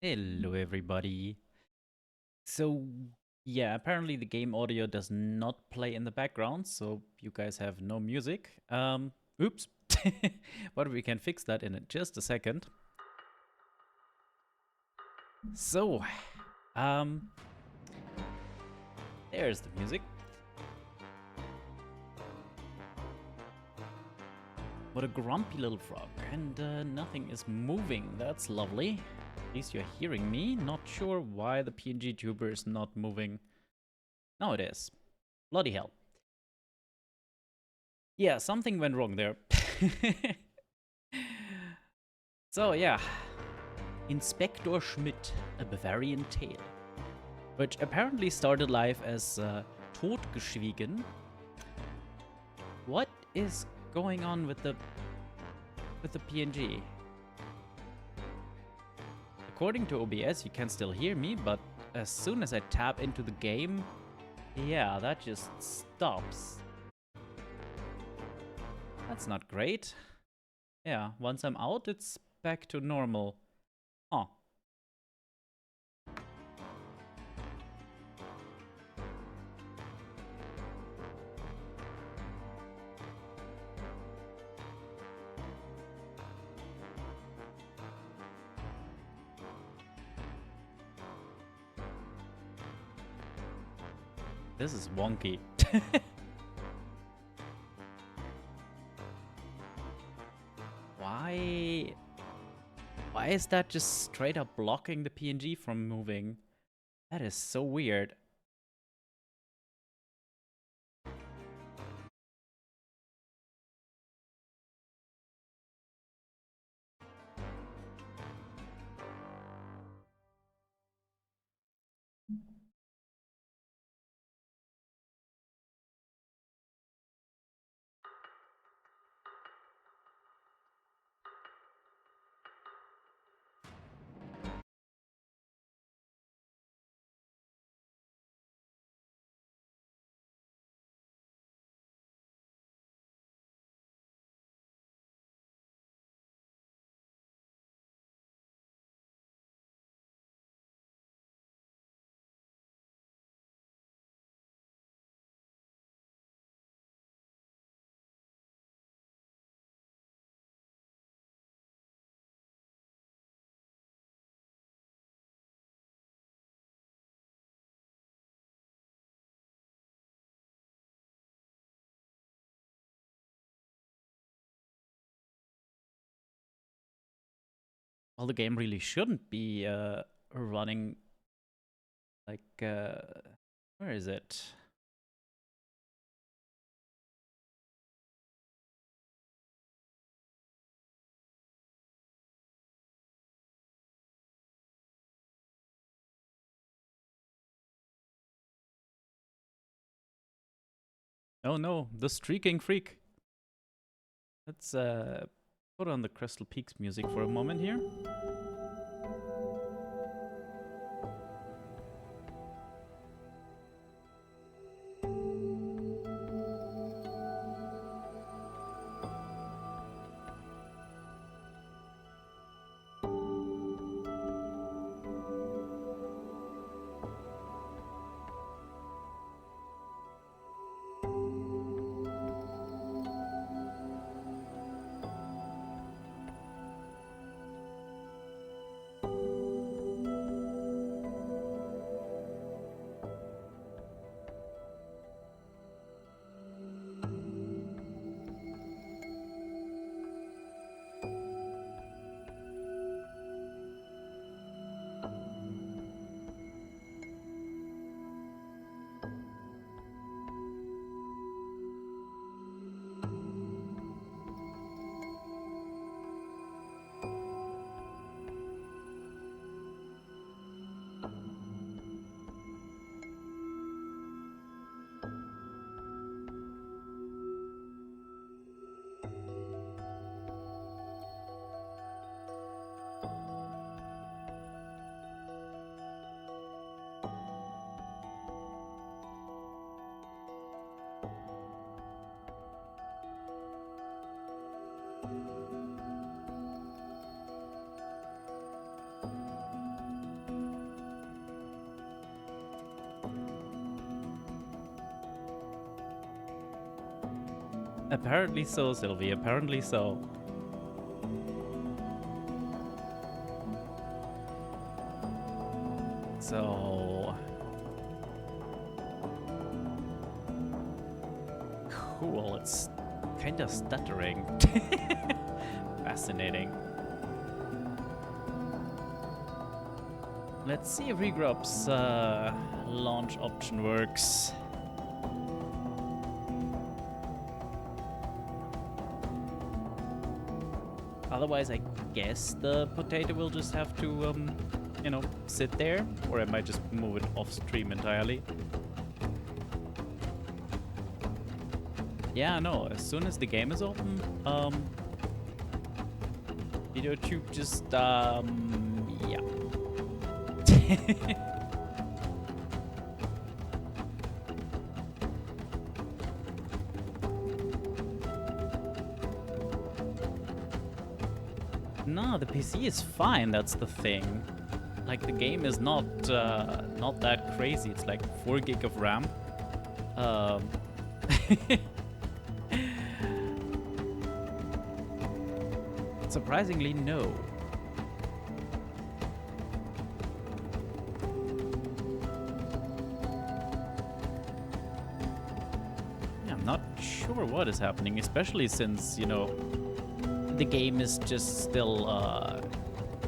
Hello, everybody. So, yeah, apparently the game audio does not play in the background, so you guys have no music. Oops. But we can fix that in just a second. So, um, there's the music. What a grumpy little frog, and nothing is moving. That's lovely. At least you're hearing me. Not sure why the PNG tuber is not moving. No, it is. Bloody hell. Yeah, something went wrong there. So, yeah. Inspector Schmidt, a Bavarian tale. Which apparently started life as Totgeschwiegen. What is going on with the PNG? According to OBS, you can still hear me, but as soon as I tap into the game, yeah, that just stops. That's not great. Yeah, once I'm out, it's back to normal. Huh. This is wonky. Why? Why is that just straight up blocking the PNG from moving? That is so weird. Well, the game really shouldn't be running like. Where is it? Oh no, the streaking freak. Let's put on the Crystal Peaks music for a moment here. Apparently so, Sylvie, apparently so. So... Cool, it's kinda stuttering. Fascinating. Let's see if Regrub's launch option works. Otherwise, I guess the potato will just have to, you know, sit there. Or I might just move it off stream entirely. Yeah, no, as soon as the game is open, VideoTube just, yeah. No, the PC is fine, that's the thing. Like, the game is not that crazy. It's like 4 gig of RAM. Surprisingly, no. Yeah, I'm not sure what is happening, especially since, you know, the game is just still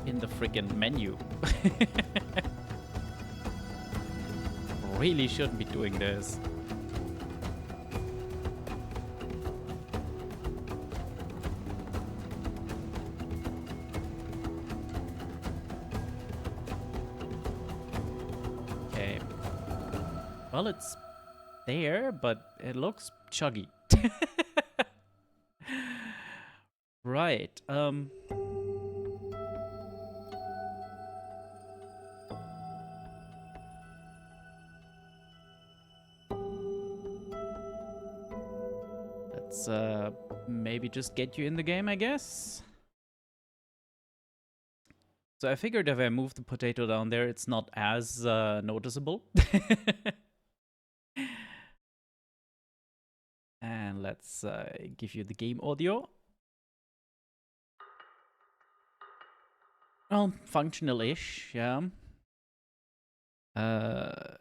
in the freaking menu. Really shouldn't be doing this. Okay. Well, it's there, but it looks chuggy. Right. Let's maybe just get you in the game, I guess. So I figured if I move the potato down there, it's not as noticeable. And let's give you the game audio. Well, functional-ish, yeah. Gonna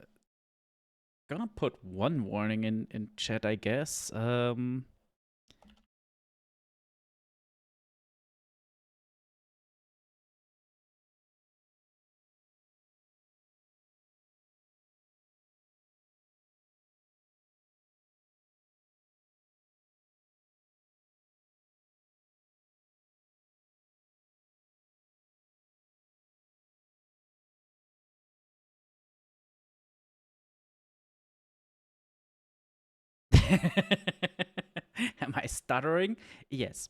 put one warning in chat, I guess. Am I stuttering? Yes.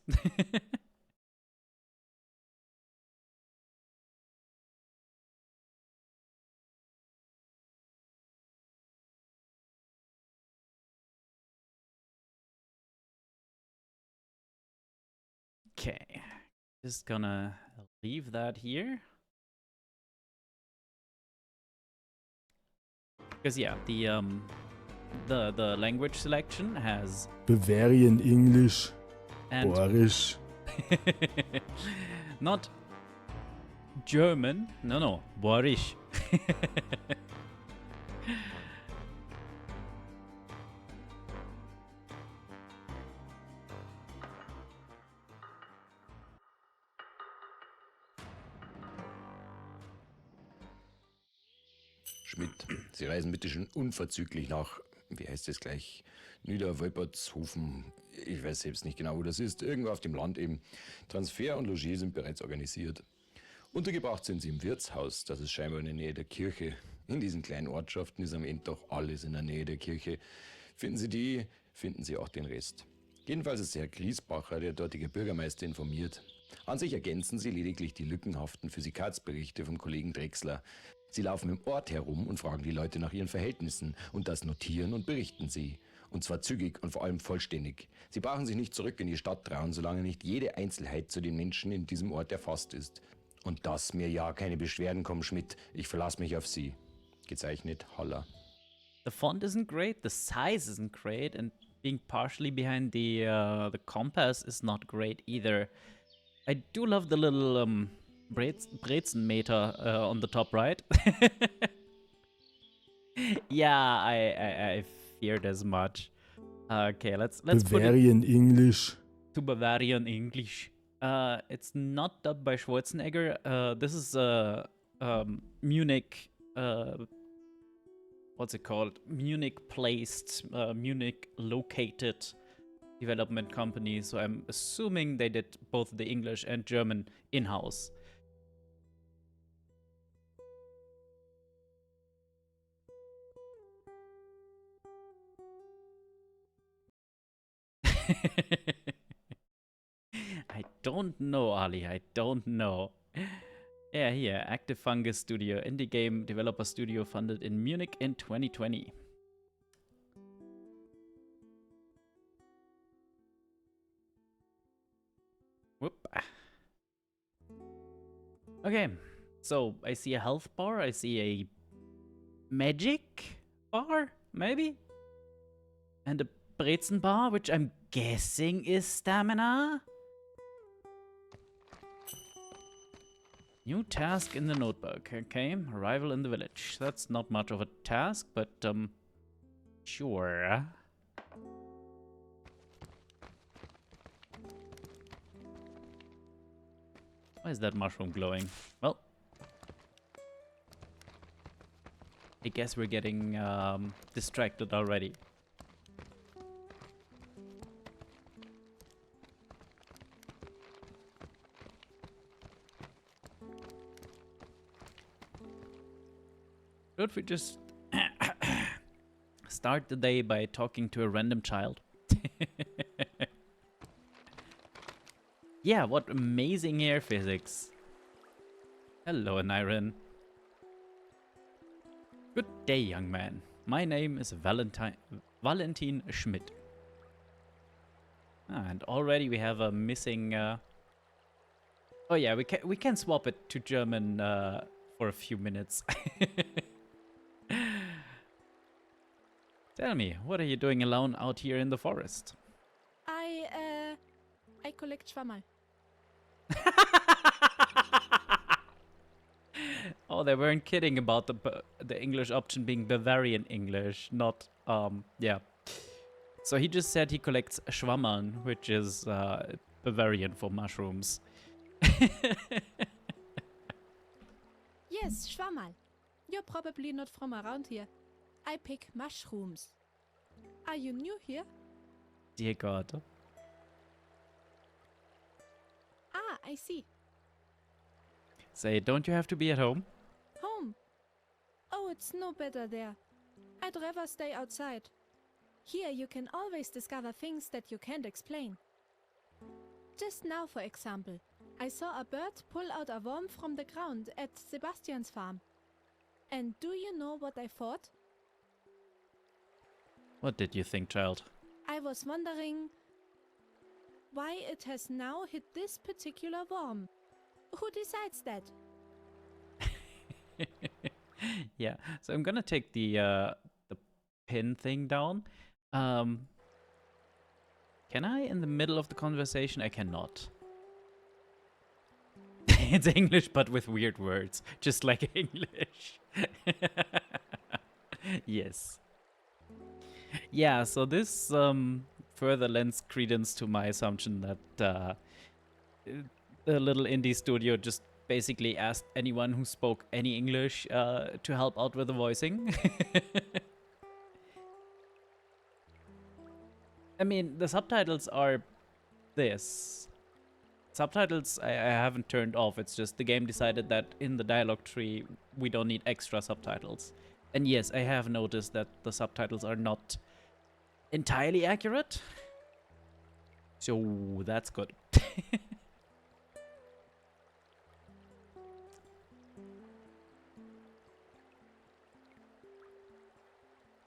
Okay. Just gonna leave that here. Because yeah, the language selection has Bavarian English, and Boris. not German. No, Boris. Schmidt, Sie reisen bitte schon unverzüglich nach, wie heißt es gleich, Niederwolpertshofen. Ich weiß selbst nicht genau, wo das ist. Irgendwo auf dem Land eben. Transfer und Logis sind bereits organisiert. Untergebracht sind Sie im Wirtshaus, das ist scheinbar in der Nähe der Kirche. In diesen kleinen Ortschaften ist am Ende doch alles in der Nähe der Kirche. Finden Sie die, finden Sie auch den Rest. Jedenfalls ist Herr Griesbacher, der dortige Bürgermeister, informiert. An sich ergänzen Sie lediglich die lückenhaften Physikalitätsberichte vom Kollegen Drechsler. Sie laufen im Ort herum und fragen die Leute nach ihren Verhältnissen und das notieren und berichten sie. Und zwar zügig und vor allem vollständig. Sie brauchen sich nicht zurück in die Stadt trauen, solange nicht jede Einzelheit zu den Menschen in diesem Ort erfasst ist. Und dass mir ja keine Beschwerden kommen, Schmidt. Ich verlasse mich auf Sie. Gezeichnet, Haller. The font isn't great, the size isn't great, and being partially behind the compass is not great either. I do love the little Brezen meter on the top right. Yeah, I feared as much. Okay, let's put it Bavarian English. to Bavarian English. It's not dubbed by Schwarzenegger. This is Munich. What's it called? Munich placed, Munich located development company. So I'm assuming they did both the English and German in house. I don't know, Ali. I don't know. Yeah, here, Active Fungus Studio, indie game developer studio funded in Munich in 2020. Whoop. Okay, so I see a health bar, I see a magic bar, maybe? And a Brezen bar, which I'm guessing is stamina? New task in the notebook. Okay, arrival in the village. That's not much of a task, but sure. Why is that mushroom glowing? Well, I guess we're getting distracted already. Should we just start the day by talking to a random child? Yeah, what amazing air physics. Hello, Aniran. Good day, young man. My name is Valentin Schmidt. And already we have a missing... Oh yeah, we can swap it to German for a few minutes. Tell me, what are you doing alone out here in the forest? I collect Schwammerl. Oh, they weren't kidding about the English option being Bavarian English, not yeah. So he just said he collects Schwammerl, which is Bavarian for mushrooms. Yes, Schwammerl. You're probably not from around here. I pick mushrooms. Are you new here? Dear God. Ah, I see. Say, don't you have to be at home? Home. Oh, it's no better there. I'd rather stay outside. Here you can always discover things that you can't explain. Just now, for example, I saw a bird pull out a worm from the ground at Sebastian's farm. And do you know what I thought? What did you think, child? I was wondering why it has now hit this particular worm. Who decides that? Yeah, so I'm gonna take the pin thing down. Can I in the middle of the conversation? I cannot. It's English, but with weird words, just like English. Yes. Yeah, so this further lends credence to my assumption that the little indie studio just basically asked anyone who spoke any English to help out with the voicing. I mean, the subtitles are this. Subtitles I haven't turned off, it's just the game decided that in the dialogue tree we don't need extra subtitles. And yes, I have noticed that the subtitles are not entirely accurate. So that's good.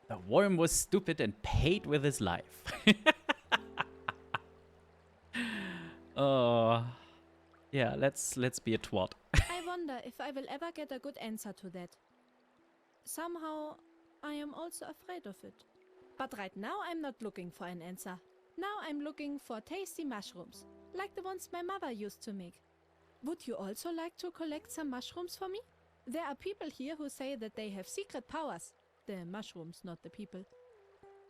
The worm was stupid and paid with his life. Oh, yeah, let's be a twat. I wonder if I will ever get a good answer to that. Somehow, I am also afraid of it. But right now I'm not looking for an answer. Now I'm looking for tasty mushrooms, like the ones my mother used to make. Would you also like to collect some mushrooms for me? There are people here who say that they have secret powers. The mushrooms, not the people.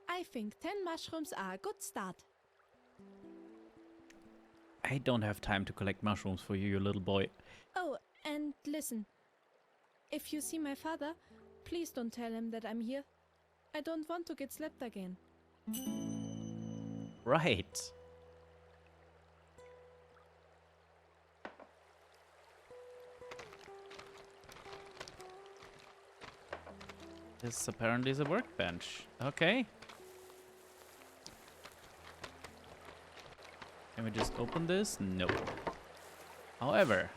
I think 10 mushrooms are a good start. I don't have time to collect mushrooms for you, you little boy. Oh, and listen. If you see my father, please don't tell him that I'm here. I don't want to get slapped again. Right. This apparently is a workbench. Okay. Can we just open this? Nope. However,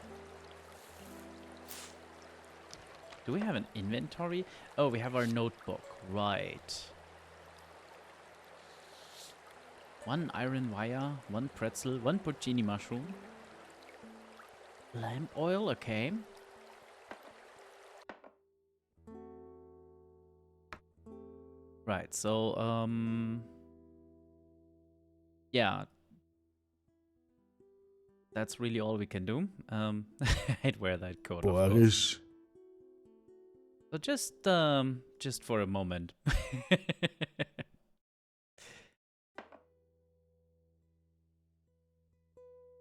do we have an inventory? Oh, we have our notebook. Right. 1 iron wire, 1 pretzel, 1 porcini mushroom. Lamp oil, okay. Right, so, yeah. That's really all we can do. I'd wear that coat, of course. Boris. So just for a moment.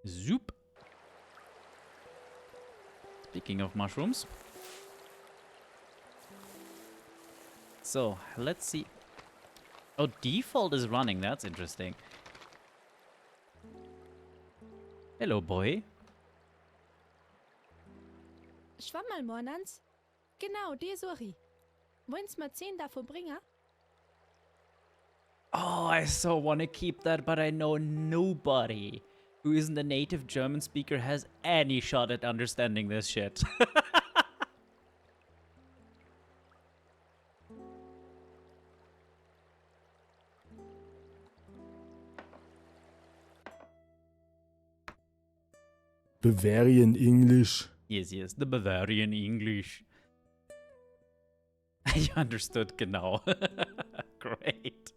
Zoop. Speaking of mushrooms. So, let's see. Oh, default is running. That's interesting. Hello, boy. Schwamm mal, Mornans. Genau, die Suri. Wollen's mal 10 davon bringen? Oh, I so want to keep that, but I know nobody who isn't a native German speaker has any shot at understanding this shit. Bavarian English. Yes, the Bavarian English. You understood genau. Great.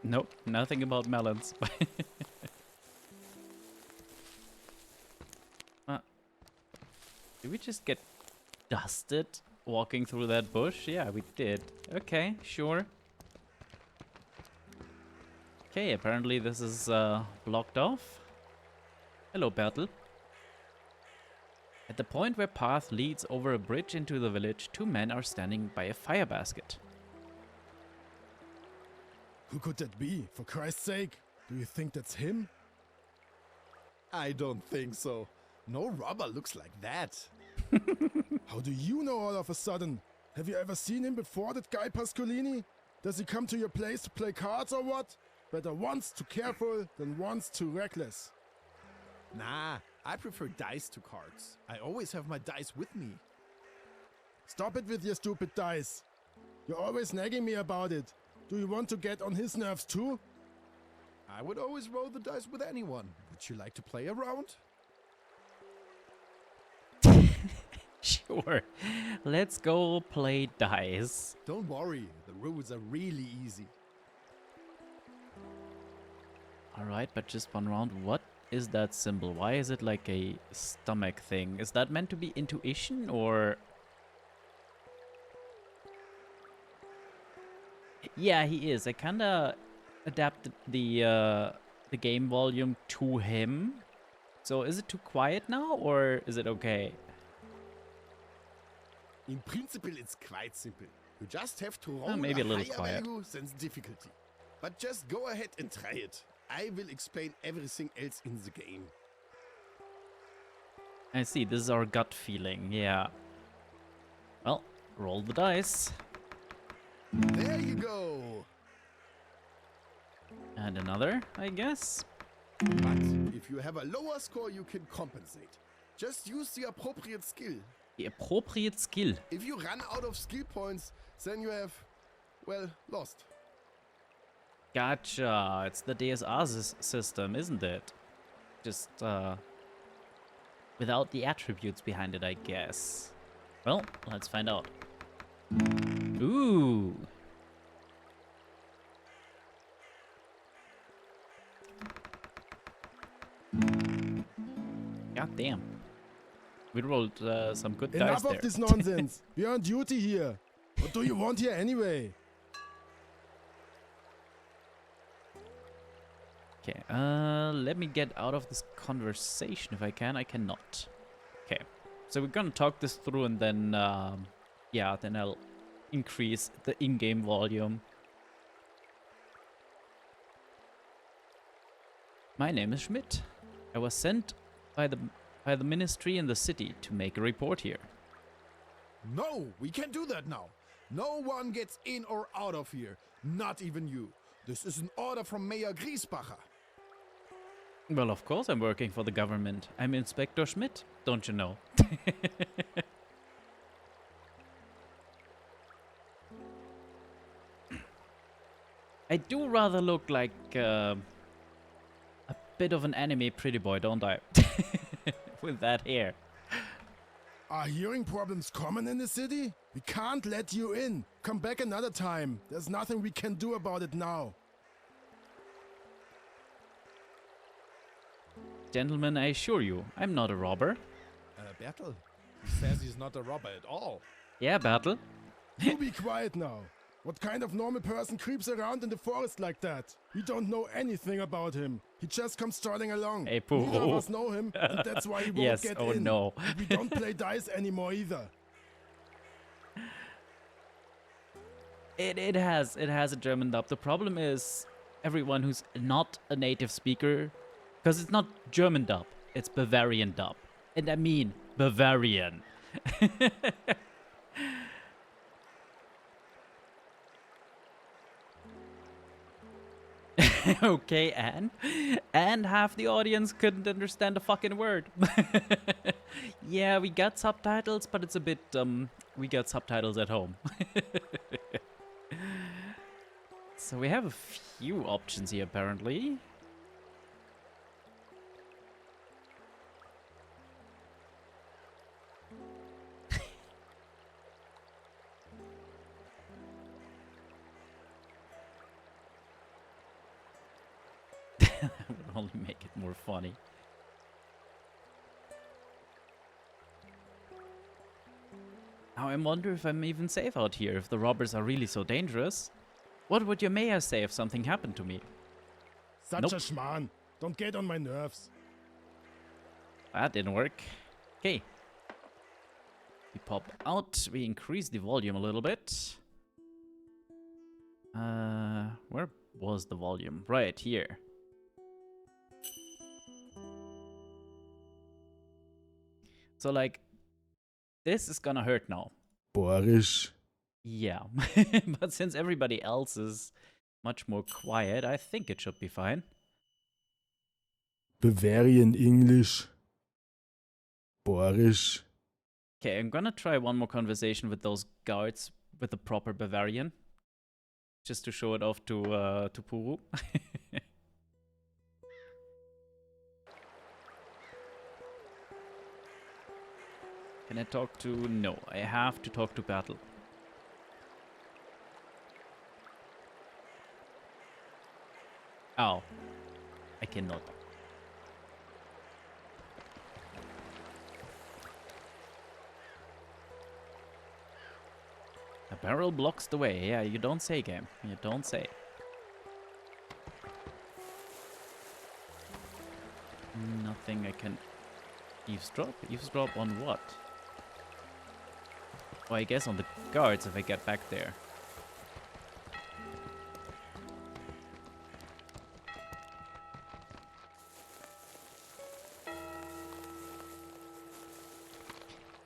Nope, nothing about melons. Did we just get dusted walking through that bush? Yeah, we did. Okay, sure. Okay, apparently this is blocked off. Hello, Bertel. At the point where path leads over a bridge into the village, 2 men are standing by a fire basket. Who could that be? For Christ's sake, do you think that's him? I don't think so. No robber looks like that. How do you know all of a sudden? Have you ever seen him before, that guy Pascolini? Does he come to your place to play cards or what? Better once too careful than once too reckless. Nah, I prefer dice to cards. I always have my dice with me. Stop it with your stupid dice. You're always nagging me about it. Do you want to get on his nerves too? I would always roll the dice with anyone. Would you like to play around? Sure. Let's go play dice. Don't worry, the rules are really easy. Alright, but just one round. What is that symbol? Why is it like a stomach thing? Is that meant to be intuition or... Yeah, he is. I kinda adapted the game volume to him. So is it too quiet now or is it okay? In principle, it's quite simple. You just have to roll maybe a little higher quiet. value than difficulty. But just go ahead and try it. I will explain everything else in the game. I see, this is our gut feeling, yeah. Well, roll the dice. There you go. And another, I guess. But if you have a lower score, you can compensate. Just use the appropriate skill. The appropriate skill. If you run out of skill points, then you have, well, lost. Gotcha. It's the DSR system, isn't it? Just without the attributes behind it, I guess. Well, let's find out. Ooh. God damn. We rolled some good dice Enough there. of this nonsense. We're on duty here. What do you want here anyway? Okay, let me get out of this conversation if I can. I cannot. Okay, so we're gonna talk this through and then, yeah, then I'll increase the in-game volume. My name is Schmidt. I was sent by the ministry in the city to make a report here. No, we can't do that now. No one gets in or out of here. Not even you. This is an order from Mayor Griesbacher. Well, of course I'm working for the government. I'm Inspector Schmidt, don't you know? I do rather look like a bit of an anime pretty boy, don't I? With that hair. Are hearing problems common in the city? We can't let you in. Come back another time. There's nothing we can do about it now. Gentlemen, I assure you, I'm not a robber. Bertel, he says he's not a robber at all. Yeah, Bertel? You be quiet now. What kind of normal person creeps around in the forest like that? We don't know anything about him. He just comes strolling along. Hey, Neither of Puro. us know him, and that's why he won't Yes, get oh in. no. And we don't play dice anymore either. It has a German dub. The problem is everyone who's not a native speaker, because it's not German dub, it's Bavarian dub. And I mean Bavarian. Okay, and half the audience couldn't understand a fucking word. Yeah, we got subtitles, but it's a bit we got subtitles at home. So we have a few options here apparently. That would only make it more funny. Now I wonder if I'm even safe out here, if the robbers are really so dangerous. What would your mayor say if something happened to me? Such Nope. a schmarrn. Don't get on my nerves. That didn't work. Okay. We pop out, we increase the volume a little bit. Where was the volume? Right here. So like, this is gonna hurt now. Boris. Yeah, but since everybody else is much more quiet, I think it should be fine. Bavarian English. Boris. Okay, I'm gonna try one more conversation with those guards with the proper Bavarian. Just to show it off to Puru. Can I talk to... No, I have to talk to Battle. Oh. I cannot. A barrel blocks the way. Yeah, you don't say, game. You don't say. Nothing I can... Eavesdrop? Eavesdrop on what? Oh, I guess on the guards if I get back there.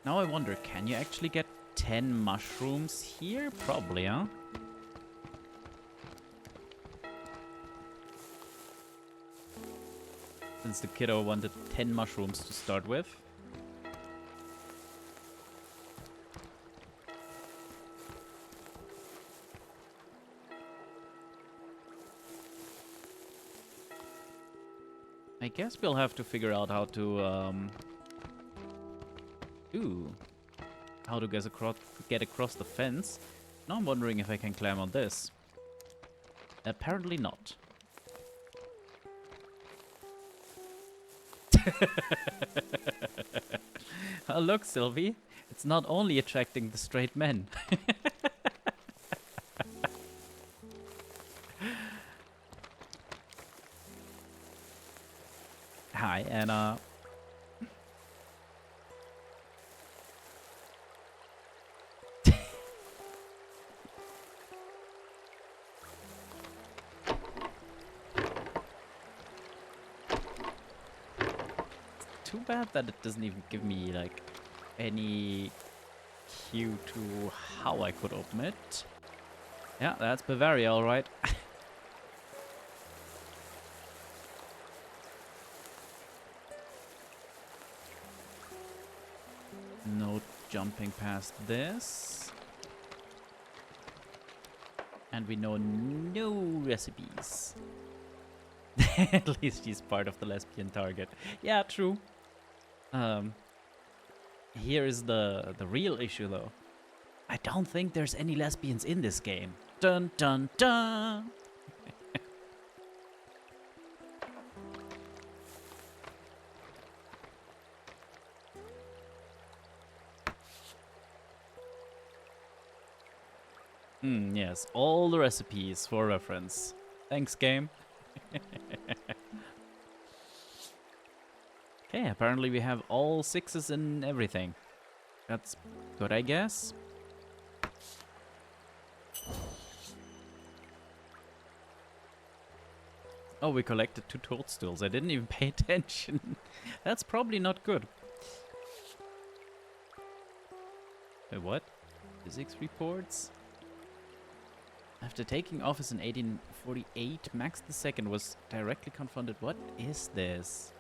Now I wonder, can you actually get 10 mushrooms here? Probably, huh? Since the kiddo wanted 10 mushrooms to start with. I guess we'll have to figure out how to, ooh, how to get across the fence. Now I'm wondering if I can climb on this. Apparently not. Oh, look, Sylvie. It's not only attracting the straight men. Hi, Anna. Too bad that it doesn't even give me, like, any cue to how I could open it. Yeah, that's Bavaria, alright. No jumping past this. And we know no recipes. At least she's part of the lesbian target. Yeah, true. Here is the real issue, though. I don't think there's any lesbians in this game. Dun dun dun! Yes, all the recipes for reference. Thanks, game. Okay, apparently we have all 6s in everything. That's good, I guess. Oh, we collected 2 toadstools. I didn't even pay attention. That's probably not good. Wait, what? Physics reports? After taking office in 1848, Max II was directly confronted. What is this?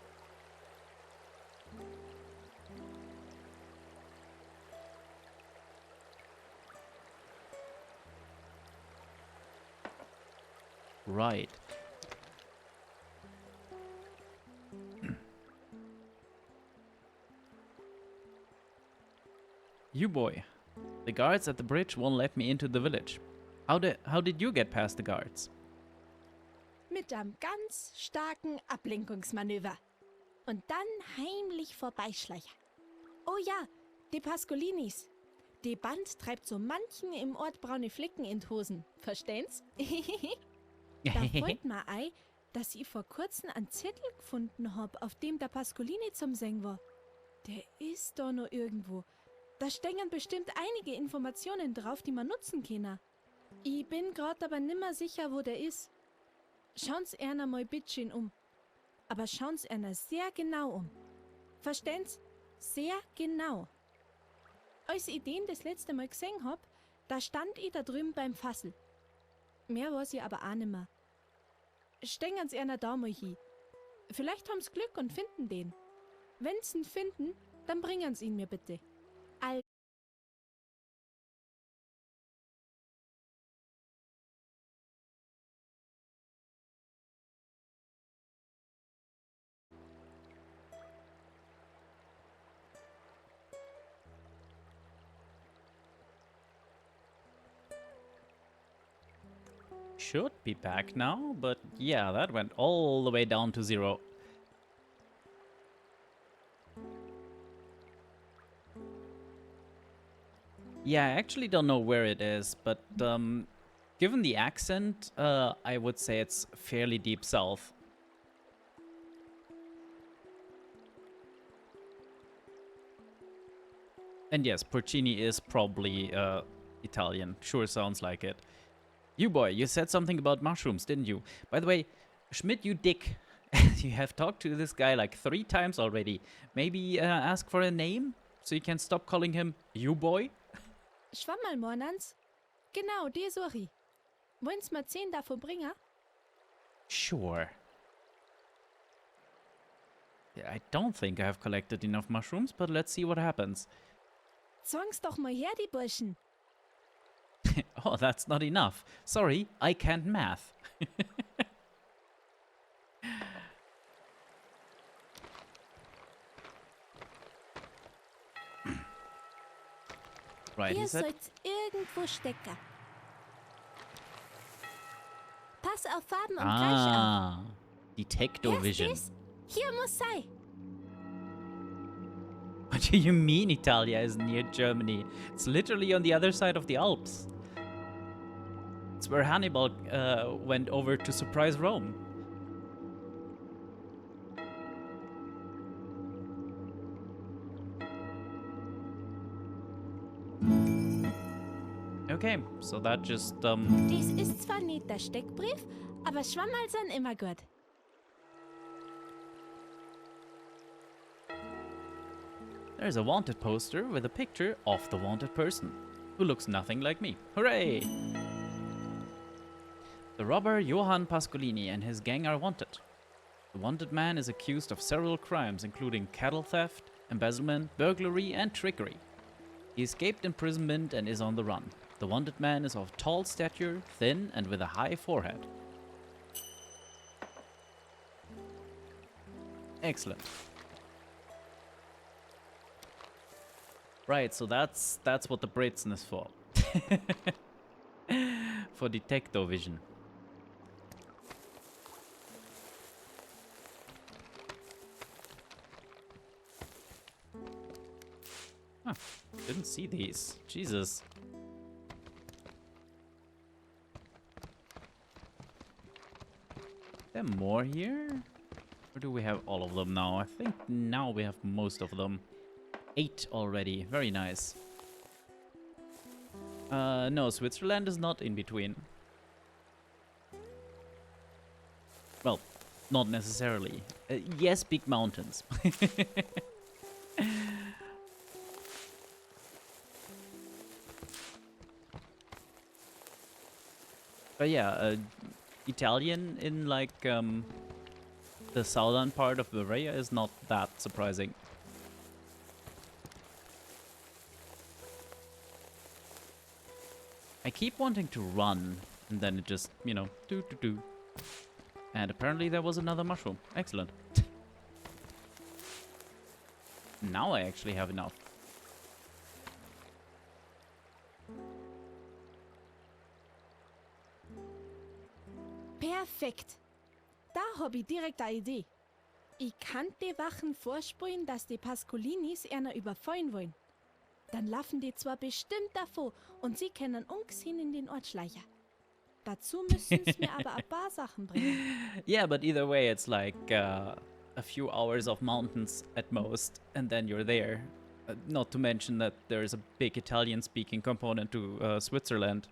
Right. You boy. The guards at the bridge won't let me into the village. How did you get past the guards? Mit einem ganz starken Ablenkungsmanöver. Und dann heimlich vorbeischleichen. Oh ja, die Pascolinis. Die Band treibt so manchen im Ort braune Flecken in die Hosen. Verstehen's? Da fällt mir ein, dass ich vor kurzem einen Zettel gefunden hab, auf dem der Pascolini zum Singen war. Der ist da noch irgendwo. Da stehen bestimmt einige Informationen drauf, die man nutzen kann. Ich bin grad aber nimmer sicher, wo der ist. Schauen's einer mal bitteschön um. Aber schauen's einer sehr genau um. Verstehen's? Sehr genau. Als ich den das letzte Mal gesehen hab, da stand ich da drüben beim Fassel. Mehr weiß ich aber auch nimmer. Stängen's einer da mal hin. Vielleicht haben's Glück und finden den. Wenn's ihn finden, dann bringen's ihn mir bitte. Should be back now, but yeah, that went all the way down to 0. Yeah, I actually don't know where it is, but given the accent, I would say it's fairly deep south. And yes, porcini is probably Italian. Sure sounds like it. You boy, you said something about mushrooms, didn't you? By the way, Schmidt, you dick. You have talked to this guy like 3 times already. Maybe ask for a name so you can stop calling him you boy? Schwammerl, Mornans? Genau, die suche ich. Wollen's mir 10 davon bringen? Sure. Yeah, I don't think I have collected enough mushrooms, but let's see what happens. Zwang's doch mal her, die Burschen. Oh, that's not enough. Sorry, I can't math. Right, he Hier said. soll's irgendwo stecken. Pass auf Farben und gleich auf. Ah, Detecto Erst Vision. dies, hier muss sein. What do you mean Italia is near Germany? It's literally on the other side of the Alps. It's where Hannibal went over to surprise Rome. Okay, so that just Dies ist zwar nicht der Steckbrief, aber Schwammerl sind immer gut. there's a wanted poster with a picture of the wanted person, who looks nothing like me. Hooray! The robber Johann Pascolini and his gang are wanted. The wanted man is accused of several crimes including cattle theft, embezzlement, burglary and trickery. He escaped imprisonment and is on the run. The wanted man is of tall stature, thin and with a high forehead. Excellent. Right, so that's what the Blitzen is for. For Detecto Vision. Huh, didn't see these. Jesus. There more here? Or do we have all of them now? I think now we have most of them. 8 already. Very nice. No, Switzerland is not in between. Well, not necessarily. Yes, big mountains. But yeah, Italian in like the southern part of Bavaria is not that surprising. I keep wanting to run, and then it just, you know, do. And apparently there was another mushroom. Excellent. Now I actually have enough. Perfekt. Da hab ich direkt eine Idee. Ich kann die Wachen vorspulen, dass die Pascolinis einer überfallen wollen. Dann laufen die zwar bestimmt davor und sie können ungesehen in den Ort schleichen. Dazu müssen sie mir aber ein paar Sachen bringen. Yeah, but either way, it's like a few hours of mountains at most, and then you're there. Not to mention that there's a big Italian-speaking component to Switzerland.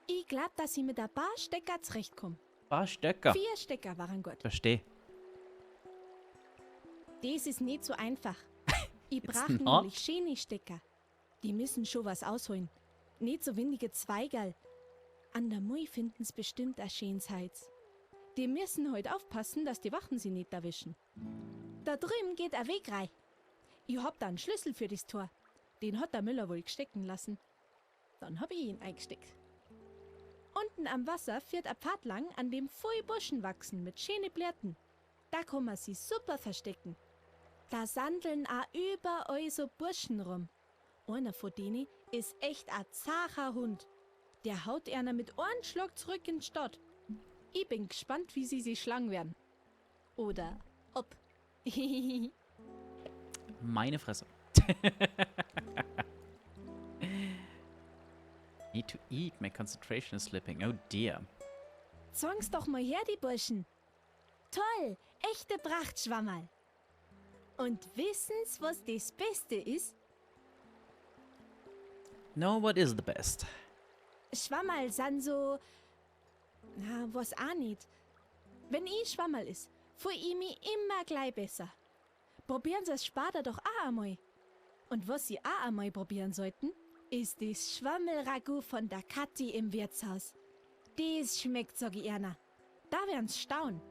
Ich glaub, dass ich mit ein paar Stecker zurechtkomme. Paar Stöcker. 4 Stecker waren gut. Versteh. Das ist nicht so einfach. Ich It's brauche not? nämlich schöne Stecker. Die müssen schon was ausholen. Nicht so windige Zweigerl. An der Mui finden's bestimmt ein schönes Heiz. Die müssen heute aufpassen, dass die Wachen sie nicht erwischen. Da drüben geht ein Weg rein. Ich hab da einen Schlüssel für das Tor. Den hat der Müller wohl gestecken lassen. Dann hab ich ihn eingesteckt. Unten am Wasser führt ein Pfad lang, an dem voll Buschen wachsen mit schönen Blättern. Da kann man sie super verstecken. Da sandeln auch überall so Burschen rum. Einer von denen ist echt ein zacher Hund. Der haut einer mit einem Schlag zurück in die Stadt. Ich bin gespannt, wie sie sich schlagen werden. Oder ob. Meine Fresse. Need to eat. My concentration is slipping. Oh dear. Zwang's doch mal her, die Burschen. Toll, echte Prachtschwammerl. Und wissen's, was das Beste ist? No, what is the best? Schwammerl sind so... Na, was auch nicht. Wenn ich Schwammerl ist, fühl ich mich immer gleich besser. Probieren Sie es später doch auch einmal. Und was Sie auch einmal probieren sollten, ist das Schwammelragout von der Kathi im Wirtshaus. Das schmeckt, sag ich Erna. Da werden's staunen.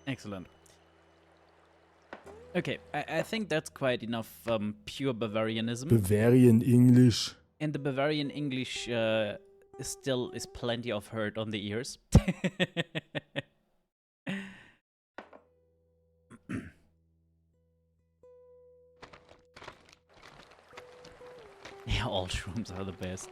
Excellent. Okay, I think that's quite enough pure Bavarianism. Bavarian English. And the Bavarian English still is plenty of hurt on the ears. mushrooms are the best.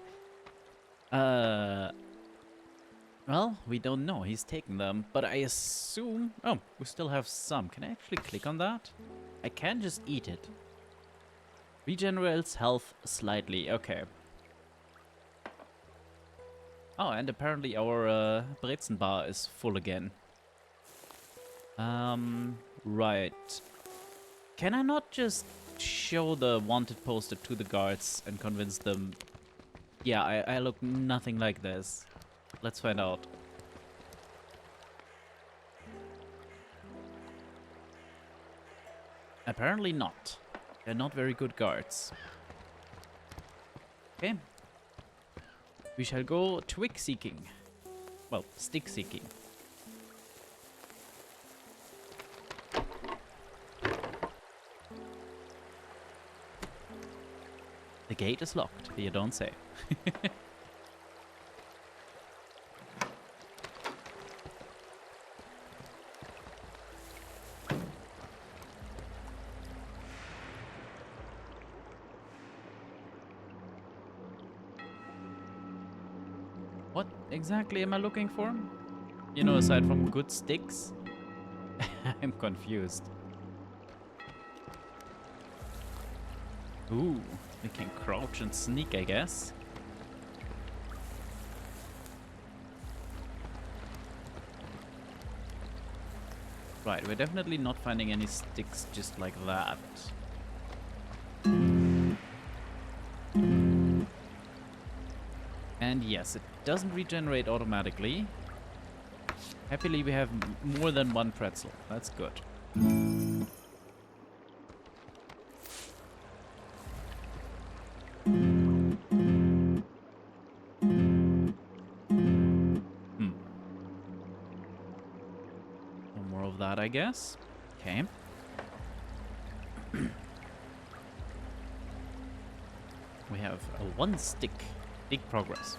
Well, we don't know. He's taken them, but I assume... Oh, we still have some. Can I actually click on that? I can just eat it. Regenerates health slightly. Okay. Oh, and apparently our Brezen bar is full again. Right. Can I not just show the wanted poster to the guards and convince them... Yeah, I look nothing like this. Let's find out. Apparently not. They're not very good guards. Okay. We shall go twig seeking. Well, stick seeking. The gate is locked, you don't say. What exactly am I looking for? You know, aside from good sticks? I'm confused. Ooh, we can crouch and sneak, I guess. Right, we're definitely not finding any sticks just like that. And yes, it doesn't regenerate automatically. Happily, we have more than one pretzel. That's good. No more of that, I guess. Okay. We have a one stick. Big progress.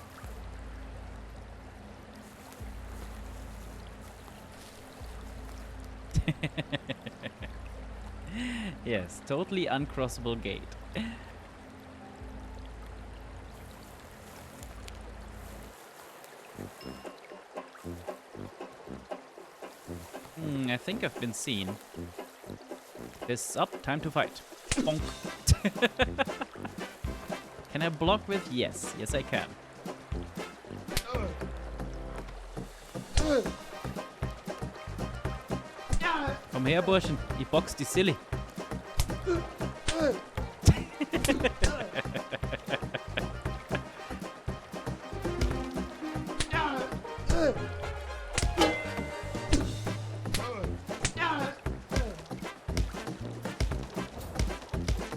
Yes, totally uncrossable gate. I think I've been seen. This up, time to fight. Bonk. Can I block with? Yes. Yes, I can. Komm her, Burschen. Ich box die Silly.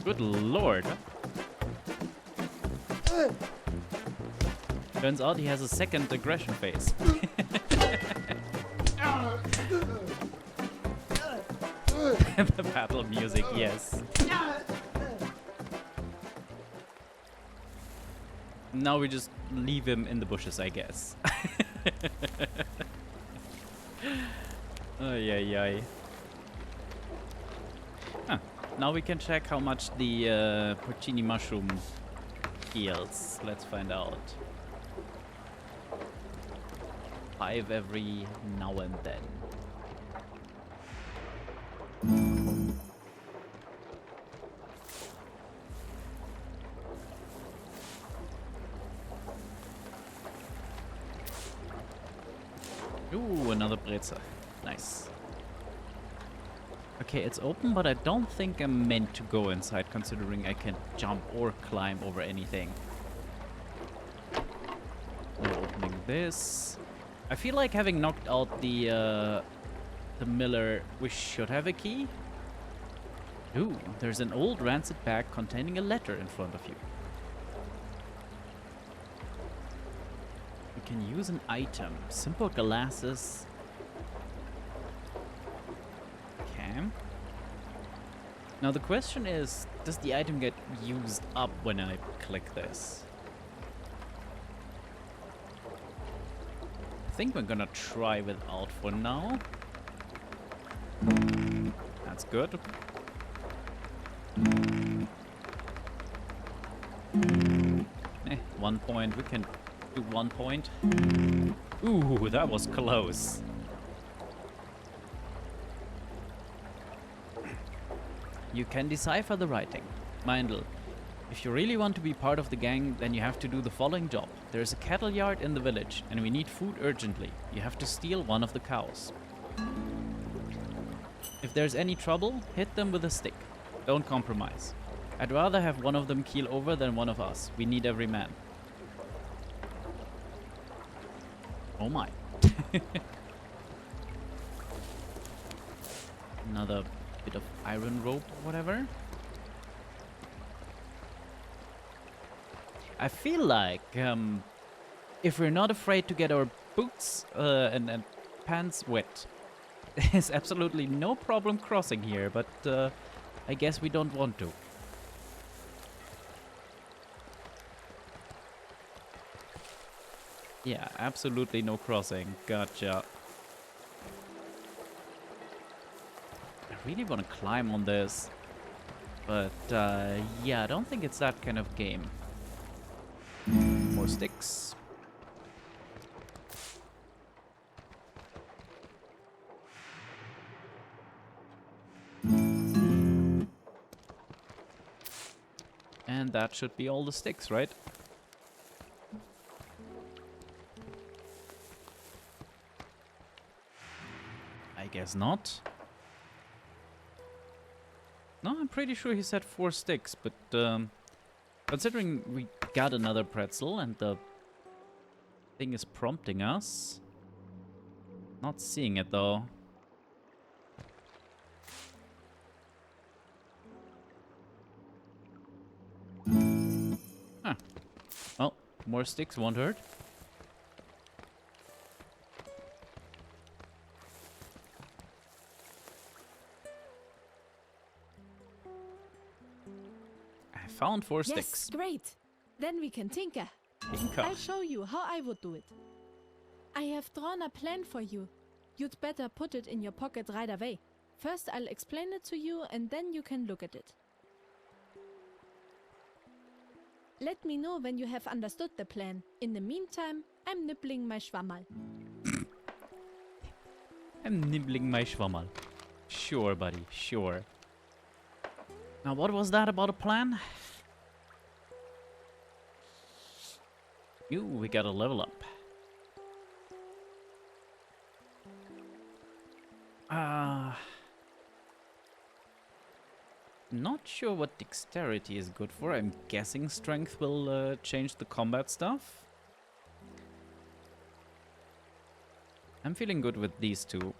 Good lord. Turns out he has a second aggression phase. The battle music, yes. Now we just leave him in the bushes, I guess. Ay, ay, ay. Huh. Now we can check how much the porcini mushroom heals. Let's find out. 5 every now and then. Ooh, another Brezel. Nice. Okay, it's open, but I don't think I'm meant to go inside, considering I can jump or climb over anything. No opening this. I feel like having knocked out the miller, we should have a key. Ooh, there's an old rancid bag containing a letter in front of you. You can use an item. Simple glasses. Okay. Now the question is, does the item get used up when I click this? I think we're gonna try without for now. That's good. 1 point. We can do 1 point. Ooh, that was close. You can decipher the writing. Meindl, if you really want to be part of the gang, then you have to do the following job. There is a cattle yard in the village, and we need food urgently. You have to steal one of the cows. If there's any trouble, hit them with a stick. Don't compromise. I'd rather have one of them keel over than one of us. We need every man. Oh my. Another bit of iron rope or whatever. I feel like if we're not afraid to get our boots and pants wet, there's absolutely no problem crossing here, but I guess we don't want to. Yeah, absolutely no crossing. Gotcha. I really want to climb on this. But, yeah, I don't think it's that kind of game. More sticks. And that should be all the sticks, right? I guess not. No, I'm pretty sure he said 4 sticks, but considering we got another pretzel and the thing is prompting us. Not seeing it though. Huh. Well, more sticks won't hurt. Found 4 sticks. Yes, great. Then we can tinker. Tinker. I'll show you how I would do it. I have drawn a plan for you. You'd better put it in your pocket right away. First, I'll explain it to you and then you can look at it. Let me know when you have understood the plan. In the meantime, I'm nibbling my Schwammerl. I'm nibbling my Schwammerl. Sure, buddy, sure. Now, what was that about a plan? Ooh, we got a level up. Not sure what dexterity is good for. I'm guessing strength will change the combat stuff. I'm feeling good with these two.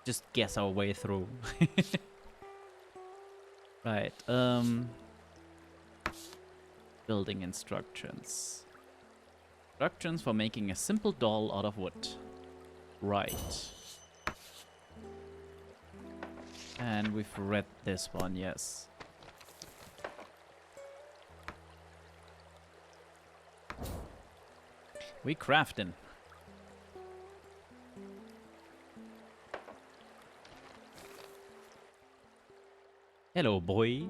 Just guess our way through. Right, building instructions. Instructions for making a simple doll out of wood. Right. And we've read this one, yes. We crafting. Hello, boy.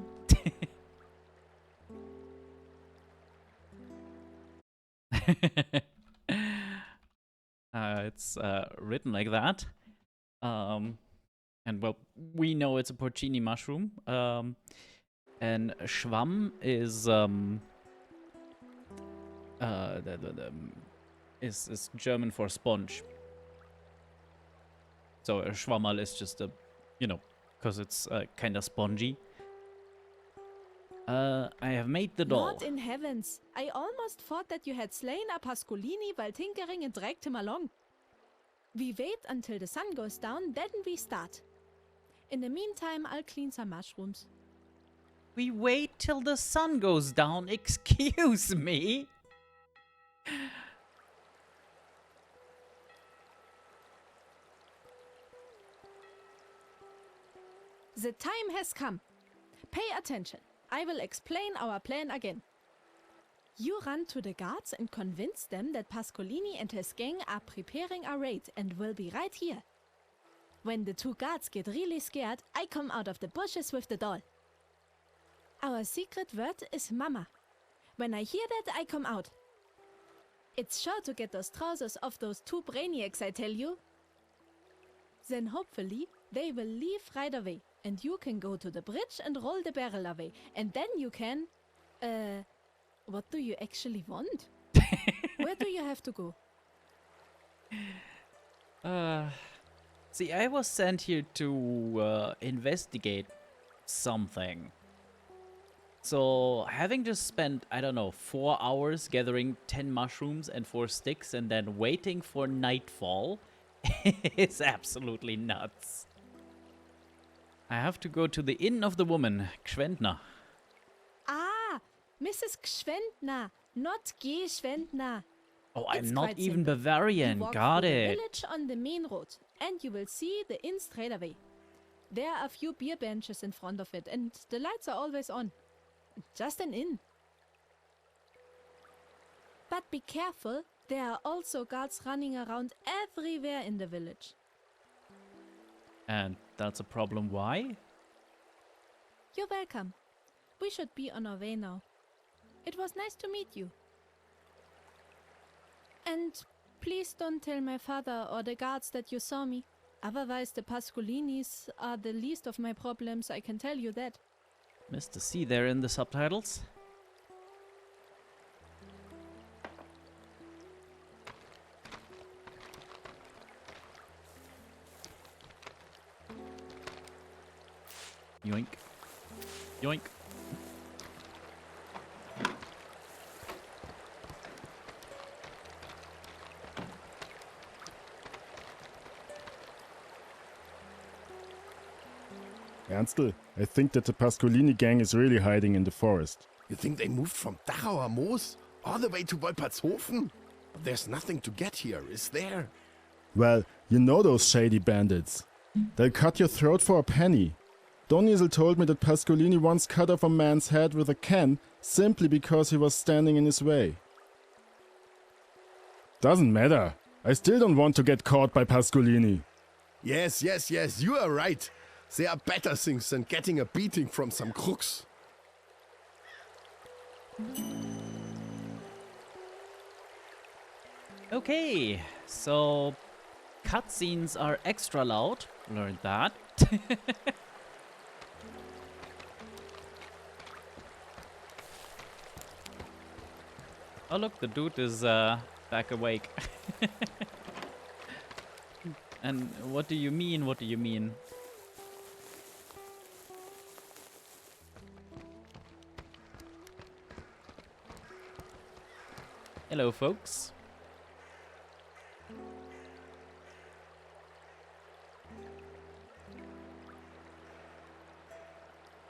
It's written like that. And well, we know it's a porcini mushroom. And Schwamm is is German for sponge. So a Schwammerl is just a, you know, because it's kind of spongy. I have made the doll. Lord in heavens, I almost thought that you had slain a Pascolini while tinkering and dragged him along. We wait until the sun goes down, then we start. In the meantime, I'll clean some mushrooms. We wait till the sun goes down, excuse me? The time has come. Pay attention. I will explain our plan again. You run to the guards and convince them that Pascolini and his gang are preparing a raid and will be right here. When the 2 guards get really scared, I come out of the bushes with the doll. Our secret word is Mama. When I hear that, I come out. It's sure to get those trousers off those two brainiacs, I tell you. Then hopefully they will leave right away, and you can go to the bridge and roll the barrel away, and then you can... what do you actually want? Where do you have to go? See, I was sent here to investigate something. So, having just spent, I don't know, 4 hours gathering 10 mushrooms and 4 sticks and then waiting for nightfall is absolutely nuts. I have to go to the Inn of the Woman, Gschwendner. Ah, Mrs. Gschwendner, not G. Gschwendner. Oh, I'm It's not quite even simple. Bavarian, You walk got through the it. village on the main road, and you will see the inn straight away. There are a few beer benches in front of it, and the lights are always on. Just an inn. But be careful, there are also guards running around everywhere in the village. And that's a problem, why? You're welcome. We should be on our way now. It was nice to meet you. And please don't tell my father or the guards that you saw me. Otherwise, the Pascolinis are the least of my problems, I can tell you that. Mr. C there in the subtitles. Yoink. Yoink. Ernstl, I think that the Pascolini gang is really hiding in the forest. You think they moved from Dachauer Moos all the way to Wolpertshofen? But there's nothing to get here, is there? Well, you know those shady bandits. They'll cut your throat for a penny. Donizel told me that Pascolini once cut off a man's head with a can simply because he was standing in his way. Doesn't matter. I still don't want to get caught by Pascolini. Yes, you are right. There are better things than getting a beating from some crooks. Okay, so cutscenes are extra loud. Learned that. Oh look, the dude is back awake. And what do you mean? What do you mean? Hello, folks.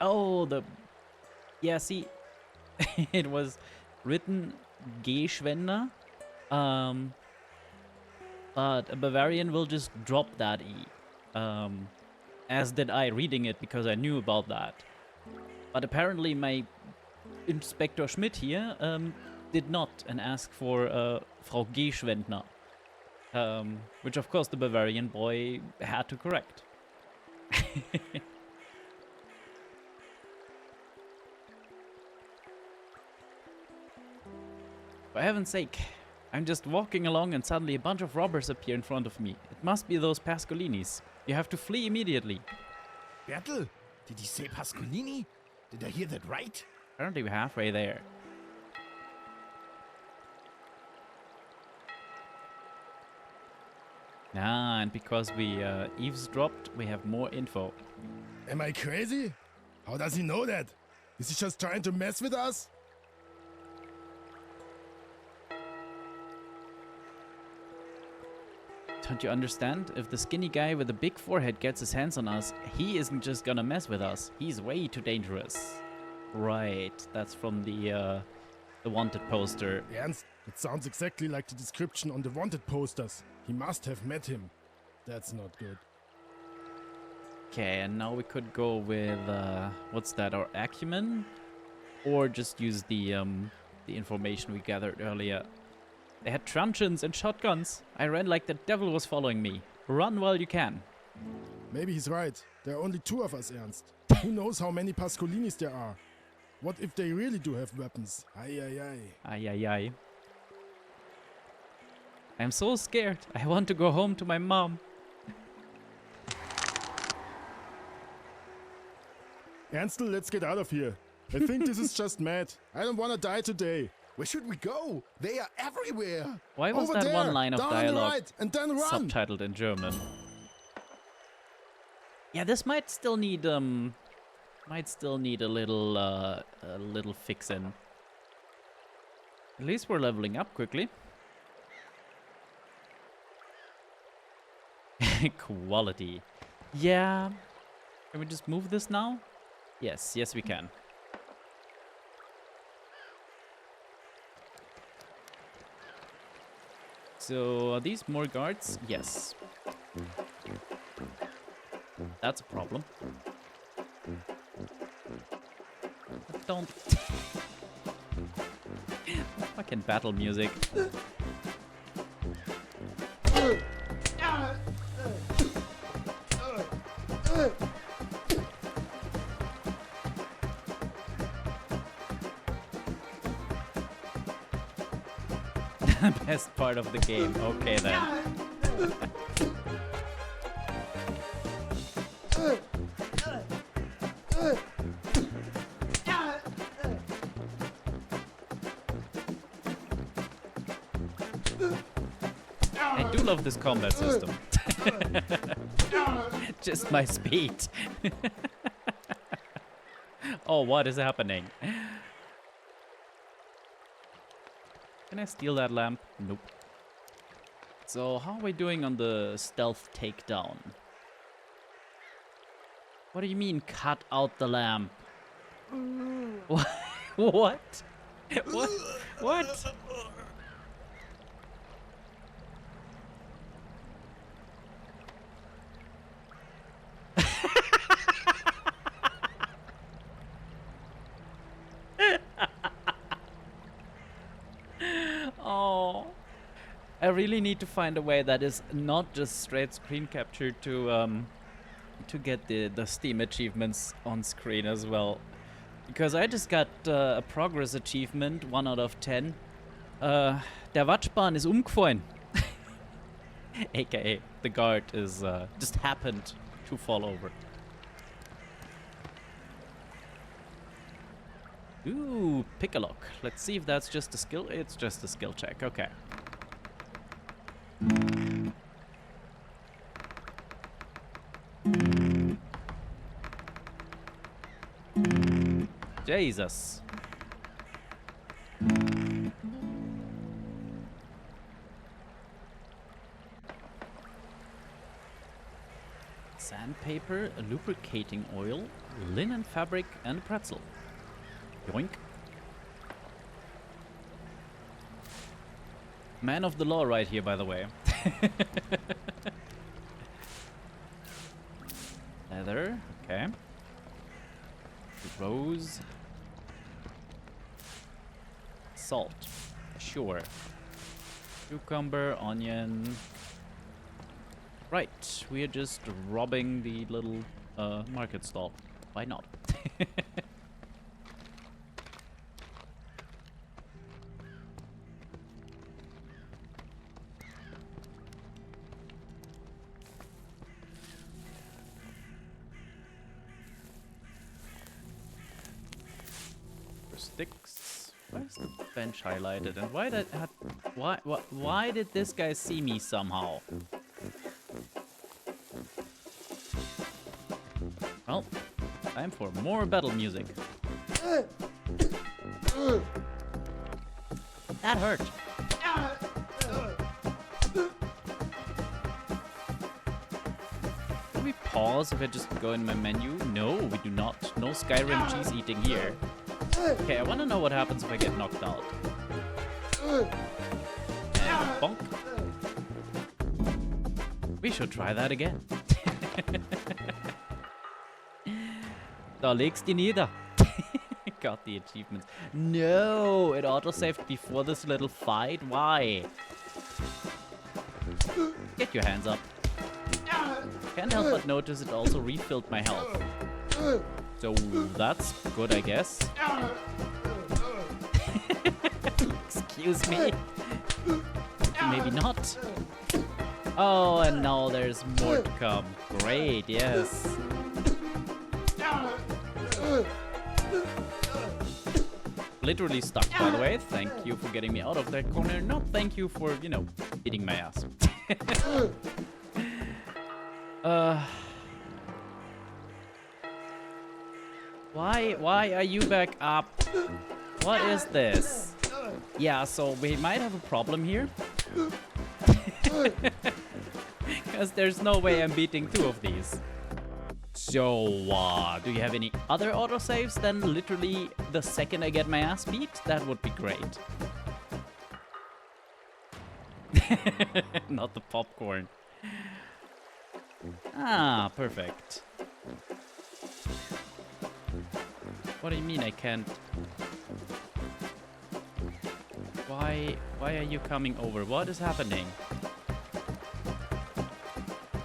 Oh, yeah, see, it was written Geschwender, but a Bavarian will just drop that E, as did I reading it because I knew about that. But apparently my Inspector Schmidt here did not and asked for Frau Geschwendner, which of course the Bavarian boy had to correct. For heaven's sake, I'm just walking along and suddenly a bunch of robbers appear in front of me. It must be those Pascolinis. You have to flee immediately. Bertel, did he say Pascolini? Did I hear that right? Apparently we're halfway there. Ah, and because we eavesdropped, we have more info. Am I crazy? How does he know that? Is he just trying to mess with us? Don't you understand? If the skinny guy with the big forehead gets his hands on us, he isn't just gonna mess with us. He's way too dangerous. Right, that's from the wanted poster. Ernst, it sounds exactly like the description on the wanted posters. He must have met him. That's not good. Okay, and now we could go with what's that? Our acumen, or just use the information we gathered earlier. They had truncheons and shotguns. I ran like the devil was following me. Run while you can. Maybe he's right. There are only 2 of us, Ernst. Who knows how many Pascolinis there are? What if they really do have weapons? Ay, ay, ay. Ay, ay, ay. I'm so scared. I want to go home to my mom. Ansel, let's get out of here. I think this is just mad. I don't want to die today. Where should we go? They are everywhere. Why was Over that there, one line of down on the dialogue right, and then run. subtitled in German? Yeah, this might still need a little fixin'. At least we're leveling up quickly. Quality. Yeah. Can we just move this now? Yes, yes we can. So, are these more guards? Yes. That's a problem. Don't... Fucking battle music. Best part of the game. Okay then. I do love this combat system. Just my speed. Oh, what is happening? Can I steal that lamp? Nope. So, how are we doing on the stealth takedown? What do you mean, cut out the lamp? What? What? What? What? Oh, I really need to find a way that is not just straight screen capture to get the Steam achievements on screen as well, because I just got a progress achievement 1 out of 10. Der Watschbahn ist umgefallen, aka the guard is just happened to fall over. Ooh, pick a lock. Let's see if that's just a skill. It's just a skill check. Okay. Jesus. Sandpaper, a lubricating oil, linen fabric, and a pretzel. Yoink. Man of the law right here, by the way. Leather, okay. Rose. Salt, sure. Cucumber, onion. Right, we are just robbing the little market stall. Why not? Sticks. Why is the bench highlighted? And why did this guy see me somehow? Well, time for more battle music. That hurt. Can we pause if I just go in my menu? No, we do not. No Skyrim cheese eating here. Okay, I want to know what happens if I get knocked out. And bonk. We should try that again. Da legst du nieder. Got the achievements. No, it autosaved before this little fight. Why? Get your hands up. Can't help but notice it also refilled my health. So that's good, I guess. Excuse me. Maybe not. Oh, and now there's more to come. Great, yes. Literally stuck, by the way. Thank you for getting me out of that corner. Not thank you for, you know, beating my ass. Why are you back up? What is this? Yeah, so we might have a problem here. Because there's no way I'm beating 2 of these. So, do you have any other autosaves than literally the second I get my ass beat? That would be great. Not the popcorn. Ah, perfect. What do you mean I can't? Why are you coming over? What is happening?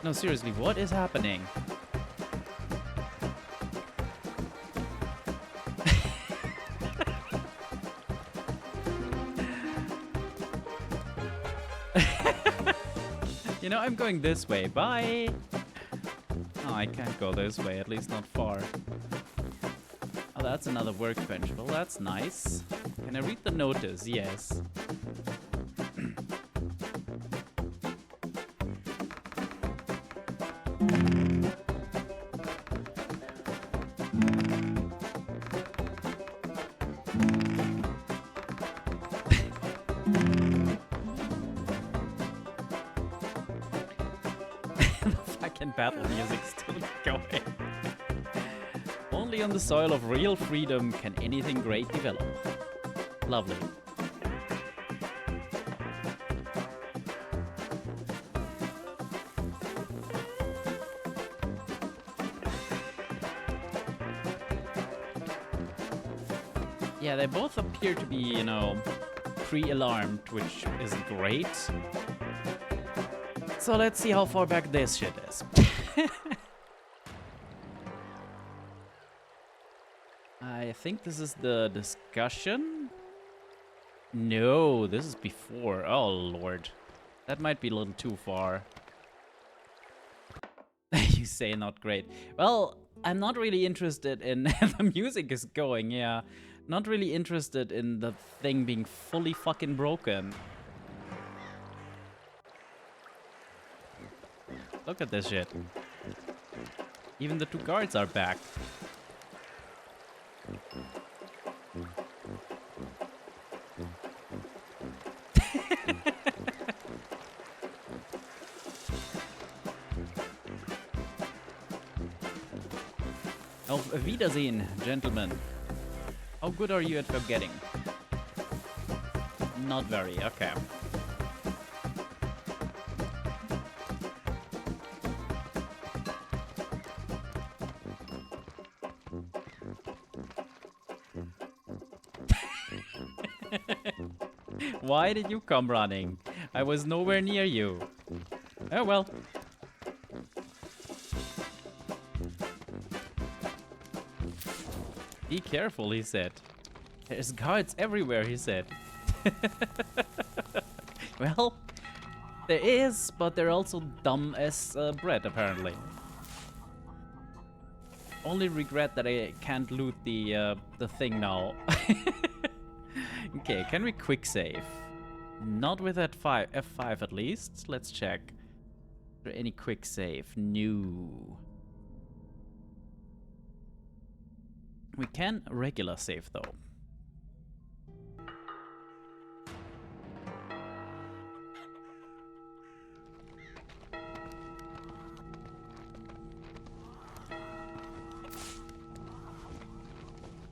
No, seriously, what is happening? You know, I'm going this way. Bye! Oh, I can't go this way, at least not far. Oh, that's another workbench. Well, that's nice. Can I read the notice? Yes. Fucking battle music still going. Only on the soil of real freedom can anything great develop. Lovely. Yeah, they both appear to be, you know, pre-alarmed, which is great. So let's see how far back this shit is. I think this is the discussion. No, this is before. Oh, Lord. That might be a little too far. You say not great. Well, I'm not really interested in... the music is going, yeah. Not really interested in the thing being fully fucking broken. Look at this shit. Even the 2 guards are back. Auf Wiedersehen, gentlemen. How good are you at forgetting? Not very, okay. Why did you come running? I was nowhere near you. Oh well. Be careful, he said. There's guards everywhere, he said. Well, there is, but they're also dumb as bread, apparently. Only regret that I can't loot the thing now. Okay, can we quick save? Not with that F5 at least. Let's check. Is there any quick save? No. We can regular save though.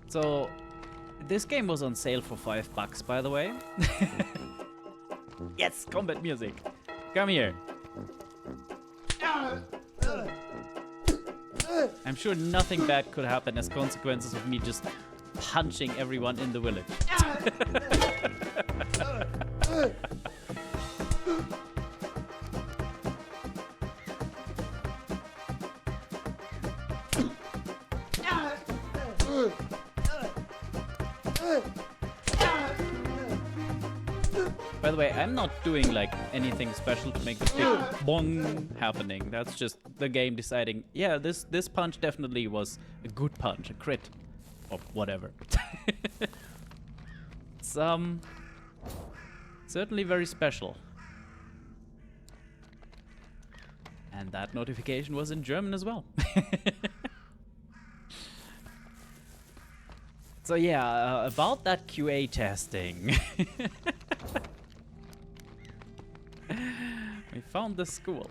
So, this game was on sale for $5, by the way. Yes, combat music. Come here. I'm sure nothing bad could happen as consequences of me just punching everyone in the village. By the way, I'm not doing like anything special to make the big bong happening. That's just the game deciding, yeah, this punch definitely was a good punch, a crit, or whatever. It's certainly very special. And that notification was in German as well. So yeah, about that QA testing. We found the school.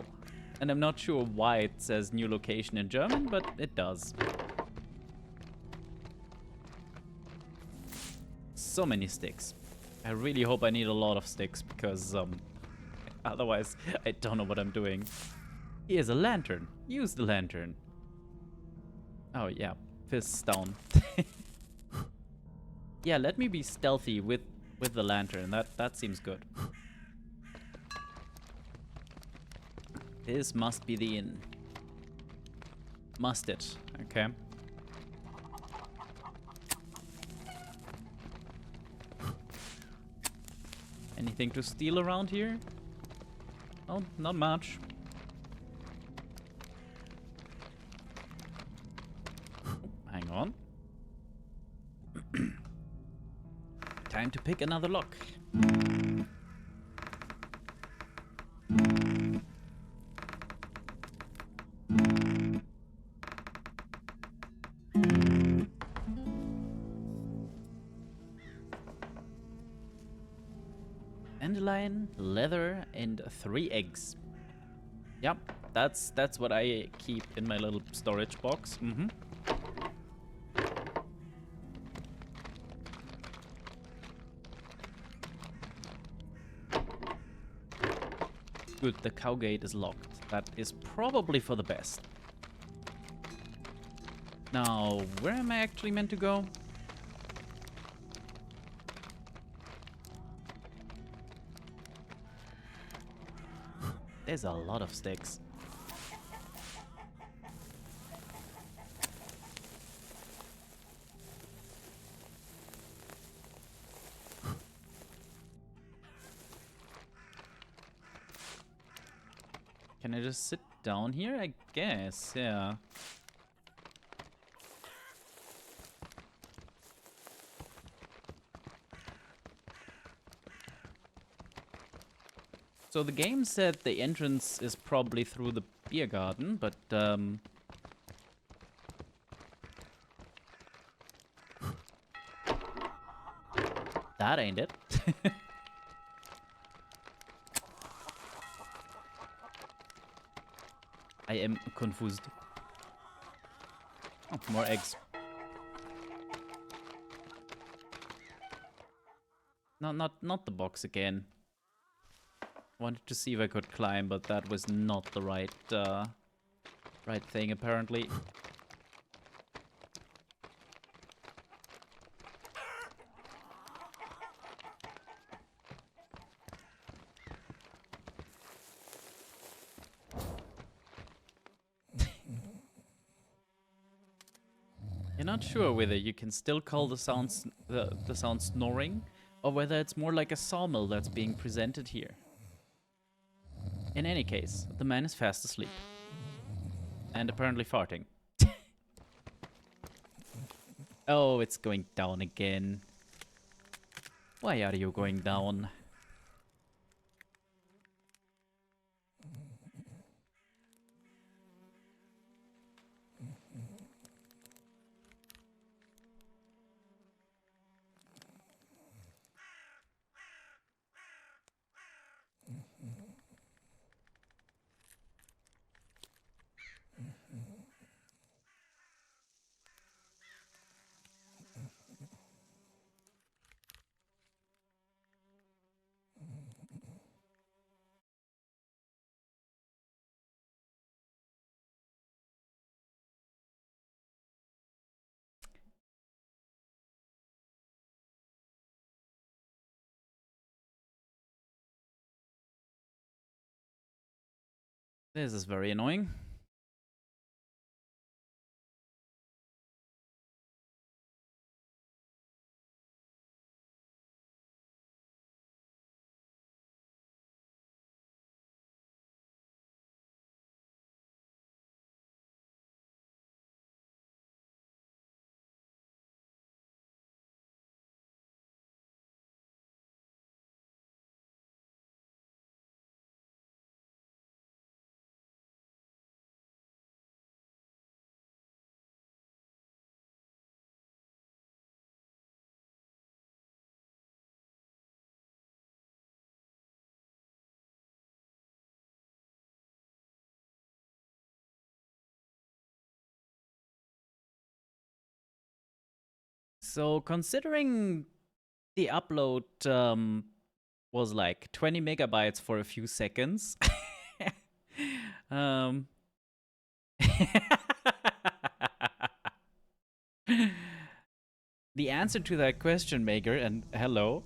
And I'm not sure why it says new location in German, but it does. So many sticks. I really hope I need a lot of sticks, because otherwise I don't know what I'm doing. Here's a lantern. Use the lantern. Oh yeah, fists down. Yeah, let me be stealthy with the lantern. That seems good. This must be the inn. Must it? Okay. Anything to steal around here? Oh, not much. Oh, hang on. Time to pick another lock. Dandelion, leather, and 3 eggs. Yep, that's what I keep in my little storage box. Good, the cow gate is locked. That is probably for the best. Now, where am I actually meant to go? There's a lot of sticks. Can I just sit down here? I guess, yeah. So the game said the entrance is probably through the beer garden, but that ain't it. I am confused. Oh, more eggs. No, not the box again. Wanted to see if I could climb, but that was not the right right thing apparently. You're not sure whether you can still call the sound snoring, or whether it's more like a sawmill that's being presented here. In any case, the man is fast asleep. And apparently farting. Oh, it's going down again. Why are you going down? This is very annoying. So considering the upload was like 20 megabytes for a few seconds. um, the answer to that question, Maker, and hello,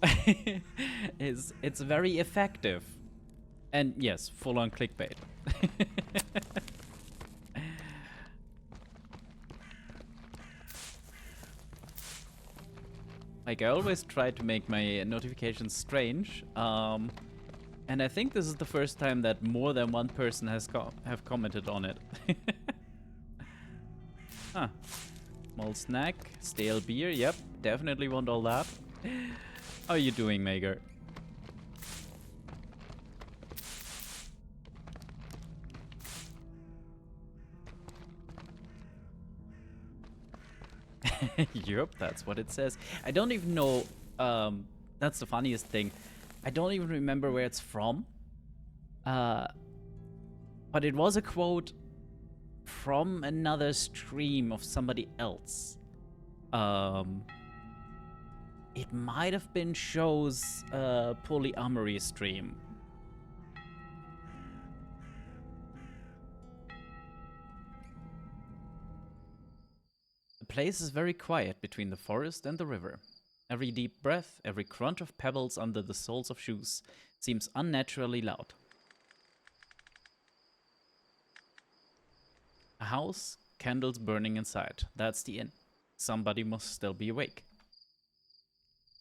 is it's very effective. And yes, full on clickbait. Like, I always try to make my notifications strange. And I think this is the first time that more than one person has have commented on it. Huh. Small snack, stale beer. Yep, definitely want all that. How are you doing, Mager? Yup, that's what it says. I don't even know. That's the funniest thing. I don't even remember where it's from. But it was a quote from another stream of somebody else. It might have been Show's polyamory stream. The place is very quiet between the forest and the river. Every deep breath, every crunch of pebbles under the soles of shoes seems unnaturally loud. A house, candles burning inside. That's the inn. Somebody must still be awake.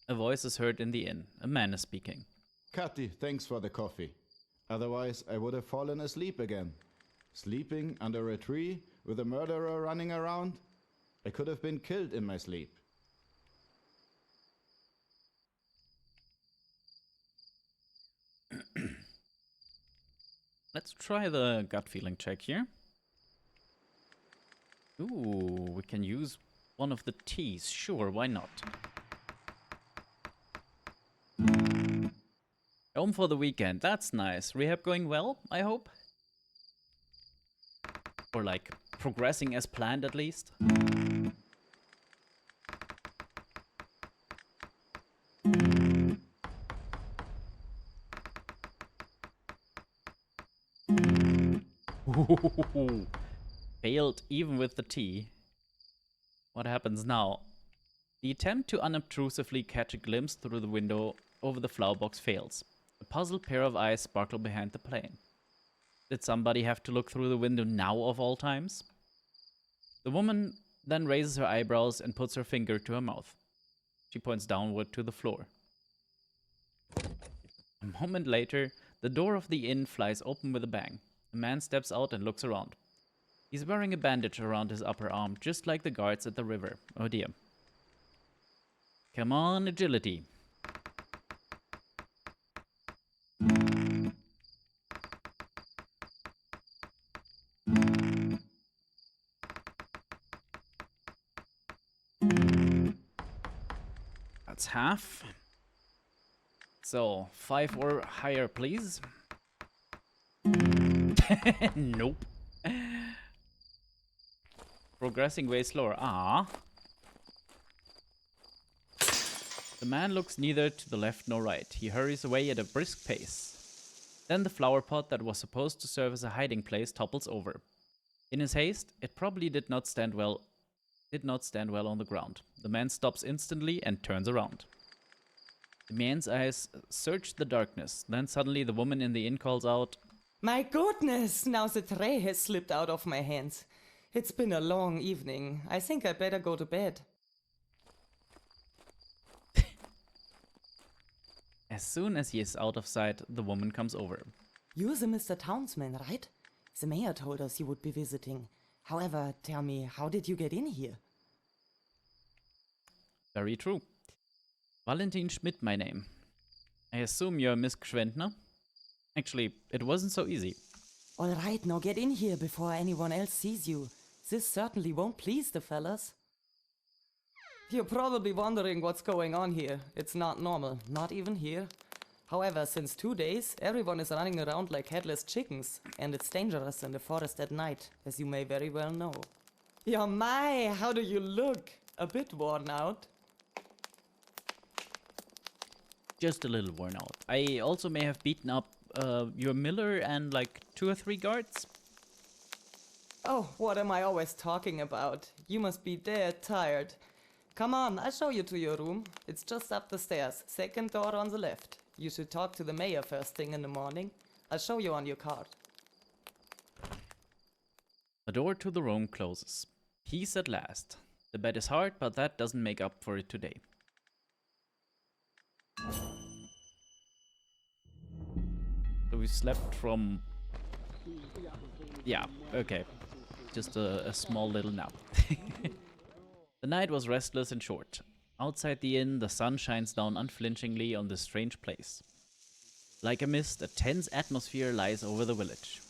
A voice is heard in the inn. A man is speaking. Katy, thanks for the coffee. Otherwise, I would have fallen asleep again. Sleeping under a tree with a murderer running around? I could have been killed in my sleep. Let's try the gut feeling check here. Ooh, we can use one of the teas. Sure, why not? Home for the weekend. That's nice. Rehab going well, I hope? Or like, progressing as planned at least? Ooh, failed even with the tea. What happens now? The attempt to unobtrusively catch a glimpse through the window over the flower box fails. A puzzled pair of eyes sparkle behind the plane. Did somebody have to look through the window now of all times? The woman then raises her eyebrows and puts her finger to her mouth. She points downward to the floor. A moment later, the door of the inn flies open with a bang. A man steps out and looks around. He's wearing a bandage around his upper arm, just like the guards at the river. Oh dear. Come on, agility. That's half. So, 5 or higher, please. Nope. Progressing way slower. Ah. The man looks neither to the left nor right. He hurries away at a brisk pace. Then the flower pot that was supposed to serve as a hiding place topples over. In his haste, it probably did not stand well on the ground. The man stops instantly and turns around. The man's eyes search the darkness. Then suddenly the woman in the inn calls out, My goodness, now the tray has slipped out of my hands. It's been a long evening. I think I better go to bed. As soon as he is out of sight, the woman comes over. You're the Mr. Townsman, right? The mayor told us you would be visiting. However, tell me, how did you get in here? Very true. Valentin Schmidt, my name. I assume you're Miss Gschwendner? Actually, it wasn't so easy. All right, now get in here before anyone else sees you. This certainly won't please the fellas. You're probably wondering what's going on here. It's not normal, not even here. However, since 2 days, everyone is running around like headless chickens, and it's dangerous in the forest at night, as you may very well know. Yeah, my, how do you look? A bit worn out. Just a little worn out. I also may have beaten up your miller and like 2 or 3 guards. Oh, what am I always talking about? You must be dead tired. Come on, I'll show you to your room. It's just up the stairs, second door on the left. You should talk to the mayor first thing in the morning. I'll show you on your card. The door to the room closes. Peace at last. The bed is hard, but that doesn't make up for it today. So we slept from... Yeah, okay. Just a small little nap. The night was restless and short. Outside the inn, the sun shines down unflinchingly on this strange place. Like a mist, a tense atmosphere lies over the village.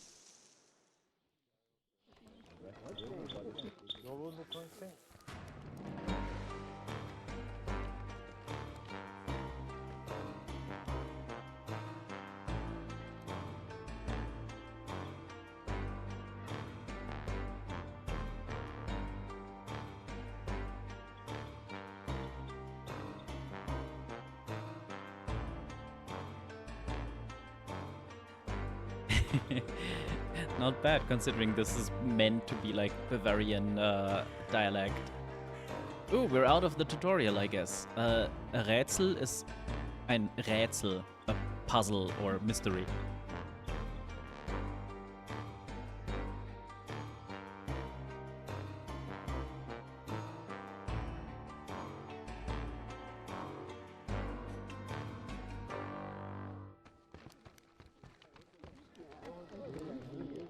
Not bad, considering this is meant to be like Bavarian dialect. Ooh, we're out of the tutorial, I guess. A Rätsel is ein Rätsel, a puzzle or mystery.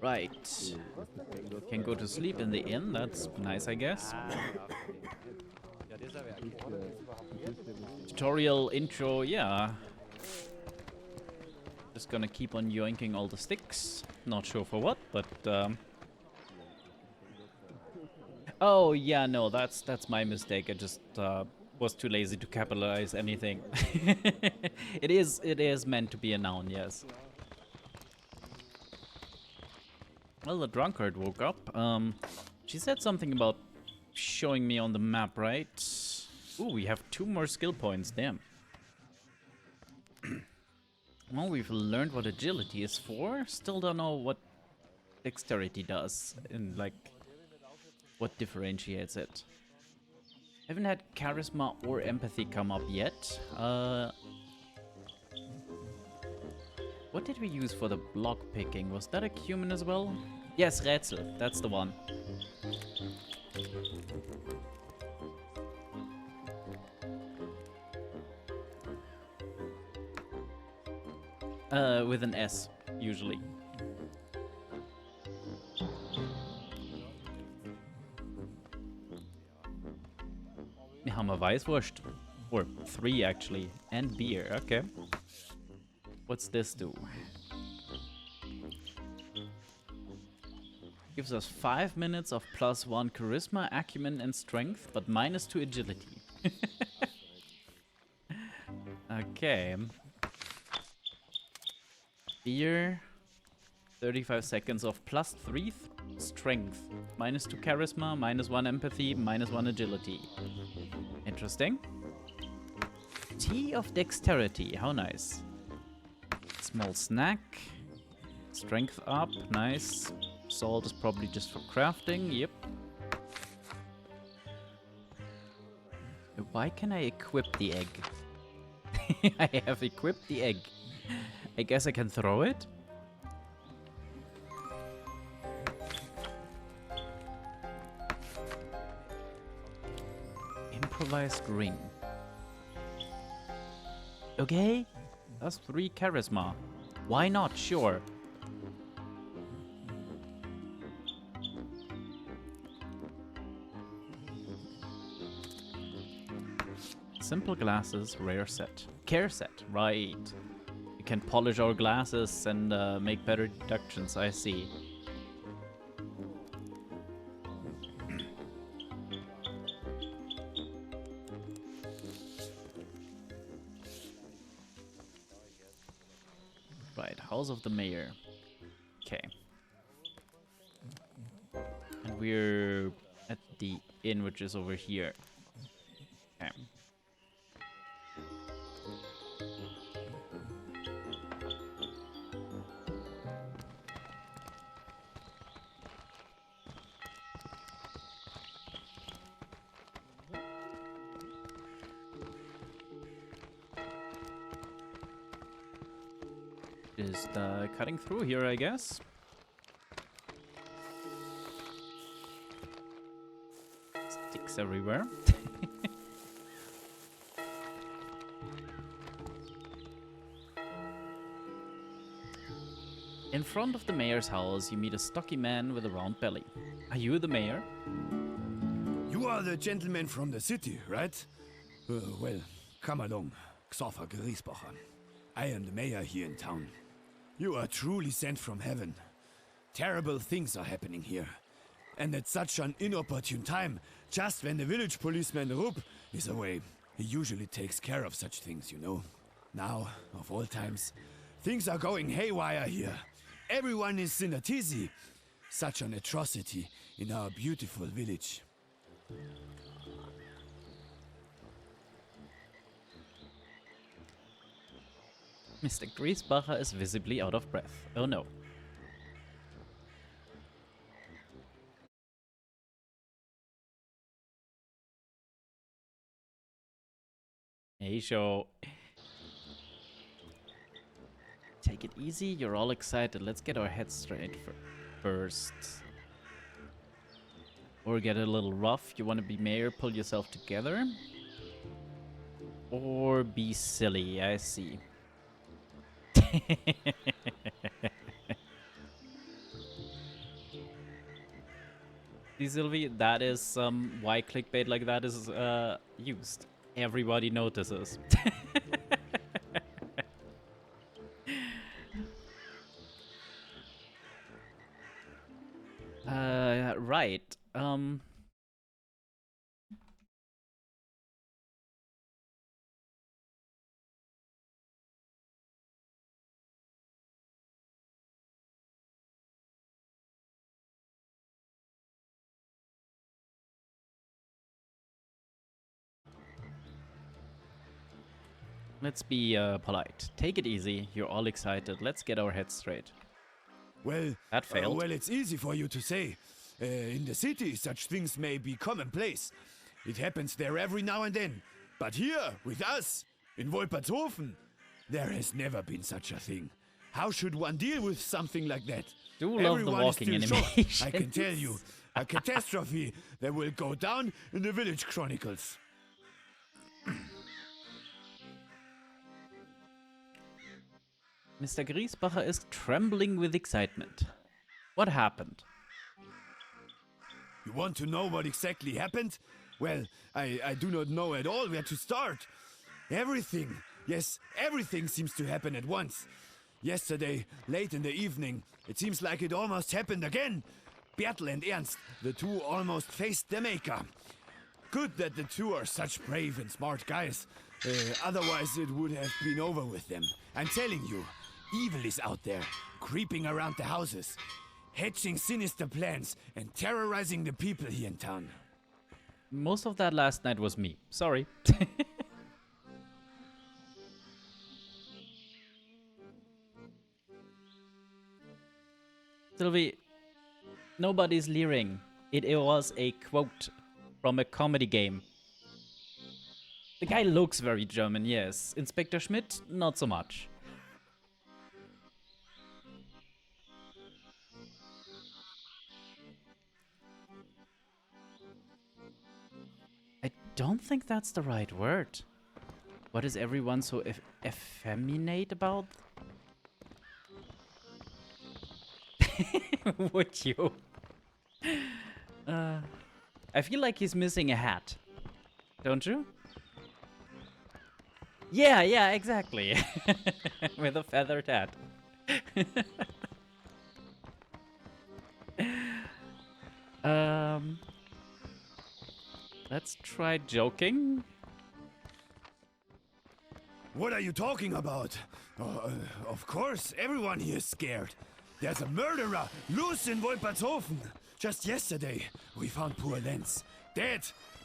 Right. Can go to sleep in the inn, that's nice, I guess. Tutorial intro, yeah. Just gonna keep on yoinking all the sticks. Not sure for what, but oh yeah, no, that's my mistake. I just was too lazy to capitalize anything. It is meant to be a noun, yes. Well, the drunkard woke up. She said something about showing me on the map, right? Ooh, we have 2 more skill points, damn. Well, we've learned what agility is for. Still don't know what dexterity does, and like, what differentiates it. Haven't had charisma or empathy come up yet. What did we use for the block picking? Was that a cumin as well? Yes, Rätsel. That's the one. With an S, usually. Wir haben eine Weißwurst. Or 3 actually. And beer, okay. What's this do? Gives us 5 minutes of +1 charisma, acumen, and strength, but -2 agility. Okay. Beer. 35 seconds of +3 strength, -2 charisma, -1 empathy, -1 agility. Interesting. Tea of dexterity. How nice. Small snack. Strength up. Nice. Salt is probably just for crafting. Yep. Why can I equip the egg? I have equipped the egg. I guess I can throw it? Improvised ring. Okay. That's 3 charisma. Why not? Sure. Simple glasses, rare set. Care set, right. We can polish our glasses and make better deductions, I see. Right, House of the Mayor. Okay. And we're at the inn, which is over here. Okay. Just cutting through here, I guess. Sticks everywhere. In front of the mayor's house, you meet a stocky man with a round belly. Are you the mayor? You are the gentleman from the city, right? Well, come along, Xoffer Griesbacher. I am the mayor here in town. You are truly sent from heaven. Terrible things are happening here. And at such an inopportune time, just when the village policeman Rupp is away. He usually takes care of such things, you know. Now, of all times, things are going haywire here. Everyone is in a tizzy. Such an atrocity in our beautiful village. Mr. Griesbacher is visibly out of breath. Oh no. Hey, show. Take it easy, you're all excited. Let's get our heads straight first. Or get a little rough. You want to be mayor, pull yourself together. Or be silly, I see. See, Sylvie, that is why clickbait like that is used. Everybody notices. Right. Let's be polite. Take it easy. You're all excited. Let's get our heads straight. Well, That failed. Well, it's easy for you to say. In the city, such things may be commonplace. It happens there every now and then. But here, with us, in Wolpertshofen, there has never been such a thing. How should one deal with something like that? Do love the Everyone is walking still shocked. animation. I can tell you, a catastrophe that will go down in the village chronicles. Mr. Griesbacher is trembling with excitement. What happened? You want to know what exactly happened? Well, I do not know at all where to start. Everything, yes, everything seems to happen at once. Yesterday, late in the evening, it seems like it almost happened again. Bertel and Ernst, the two almost faced the Maker. Good that the two are such brave and smart guys. Otherwise, it would have been over with them. I'm telling you, evil is out there, creeping around the houses, hatching sinister plans, and terrorizing the people here in town. Most of that last night was me. Sorry. Sylvie, nobody's leering. It was a quote from a comedy game. The guy looks very German, yes. Inspector Schmidt, not so much. I don't think that's the right word. What is everyone so effeminate about? Would you? I feel like he's missing a hat. Don't you? Yeah, exactly. With a feathered hat. Let's try joking. What are you talking about? Of course, everyone here is scared. There's a murderer loose in Wolpertshofen. Just yesterday, we found poor Lenz, dead,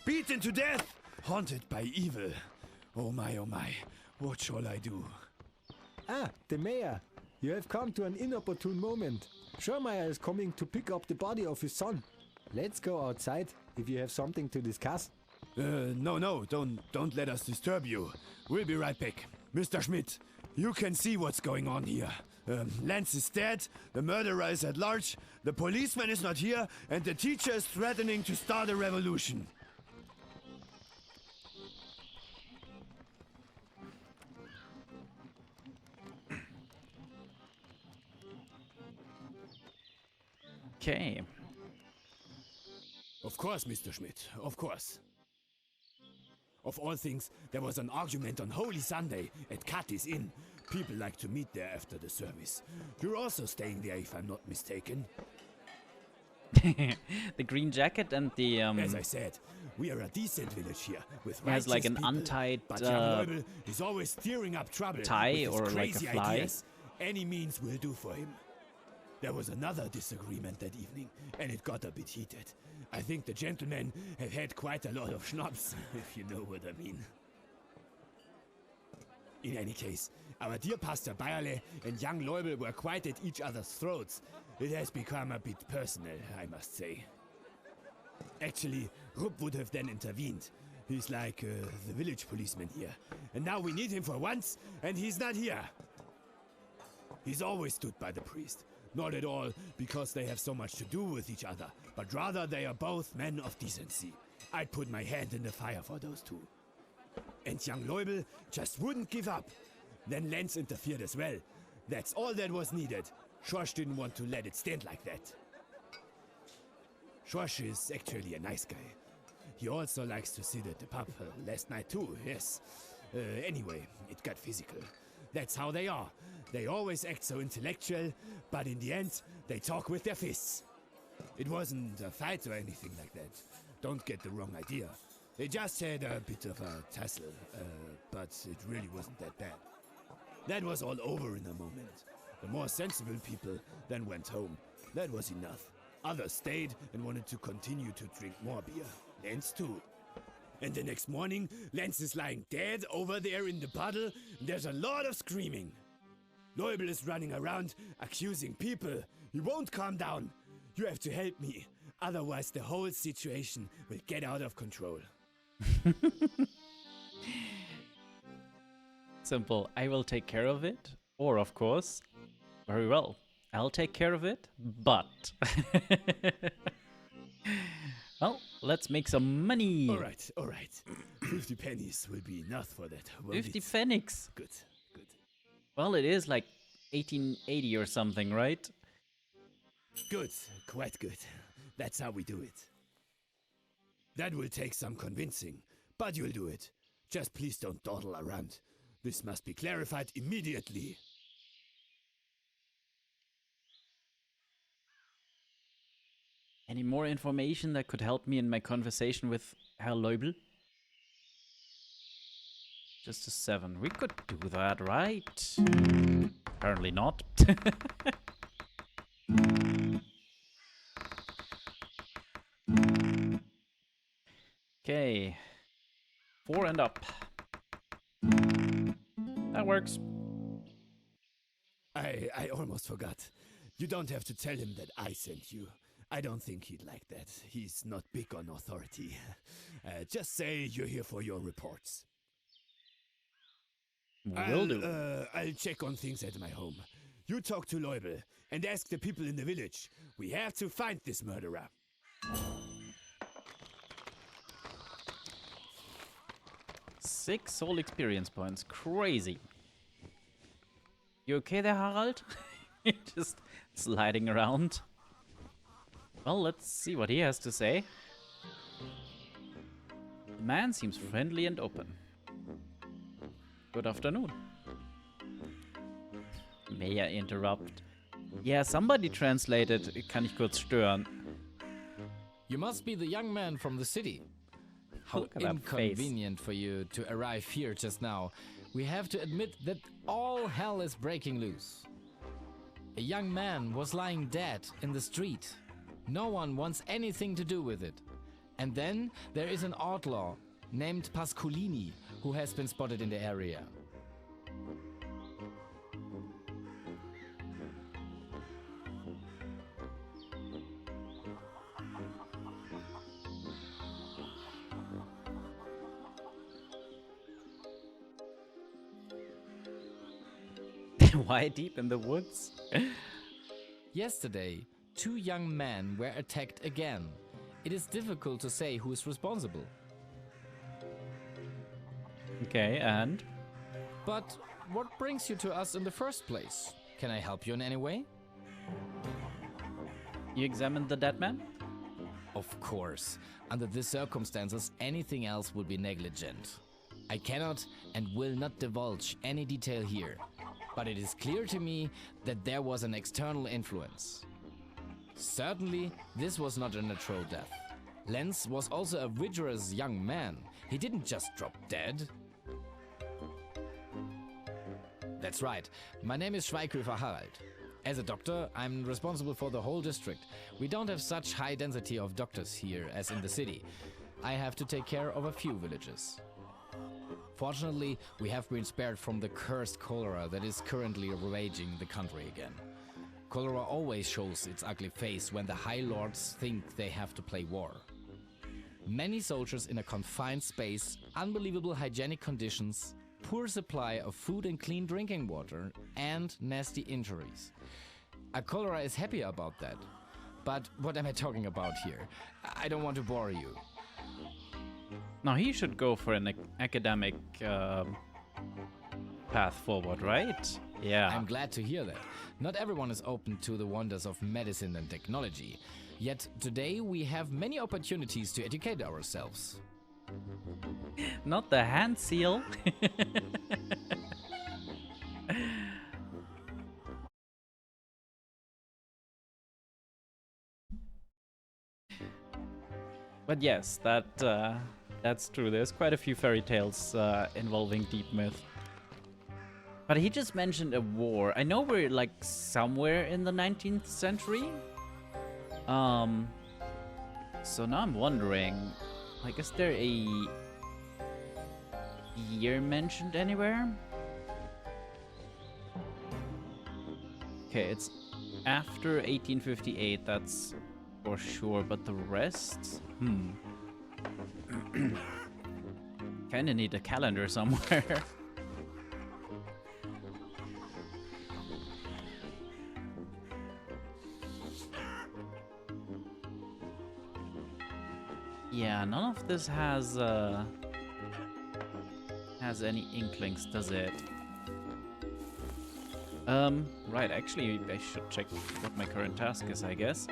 beaten to death, haunted by evil. Oh my, what shall I do? Ah, the mayor. You have come to an inopportune moment. Schirmeyer is coming to pick up the body of his son. Let's go outside if you have something to discuss. No, don't let us disturb you. We'll be right back. Mr. Schmidt, you can see what's going on here. Lance is dead, the murderer is at large, the policeman is not here, and the teacher is threatening to start a revolution. Okay. Of course, Mr. Schmidt, of course. Of all things, there was an argument on Holy Sunday at Kathy's Inn. People like to meet there after the service. You're also staying there, if I'm not mistaken. The green jacket and the As I said, we are a decent village here with has like righteous an people, untied but young Leubel is always stirring up trouble tie with his or like a crazy fly. ideas. Any means will do for him. There was another disagreement that evening, and it got a bit heated. I think the gentlemen have had quite a lot of schnapps, if you know what I mean. In any case, our dear Pastor Bayerle and young Leubel were quite at each other's throats. It has become a bit personal, I must say. Actually, Rupp would have then intervened. He's like the village policeman here. And now we need him for once, and he's not here. He's always stood by the priest. Not at all because they have so much to do with each other, but rather they are both men of decency. I'd put my hand in the fire for those two. And young Leubel just wouldn't give up. Then Lenz interfered as well. That's all that was needed. Schorsch didn't want to let it stand like that. Schorsch is actually a nice guy. He also likes to sit at the pub last night too, yes. Anyway, it got physical. That's how they are. They always act so intellectual, but in the end, they talk with their fists. It wasn't a fight or anything like that. Don't get the wrong idea. They just had a bit of a tussle, but it really wasn't that bad. That was all over in a moment. The more sensible people then went home. That was enough. Others stayed and wanted to continue to drink more beer. Lenz too. And the next morning, Lenz is lying dead over there in the puddle. There's a lot of screaming. Leubel is running around, accusing people. He won't calm down. You have to help me. Otherwise, the whole situation will get out of control. Simple. I will take care of it. Or, of course, very well. I'll take care of it, but... Well, let's make some money. All right. 50 pennies will be enough for that. 50 pfennigs. Good. Well, it is like 1880 or something, right? Good, quite good. That's how we do it. That will take some convincing, but you'll do it. Just please don't dawdle around. This must be clarified immediately. Any more information that could help me in my conversation with Herr Leubel? Just a 7. We could do that, right? Apparently not. Okay. 4 and up. That works. I almost forgot. You don't have to tell him that I sent you. I don't think he'd like that. He's not big on authority. Just say you're here for your reports. Will do. I'll check on things at my home. You talk to Leubel and ask the people in the village. We have to find this murderer. 6 soul experience points. Crazy. You okay there, Harald? Just sliding around. Well, let's see what he has to say. The man seems friendly and open. Good afternoon. May I interrupt? Yeah, somebody translated. Kann ich kurz stören? You must be the young man from the city. How Look at that face. inconvenient for you to arrive here just now. We have to admit that all hell is breaking loose. A young man was lying dead in the street. No one wants anything to do with it. And then there is an outlaw named Pascolini who has been spotted in the area. Why deep in the woods? Yesterday, 2 young men were attacked again. It is difficult to say who is responsible. Okay, and? But what brings you to us in the first place? Can I help you in any way? You examined the dead man? Of course. Under these circumstances, anything else would be negligent. I cannot and will not divulge any detail here, but it is clear to me that there was an external influence. Certainly, this was not a natural death. Lenz was also a vigorous young man. He didn't just drop dead. That's right. My name is Schweighöfer Harald. As a doctor, I'm responsible for the whole district. We don't have such high density of doctors here as in the city. I have to take care of a few villages. Fortunately, we have been spared from the cursed cholera that is currently ravaging the country again. Cholera always shows its ugly face when the High Lords think they have to play war. Many soldiers in a confined space, unbelievable hygienic conditions, poor supply of food and clean drinking water, and nasty injuries. A cholera is happy about that. But what am I talking about here? I don't want to bore you. Now he should go for an academic path forward, right? Yeah. I'm glad to hear that. Not everyone is open to the wonders of medicine and technology. Yet today we have many opportunities to educate ourselves. Not the hand seal. But yes, that's true. There's quite a few fairy tales involving deep myth. But he just mentioned a war. I know we're like somewhere in the 19th century. So now I'm wondering, like, is there a year mentioned anywhere? Okay, it's after 1858, that's for sure, but the rest? Kinda need a calendar somewhere. Yeah, none of this has any inklings, does it? Right, actually, I should check what my current task is, I guess.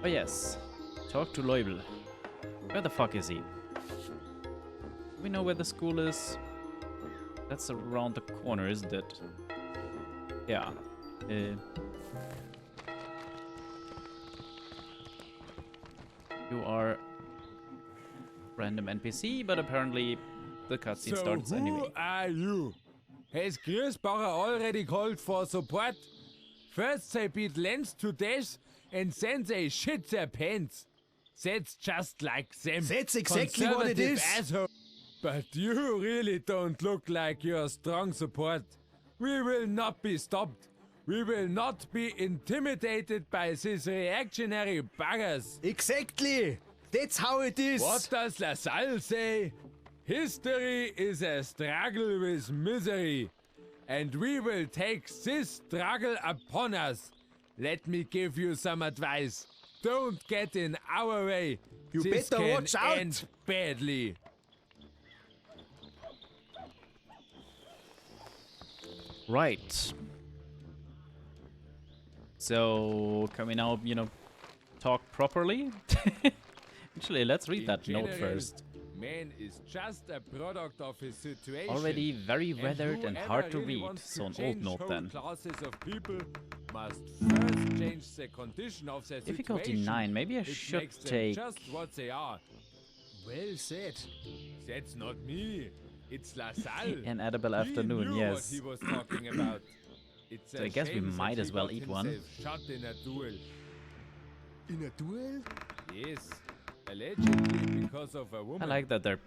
Oh yes, talk to Leubel. Where the fuck is he? Do we know where the school is? That's around the corner, isn't it? Yeah. You are random NPC, but apparently the cutscene starts anyway. Who are you? Has Griesbacher already called for support? First they beat Lenz to death, and then they shit their pants. That's just like them. That's exactly what it is. Asshole. But you really don't look like your strong support. We will not be stopped. We will not be intimidated by these reactionary buggers. Exactly. That's how it is. What does LaSalle say? History is a struggle with misery, and we will take this struggle upon us. Let me give you some advice. Don't get in our way. You this better can watch out. end badly. Right. So, can we now, talk properly? Actually, let's read that note first. Man is just a product of his situation. Already very weathered and hard to read, so an old note then. Classes of people must first change the condition of their Difficulty situation. 9, maybe I It should makes them take... just what they are. Well said. That's not me. It's LaSalle. An edible He afternoon, knew yes. what he was talking about. It's So a I guess we shame that might he as well got eat one. himself shot in a duel. In a duel? Yes. Allegedly because of a woman. I like that they're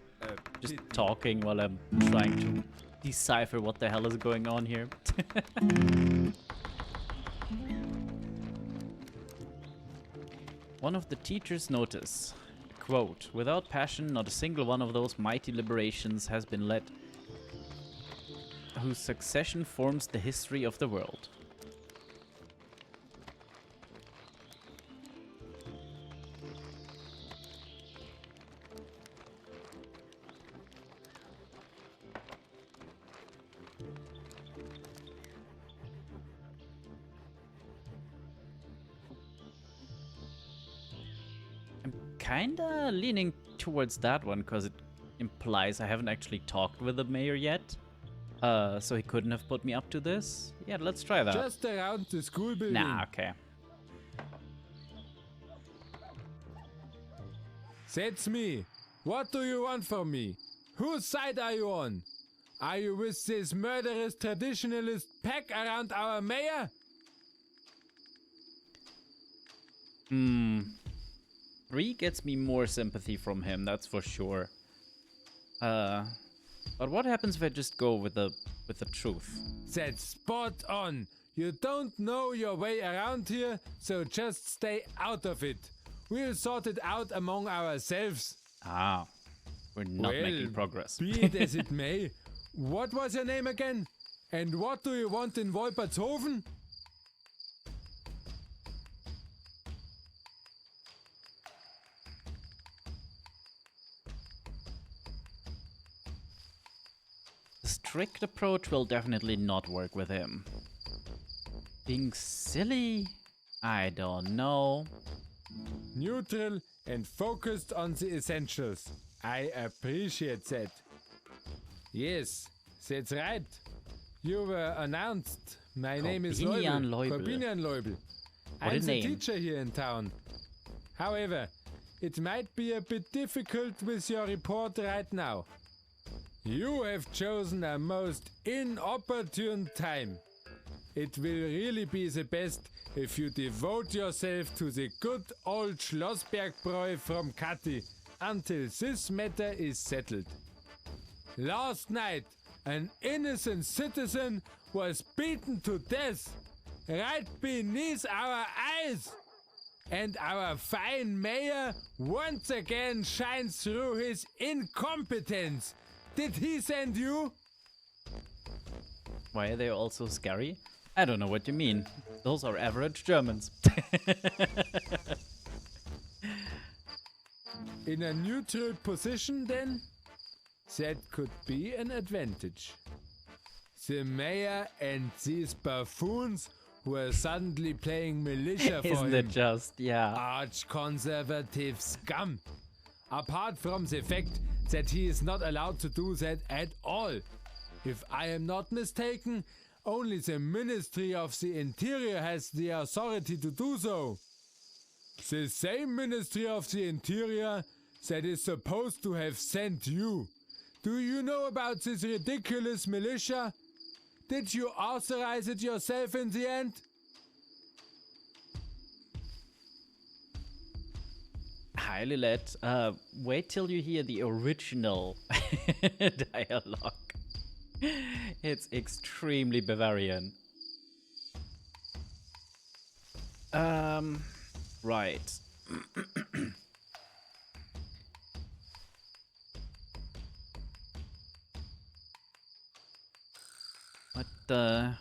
just pity. talking while I'm trying to decipher what the hell is going on here. One of the teachers noticed, quote, "Without passion, not a single one of those mighty liberations has been led." whose succession forms the history of the world. I'm kinda leaning towards that one because it implies I haven't actually talked with the mayor yet. So he couldn't have put me up to this? Yeah, let's try that. Just around the school building. Nah, okay. That's me. What do you want from me? Whose side are you on? Are you with this murderous traditionalist pack around our mayor? Three gets me more sympathy from him, that's for sure. But what happens if I just go with the truth? That's spot on. You don't know your way around here, so just stay out of it. We'll sort it out among ourselves. Ah, we're not making progress. Be it as it may. What was your name again? And what do you want in Wolpertshofen? The strict approach will definitely not work with him. Being silly? I don't know. Neutral and focused on the essentials. I appreciate that. Yes, that's right. You were announced. My name is Corbinian Leubel. Leubel. Corbinian Leubel. What a I'm the name. teacher here in town. However, it might be a bit difficult with your report right now. You have chosen a most inopportune time. It will really be the best if you devote yourself to the good old Schlossbergbräu from Katy until this matter is settled. Last night, an innocent citizen was beaten to death right beneath our eyes. And our fine mayor once again shines through his incompetence. Did he send you? Why are they all so scary? I don't know what you mean. Those are average Germans. In a neutral position, then? That could be an advantage. The mayor and these buffoons who are suddenly playing militia for Isn't him. it just, yeah. Arch-conservative scum. Apart from the fact that he is not allowed to do that at all. If I am not mistaken, only the Ministry of the Interior has the authority to do so. The same Ministry of the Interior that is supposed to have sent you. Do you know about this ridiculous militia? Did you authorize it yourself in the end? Hi, Lilette. Wait till you hear the original dialogue. It's extremely Bavarian. Right. But,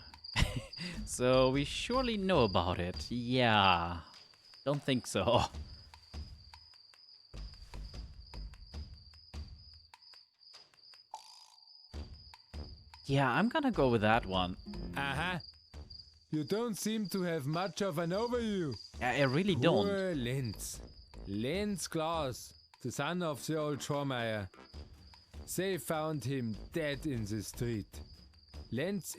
so we surely know about it. Yeah. Don't think so. Yeah, I'm gonna go with that one. Uh-huh. You don't seem to have much of an overview. I really don't. Poor Lenz. Lenz Klaus, the son of the old Schormeyer. They found him dead in the street. Lenz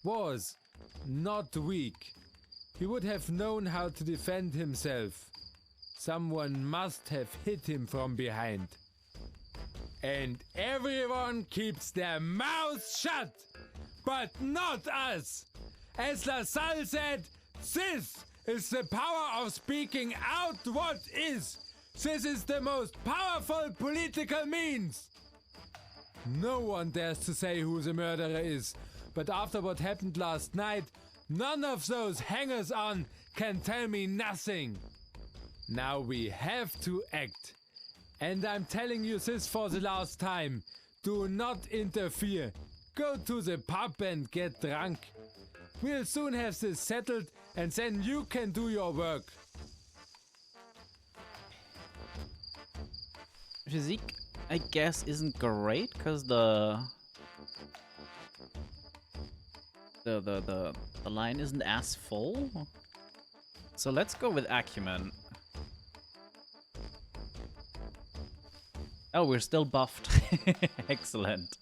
was not weak. He would have known how to defend himself. Someone must have hit him from behind. And everyone keeps their mouths shut, but not us. As LaSalle said, this is the power of speaking out what is. This is the most powerful political means. No one dares to say who the murderer is, but after what happened last night, none of those hangers-on can tell me nothing. Now we have to act. And I'm telling you this for the last time. Do not interfere. Go to the pub and get drunk. We'll soon have this settled and then you can do your work. Physique, I guess, isn't great because the line isn't as full. So let's go with acumen. Oh, we're still buffed. Excellent.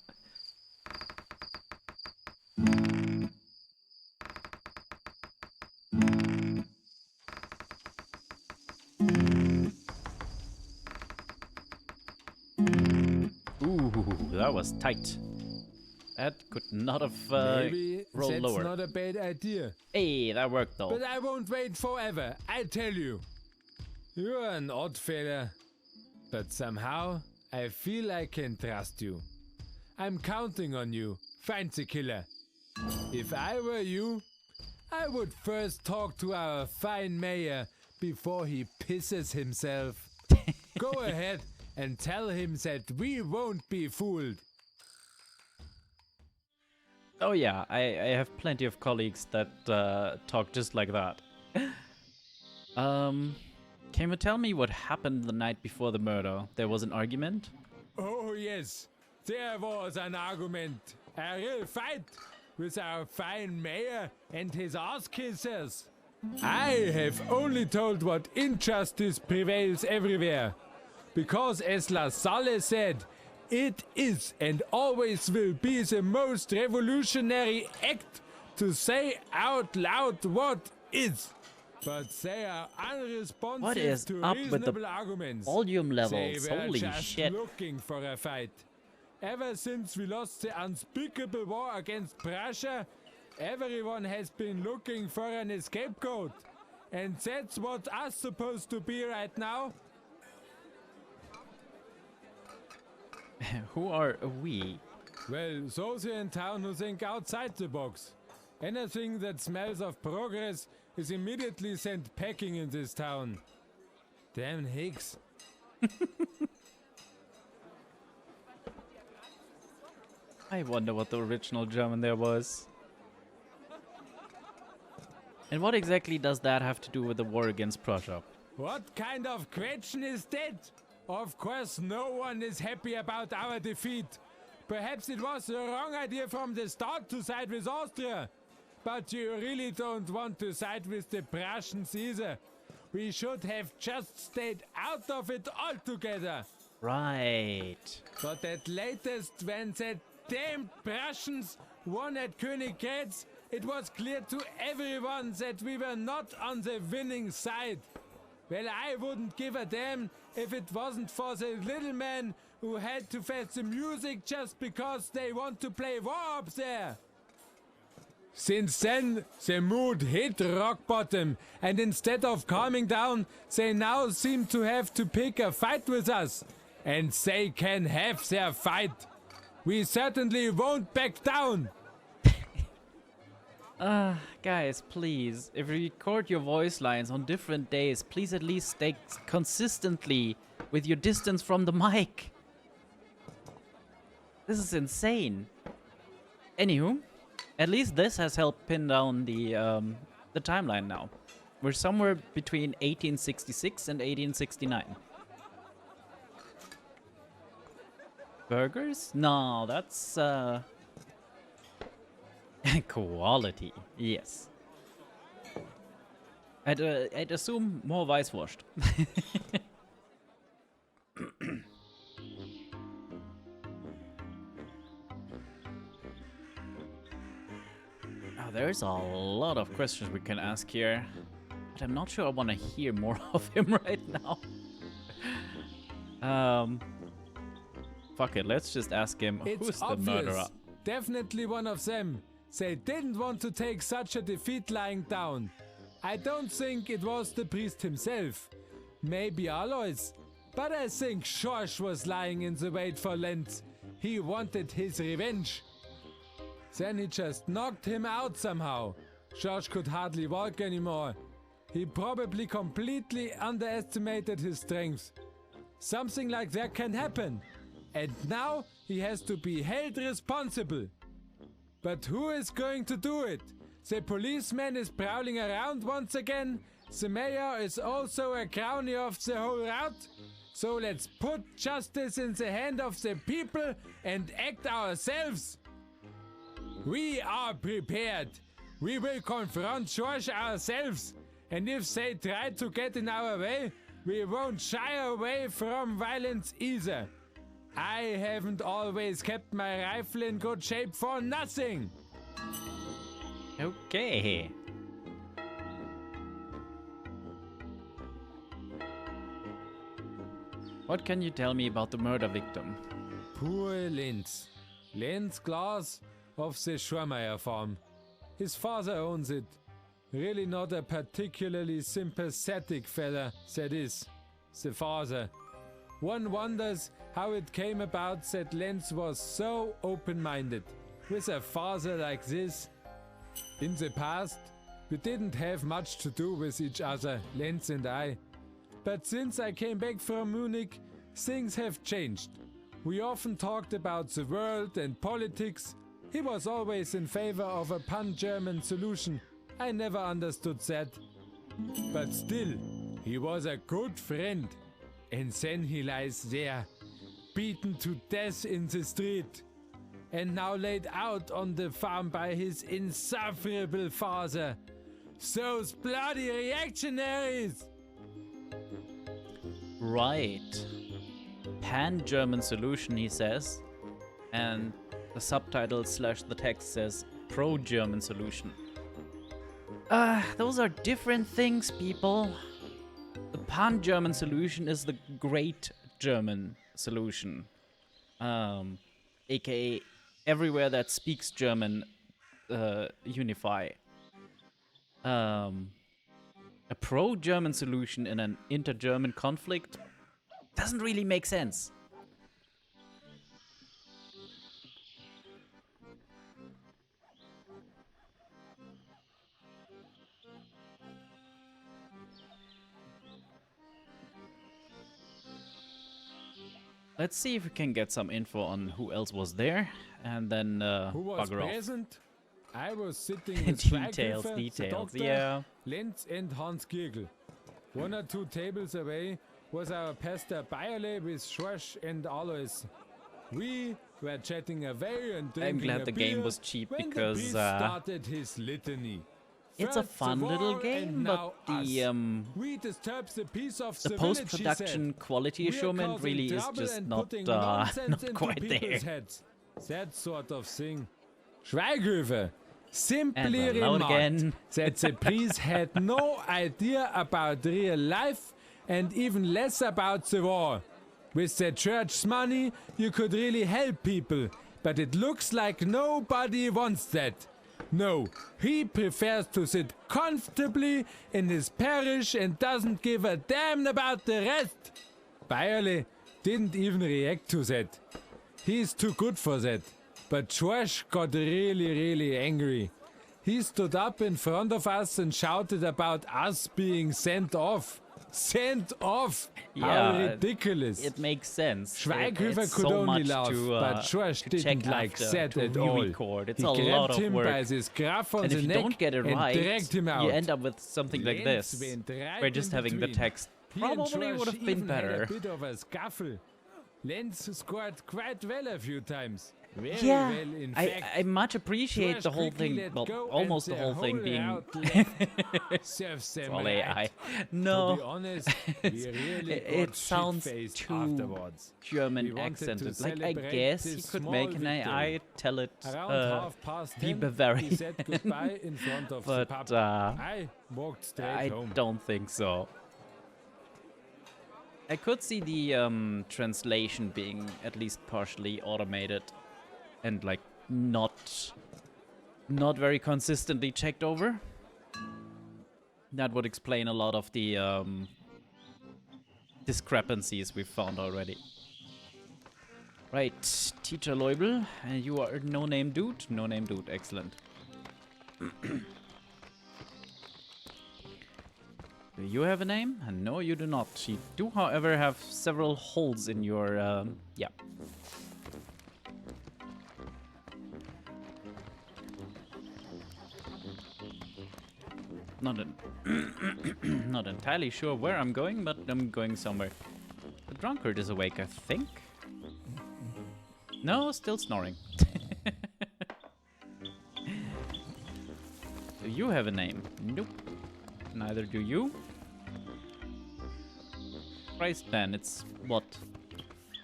Ooh, that was tight. That could not have Maybe rolled that's lower. not a bad idea. Hey, that worked though. But I won't wait forever, I tell you. You're an odd fella. But somehow, I feel I can trust you. I'm counting on you. Find the killer. If I were you, I would first talk to our fine mayor before he pisses himself. Go ahead and tell him that we won't be fooled. Oh yeah, I have plenty of colleagues that talk just like that. Can you tell me what happened the night before the murder? There was an argument? Oh yes, there was an argument. A real fight with our fine mayor and his ass kissers. I have only told what injustice prevails everywhere. Because as La Salle said, it is and always will be the most revolutionary act to say out loud what is. But they are unresponsive What is to up with the reasonable arguments. volume levels? They were Holy just shit. looking for a fight. Ever since we lost the unspeakable war against Prussia, everyone has been looking for an scapegoat. And that's what us supposed to be right now. Who are we? Well, those here in town who think outside the box. Anything that smells of progress is immediately sent packing in this town. Damn Hicks. I wonder what the original German there was. And what exactly does that have to do with the war against Prussia? What kind of question is that? Of course no one is happy about our defeat. Perhaps it was the wrong idea from the start to side with Austria. But you really don't want to side with the Prussians either. We should have just stayed out of it altogether. Right. But at latest, when the damn Prussians won at Königgrätz, it was clear to everyone that we were not on the winning side. Well, I wouldn't give a damn if it wasn't for the little men who had to face the music just because they want to play war up there. Since then, the mood hit rock bottom, and instead of calming down, they now seem to have to pick a fight with us. And they can have their fight. We certainly won't back down. Guys, please, if you record your voice lines on different days, please at least stay consistently with your distance from the mic. This is insane. Anywho, at least this has helped pin down the timeline now. We're somewhere between 1866 and 1869. Burgers? No, that's quality. Yes. I'd assume more Weißwurst. Oh, there's a lot of questions we can ask here, but I'm not sure I want to hear more of him right now. Fuck it, let's just ask him who's the murderer. Definitely one of them. They didn't want to take such a defeat lying down. I don't think it was the priest himself. Maybe Alois. But I think Schorsch was lying in the wait for Lenz. He wanted his revenge. Then he just knocked him out somehow. Schorsch could hardly walk anymore. He probably completely underestimated his strength. Something like that can happen. And now he has to be held responsible. But who is going to do it? The policeman is prowling around once again. The mayor is also a crony of the whole route. So let's put justice in the hand of the people and act ourselves. We are prepared. We will confront George ourselves. And if they try to get in our way, we won't shy away from violence either. I haven't always kept my rifle in good shape for nothing. Okay. What can you tell me about the murder victim? Poor Lenz. Lenz Glass of the Schwarmeyer farm. His father owns it. Really not a particularly sympathetic fella, that is. The father. One wonders how it came about that Lenz was so open-minded. With a father like this. In the past, we didn't have much to do with each other, Lenz and I. But since I came back from Munich, things have changed. We often talked about the world and politics. He was always in favor of a pan-German solution. I never understood that. But still, he was a good friend. And then he lies there, beaten to death in the street. And now laid out on the farm by his insufferable father. Those bloody reactionaries! Right. Pan-German solution, he says. And the subtitle / the text says pro-German solution. Those are different things, people. The pan-German solution is the great German solution. AKA everywhere that speaks German, unify. A pro-German solution in an inter-German conflict doesn't really make sense. Let's see if we can get some info on who else was there, and then Who was bugger off. present? I was sitting with Details, Schweighöfer, the details, doctor, yeah. Lenz and Hans Kirgel. 1 or 2 tables away was our pastor Bayerle with Schorsch and Alois. We were chatting away and drinking I'm glad a the beer game was cheap when because the priest started his litany. it's a First the fun little war game, and but now the us. We disturbed the peace of the the village, he post-production said. quality We're assurement causing really is trouble just and not putting nonsense not into quite people's there. heads. That sort of thing. Schweighöfer simply And we're loud remarked again. that the priest had no idea about real life and even less about the war. With the church's money, you could really help people, but it looks like nobody wants that. No, he prefers to sit comfortably in his parish and doesn't give a damn about the rest. Bayerle didn't even react to that. He's too good for that. But George got really angry. He stood up in front of us and shouted about us being sent off. Sent off! How Yeah, ridiculous. It makes sense. Schweighöfer It's could so only much laugh, to, but George to didn't check like after, that to at all. re-record. It's He a lot grabbed of him work. by the scruff on And the if you neck don't get it and right, dragged him out. you end up with something like Lenz this. went right Where just in having the between. text He and probably George would have been even had better. a bit of a scuffle. Lenz scored quite well a few times. Very Yeah, well, in I fact. much appreciate George the whole quickly thing. let Well, go almost and the whole thing whole being route left. Serves them all right. AI. To No, be honest, we really it got sounds shit-faced too afterwards. German We wanted to accented. Like, I celebrate guess this you could small make an victory. AI tell it Around 10:30, be he Bavarian, said goodbye in front of the but pub. I walked straight I home. don't think so. I could see the translation being at least partially automated and like not very consistently checked over. That would explain a lot of the discrepancies we've found already. Right, Teacher Leubel, you are a no-name dude? No-name dude, excellent. Do you have a name? No, you do not. You do, however, have several holes in your, yeah. Not not entirely sure where I'm going, but I'm going somewhere. The drunkard is awake, I think. No, still snoring. Do you have a name? Nope. Neither do you. Christ, man, it's what?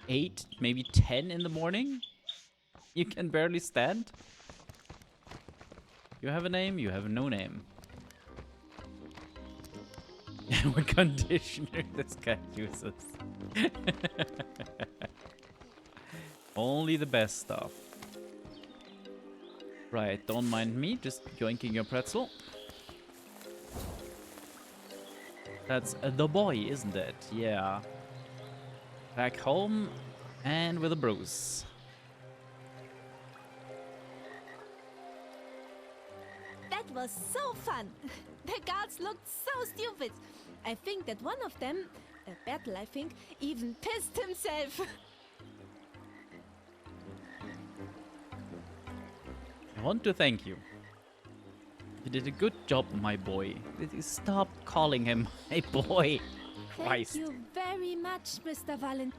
8, maybe 10 in the morning? You can barely stand? You have a name, you have no name. What conditioner this guy uses. Only the best stuff. Right, don't mind me, just yoinking your pretzel. That's the boy, isn't it? Yeah. Back home and with a bruise. That was so fun! The guards looked so stupid. I think that one of them, Bertel I think, even pissed himself. I want to thank you. You did a good job, my boy. Stop calling him my boy. Christ. Thank you very much, Mr. Valentine.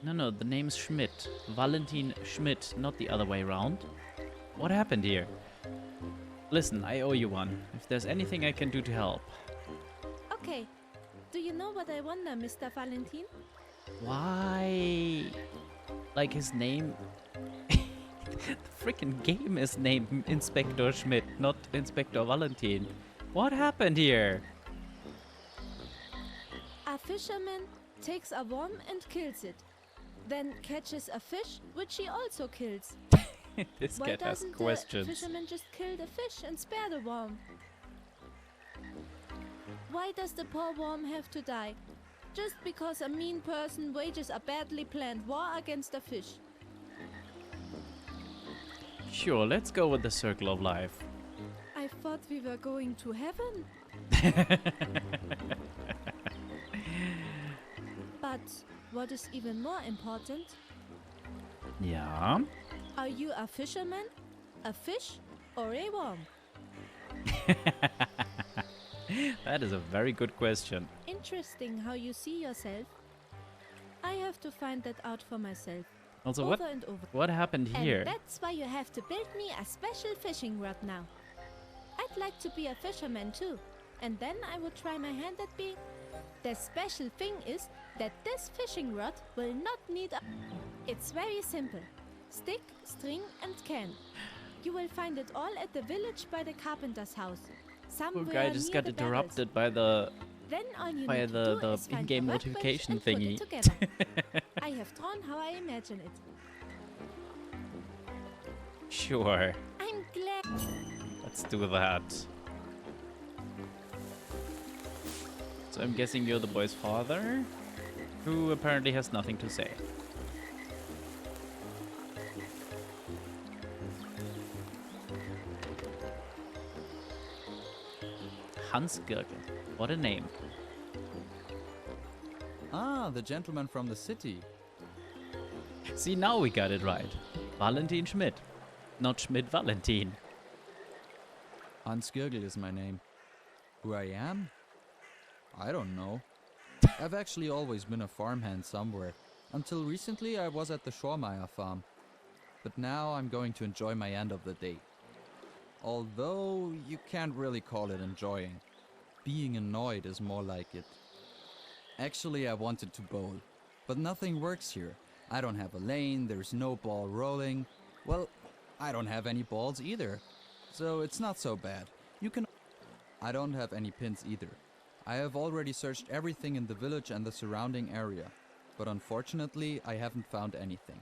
No, the name's Schmidt. Valentin Schmidt, not the other way around. What happened here? Listen, I owe you one. If there's anything I can do to help. Okay. Do you know what I wonder, Mr. Valentine? Why? Like his name... The freaking game is named Inspector Schmidt, not Inspector Valentin. What happened here? A fisherman takes a worm and kills it. Then catches a fish, which he also kills. This Why cat has doesn't questions. the fisherman just kill the fish and spare the worm? Why does the poor worm have to die? Just because a mean person wages a badly planned war against a fish. Sure, let's go with the circle of life. I thought we were going to heaven. But what is even more important, Yeah? are you a fisherman, a fish, or a worm? That is a very good question. Interesting how you see yourself. I have to find that out for myself. Also, over and over. what happened here? And that's why you have to build me a special fishing rod now. I'd like to be a fisherman too. And then I would try my hand at being... The special thing is that this fishing rod will not need a... It's very simple. Stick, string and can. You will find it all at the village by the carpenter's house. Somewhere Poor guy just near got the interrupted by the Then all you by need to the do is find in-game a workbench notification and put thingy. it together. I have drawn how I imagine it. Sure, I'm glad. let's do that. So I'm guessing you're the boy's father, who apparently has nothing to say. Hans Gürtel. What a name. Ah, the gentleman from the city. See, now we got it right. Valentin Schmidt. Not Schmidt Valentin. Hans Gürgel is my name. Who I am? I don't know. I've actually always been a farmhand somewhere. Until recently I was at the Schormeyer farm. But now I'm going to enjoy my end of the day. Although you can't really call it enjoying. Being annoyed is more like it. Actually, I wanted to bowl, but nothing works here. I don't have a lane, there's no ball rolling. Well, I don't have any balls either. So it's not so bad. I don't have any pins either. I have already searched everything in the village and the surrounding area. But unfortunately, I haven't found anything.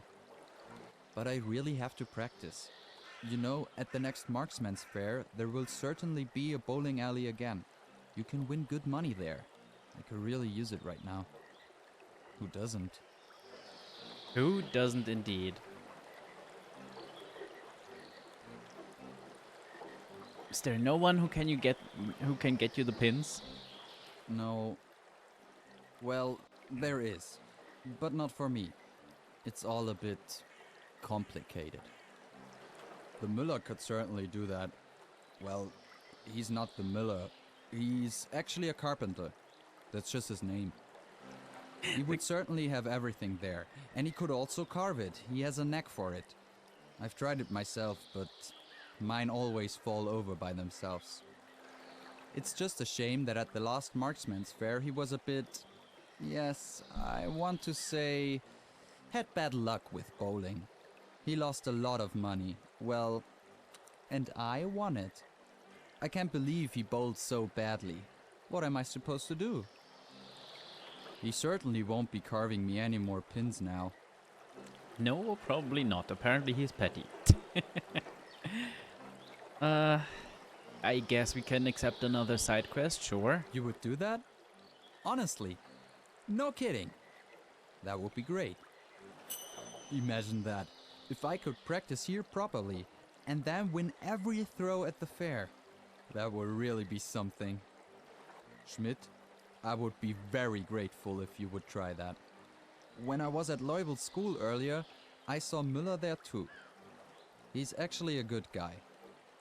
But I really have to practice. You know, at the next Marksman's Fair, there will certainly be a bowling alley again. You can win good money there. I could really use it right now. Who doesn't? Who doesn't indeed? Is there no one who can get you the pins? No. Well, there is. But not for me. It's all a bit complicated. The Müller could certainly do that. Well, he's not the Müller. He's actually a carpenter. That's just his name. He would certainly have everything there, and he could also carve it. He has a knack for it. I've tried it myself, but mine always fall over by themselves. It's just a shame that at the last Marksman's Fair he was a bit, yes, I want to say, had bad luck with bowling. He lost a lot of money, well, and I won it. I can't believe he bowled so badly. What am I supposed to do? He certainly won't be carving me any more pins now. No, probably not. Apparently he's petty. I guess we can accept another side quest, sure. You would do that? Honestly? No kidding. That would be great. Imagine that. If I could practice here properly and then win every throw at the fair. That would really be something. Schmidt, I would be very grateful if you would try that. When I was at Leubel school earlier, I saw Müller there too. He's actually a good guy.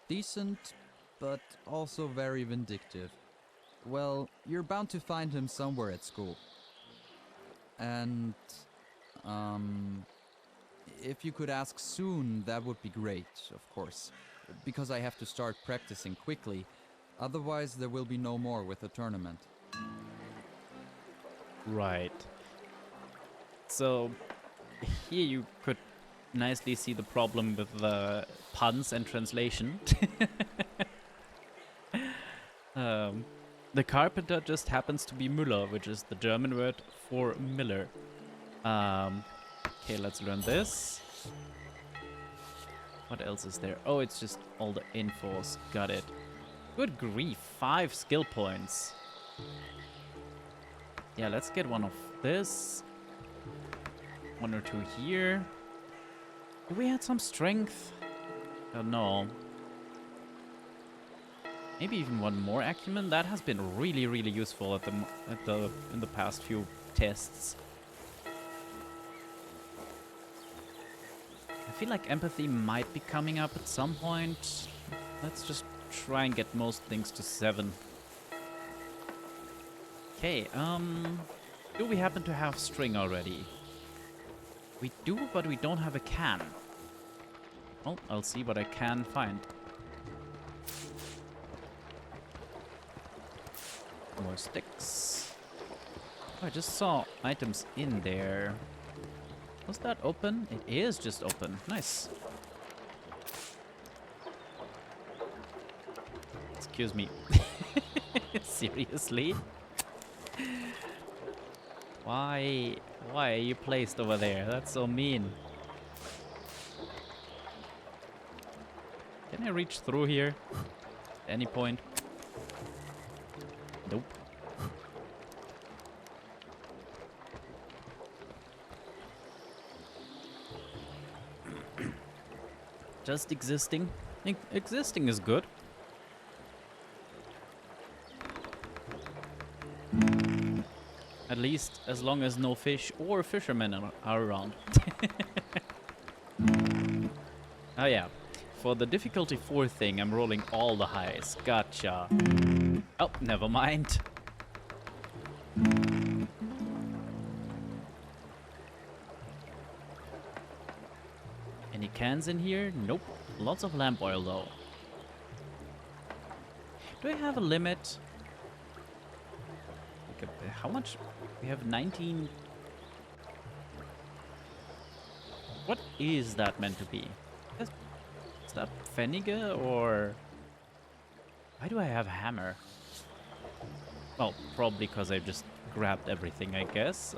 Decent, but also very vindictive. Well, you're bound to find him somewhere at school. And, if you could ask soon, that would be great, of course. Because I have to start practicing quickly, otherwise there will be no more with the tournament. Right. So, here you could nicely see the problem with the puns and translation. The carpenter just happens to be Müller, which is the German word for miller. Okay, let's learn this. What else is there? Oh, it's just all the infos. Got it. Good grief, 5 skill points. Yeah, let's get one of this. 1 or 2 here. Do we add some strength? I don't know. Maybe even one more acumen. That has been really, really useful in the past few tests. I feel like empathy might be coming up at some point. Let's just try and get most things to 7. Okay, do we happen to have string already? We do, but we don't have a can. Well, I'll see what I can find. More sticks. Oh, I just saw items in there. Was that open? It is just open. Nice. Excuse me. Seriously? Why are you placed over there? That's so mean. Can I reach through here? At any point? Nope. Just existing. Existing is good. At least as long as no fish or fishermen are around. Oh yeah. For the difficulty 4 thing, I'm rolling all the highs. Gotcha. Oh, never mind. Any cans in here? Nope. Lots of lamp oil though. Do I have a limit? Like how much? We have 19. What is that meant to be? Is that Pfennige or... Why do I have a hammer? Well, probably because I just grabbed everything, I guess.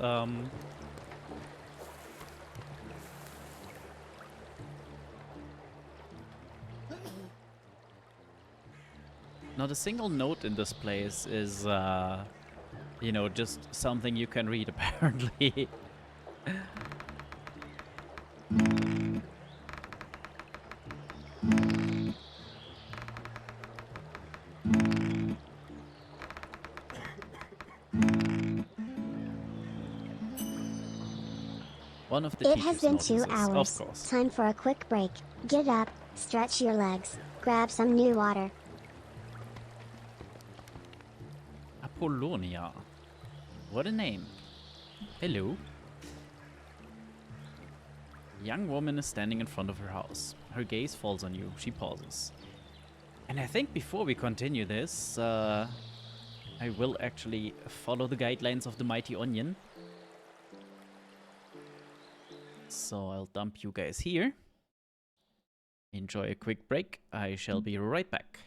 Not a single note in this place is, you know, just something you can read, apparently. One of the It teachers has been 2 notices, of hours. course. Time for a quick break. Get up, stretch your legs, grab some new water. Apollonia. What a name. Hello. A young woman is standing in front of her house. Her gaze falls on you. She pauses. And I think before we continue this, I will actually follow the guidelines of the Mighty Onion. So I'll dump you guys here. Enjoy a quick break. I shall be right back.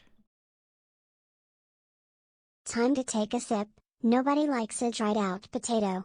Time to take a sip. Nobody likes a dried out potato.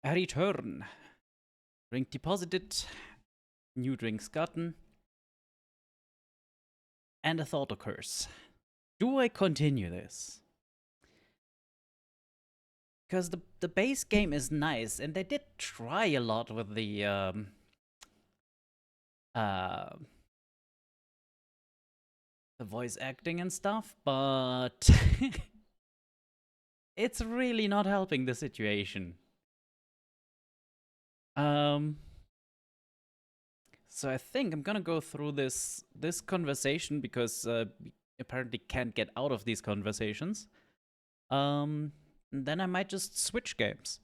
A return. Drink deposited. New drinks gotten. And a thought occurs. Do I continue this? Because the base game is nice, and they did try a lot with the voice acting and stuff, but it's really not helping the situation. So I think I'm gonna go through this conversation because we apparently can't get out of these conversations. And then I might just switch games.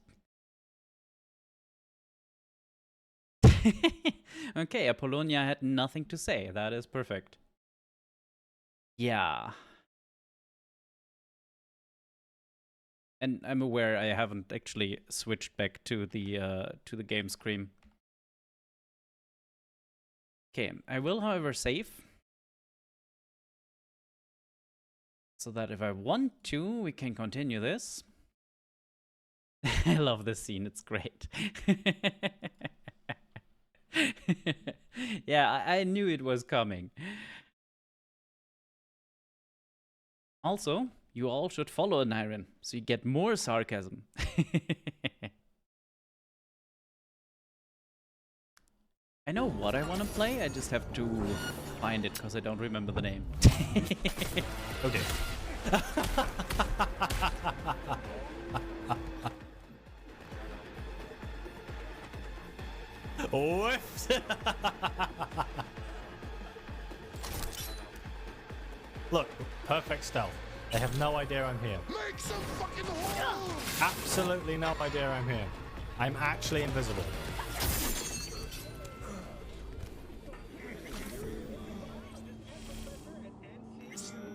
Okay, Apollonia had nothing to say. That is perfect. Yeah. And I'm aware I haven't actually switched back to the game screen. Okay, I will, however, save. So that if I want to, we can continue this. I love this scene, it's great. Yeah, I knew it was coming. Also, you all should follow Niren, so you get more sarcasm. I know what I want to play, I just have to find it because I don't remember the name. Okay. Whiffed! Look, perfect stealth. They have no idea I'm here. Make some fucking hole! Absolutely no idea I'm here. I'm actually invisible.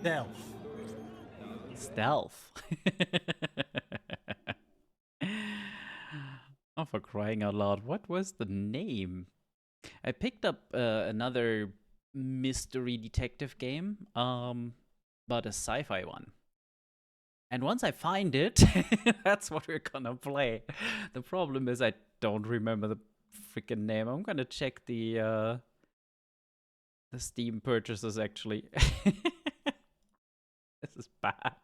Stealth. Stealth. Oh, for crying out loud, what was the name? I picked up another mystery detective game, but a sci-fi one. And once I find it, that's what we're gonna play. The problem is I don't remember the freaking name. I'm gonna check the Steam purchases actually. This is bad.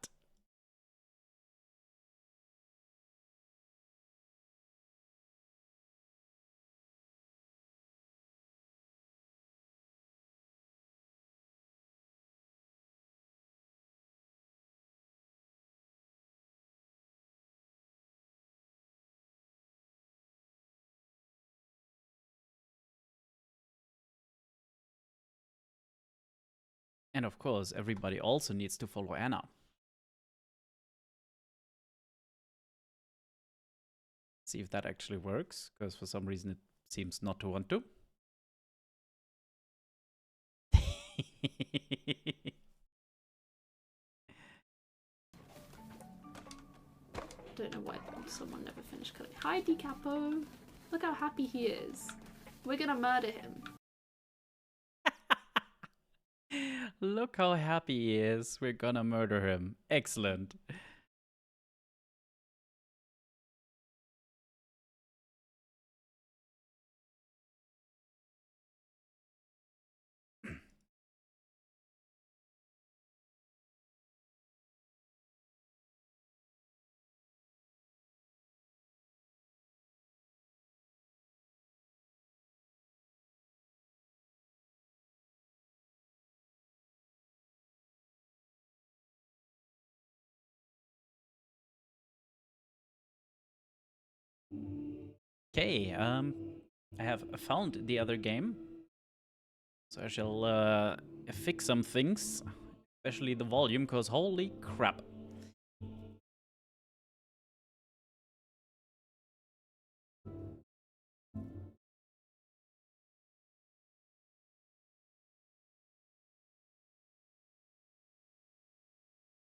And of course, everybody also needs to follow Anna. See if that actually works, because for some reason it seems not to want to. Don't know why someone never finished cutting. Hi, DiCapo. Look how happy he is. We're gonna murder him. Look how happy he is. We're gonna murder him. Excellent. Okay, I have found the other game. So I shall fix some things, especially the volume, because holy crap.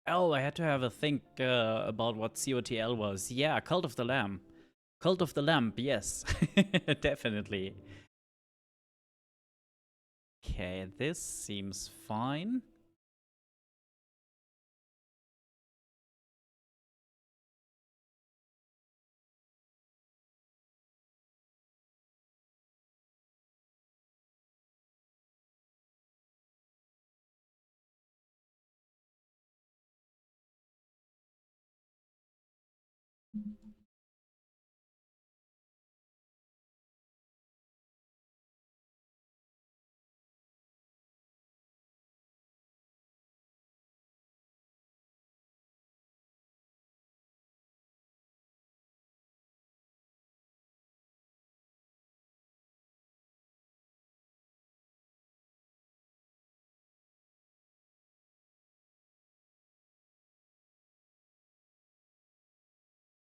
Oh, I had to have a think about what COTL was. Yeah, Cult of the Lamb. Cult of the Lamb, yes. Definitely. Okay, this seems fine.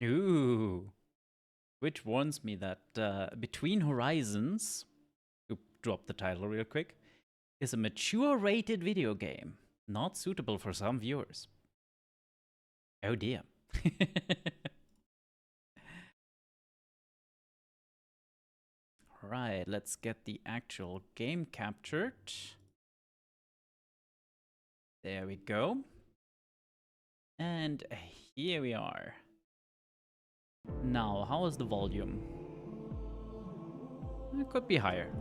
Ooh. Which warns me that Between Horizons, to drop the title real quick, is a mature rated video game, not suitable for some viewers. Oh dear. Right, let's get the actual game captured. There we go. And here we are. Now, how is the volume? It could be higher.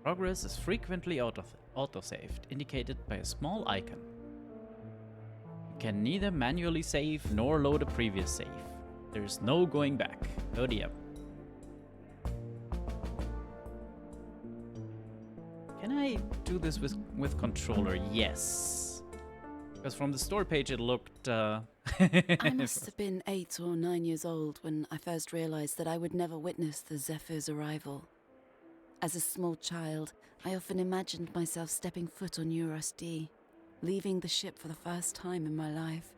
Progress is frequently autosaved, indicated by a small icon. You can neither manually save nor load a previous save. There's no going back. Oh dear. Can I do this with controller? Yes. Because from the store page it looked... I must have been 8 or 9 years old when I first realized that I would never witness the Zephyr's arrival. As a small child, I often imagined myself stepping foot on Eurus D, leaving the ship for the first time in my life.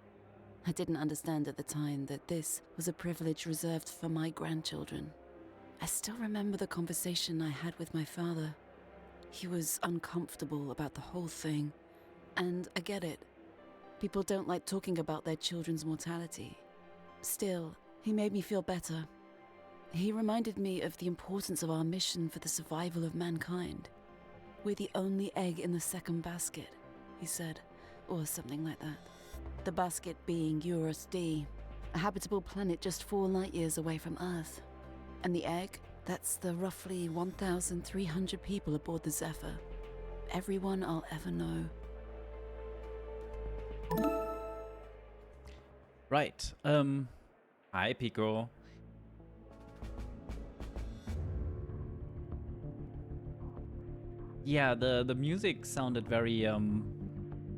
I didn't understand at the time that this was a privilege reserved for my grandchildren. I still remember the conversation I had with my father. He was uncomfortable about the whole thing, and I get it. People don't like talking about their children's mortality. Still, he made me feel better. He reminded me of the importance of our mission for the survival of mankind. We're the only egg in the second basket, he said, or something like that. The basket being Eurus D, a habitable planet just 4 light years away from Earth. And the egg, that's the roughly 1,300 people aboard the Zephyr. Everyone I'll ever know. Right. Hi, Pico. Yeah, the music sounded very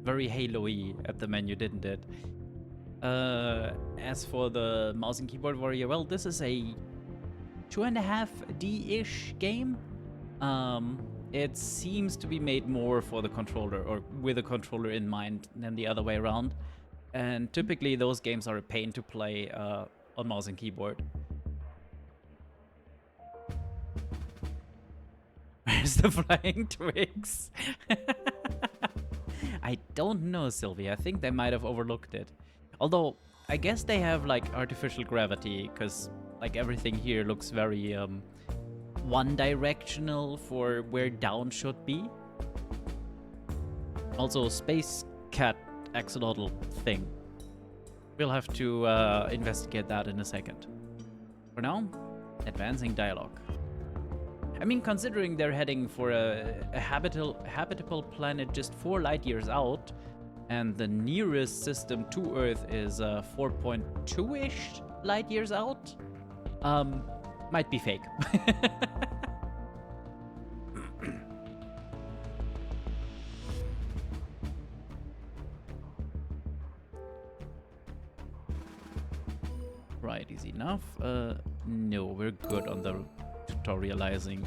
very Halo-y at the menu, didn't it? As for the mouse and keyboard warrior, well, this is a 2.5D-ish game. It seems to be made more for the controller, or with a controller in mind, than the other way around. And typically those games are a pain to play on mouse and keyboard. Where's the flying twigs? I don't know, Sylvia. I think they might have overlooked it. Although, I guess they have, like, artificial gravity, because, like, everything here looks very, one-directional for where down should be. Also, Space Cat axolotl thing. We'll have to, investigate that in a second. For now, advancing dialogue. I mean, considering they're heading for a habitable planet just 4 light years out, and the nearest system to Earth is 4.2-ish light years out, might be fake. Right, easy enough. No, we're good on the tutorializing.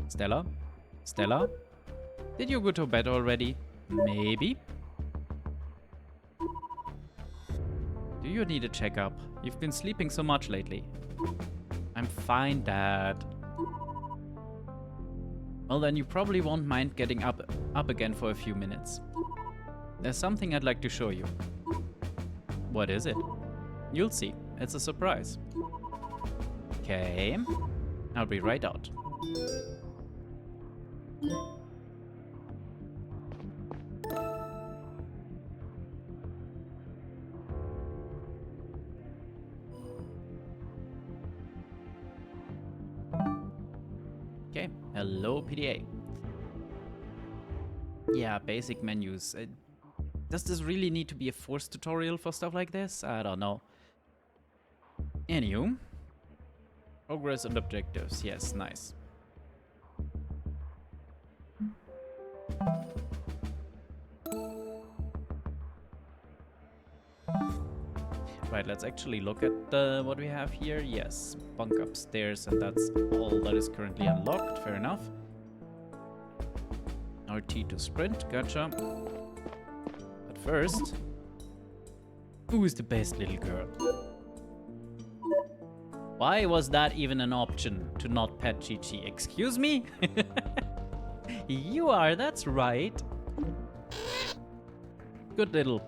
Stella? Stella? Did you go to bed already? Maybe? Do you need a checkup? You've been sleeping so much lately. I'm fine, Dad. Well, then you probably won't mind getting up again for a few minutes. There's something I'd like to show you. What is it? You'll see. It's a surprise. Okay. I'll be right out. Okay. Hello, PDA. Yeah, basic menus. Does this really need to be a forced tutorial for stuff like this? I don't know. Anywho. Progress and objectives. Yes, nice. Right, let's actually look at what we have here. Yes, bunk upstairs, and that's all that is currently unlocked. Fair enough. RT to sprint. Gotcha. But first, who is the best little girl? Why was that even an option to not pet Chi-Chi? Excuse me? You are, that's right. Good little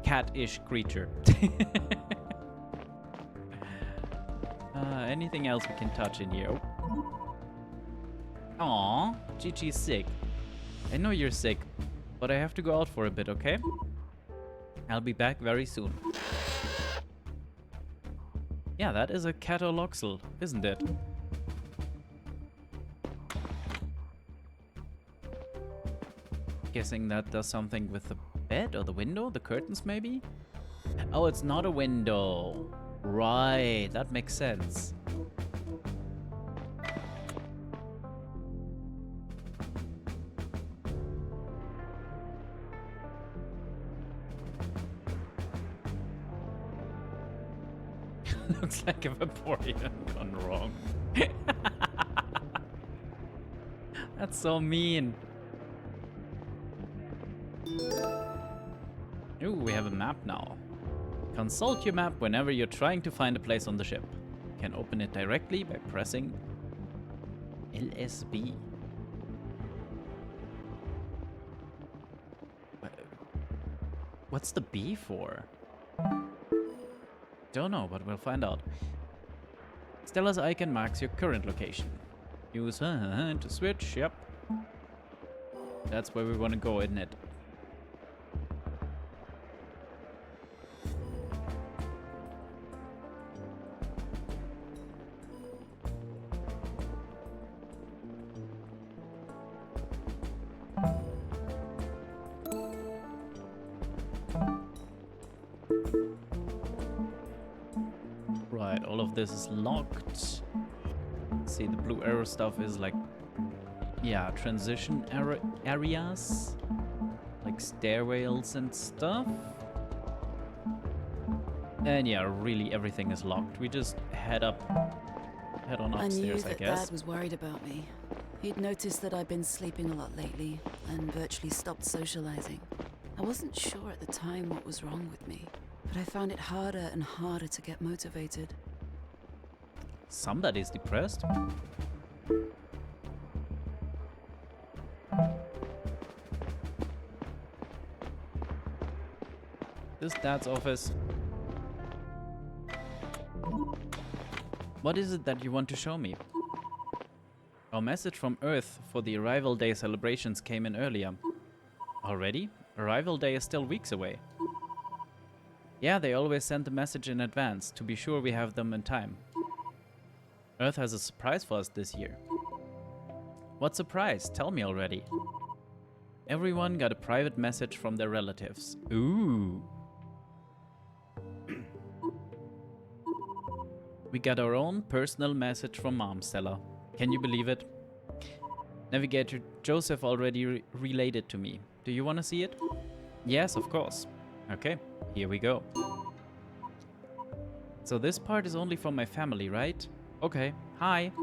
cat-ish creature. Anything else we can touch in here? Aww, Chi-Chi's sick. I know you're sick, but I have to go out for a bit, okay? I'll be back very soon. Yeah, that is a cataloxel, isn't it? Guessing that does something with the bed or the window, the curtains maybe? Oh, it's not a window. Right, that makes sense. Looks like a Vaporeon gone wrong. That's so mean. Ooh, we have a map now. Consult your map whenever you're trying to find a place on the ship. You can open it directly by pressing LSB. What's the B for? Don't know, but we'll find out. Stella's icon marks your current location. Use to switch, yep. That's where we want to go, isn't it? Right, all of this is locked. See, the blue arrow stuff is like, yeah, transition areas, like stairwells and stuff. And yeah, really everything is locked. We just head on upstairs, I guess. Dad was worried about me. He'd noticed that I'd been sleeping a lot lately and virtually stopped socializing. I wasn't sure at the time what was wrong with me, but I found it harder and harder to get motivated. Somebody's depressed. This Dad's office. What is it that you want to show me? Our message from Earth for the Arrival Day celebrations came in earlier. Already? Arrival Day is still weeks away. Yeah, they always send the message in advance, to be sure we have them in time. Earth has a surprise for us this year. What surprise? Tell me already. Everyone got a private message from their relatives. Ooh. We got our own personal message from Mom, Stella. Can you believe it? Navigator Joseph already relayed it to me. Do you want to see it? Yes, of course. Okay, here we go. So this part is only for my family, right? Okay, hi.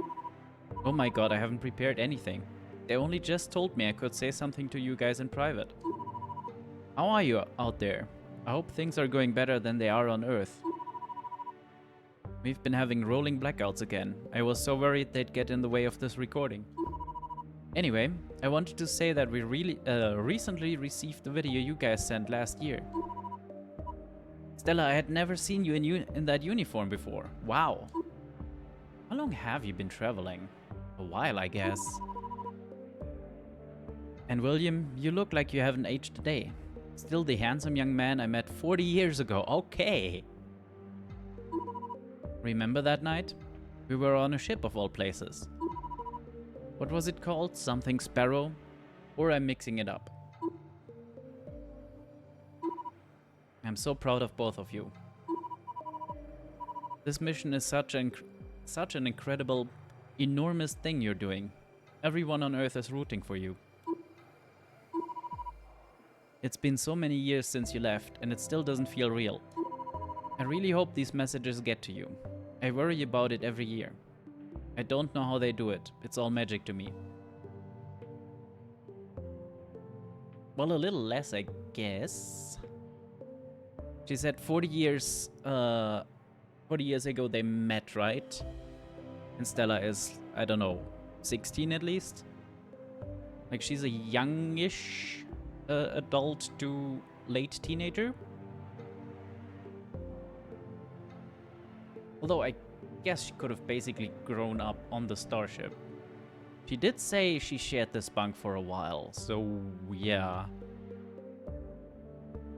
Oh my god, I haven't prepared anything. They only just told me I could say something to you guys in private. How are you out there? I hope things are going better than they are on Earth. We've been having rolling blackouts again. I was so worried they'd get in the way of this recording. Anyway, I wanted to say that we recently received the video you guys sent last year. Stella, I had never seen you in that uniform before. Wow. How long have you been traveling? A while, I guess. And William, you look like you haven't aged a day. Still the handsome young man I met 40 years ago. Okay. Remember that night? We were on a ship of all places. What was it called? Something Sparrow? Or I'm mixing it up. I'm so proud of both of you. This mission is such an incredible, enormous thing you're doing. Everyone on Earth is rooting for you. It's been so many years since you left, and it still doesn't feel real. I really hope these messages get to you. I worry about it every year. I don't know how they do it. It's all magic to me. Well, a little less, I guess. She said 40 years ago they met, right? And Stella is, I don't know, 16 at least? Like, she's a youngish adult to late teenager? Although I guess she could have basically grown up on the starship. She did say she shared this bunk for a while, so yeah.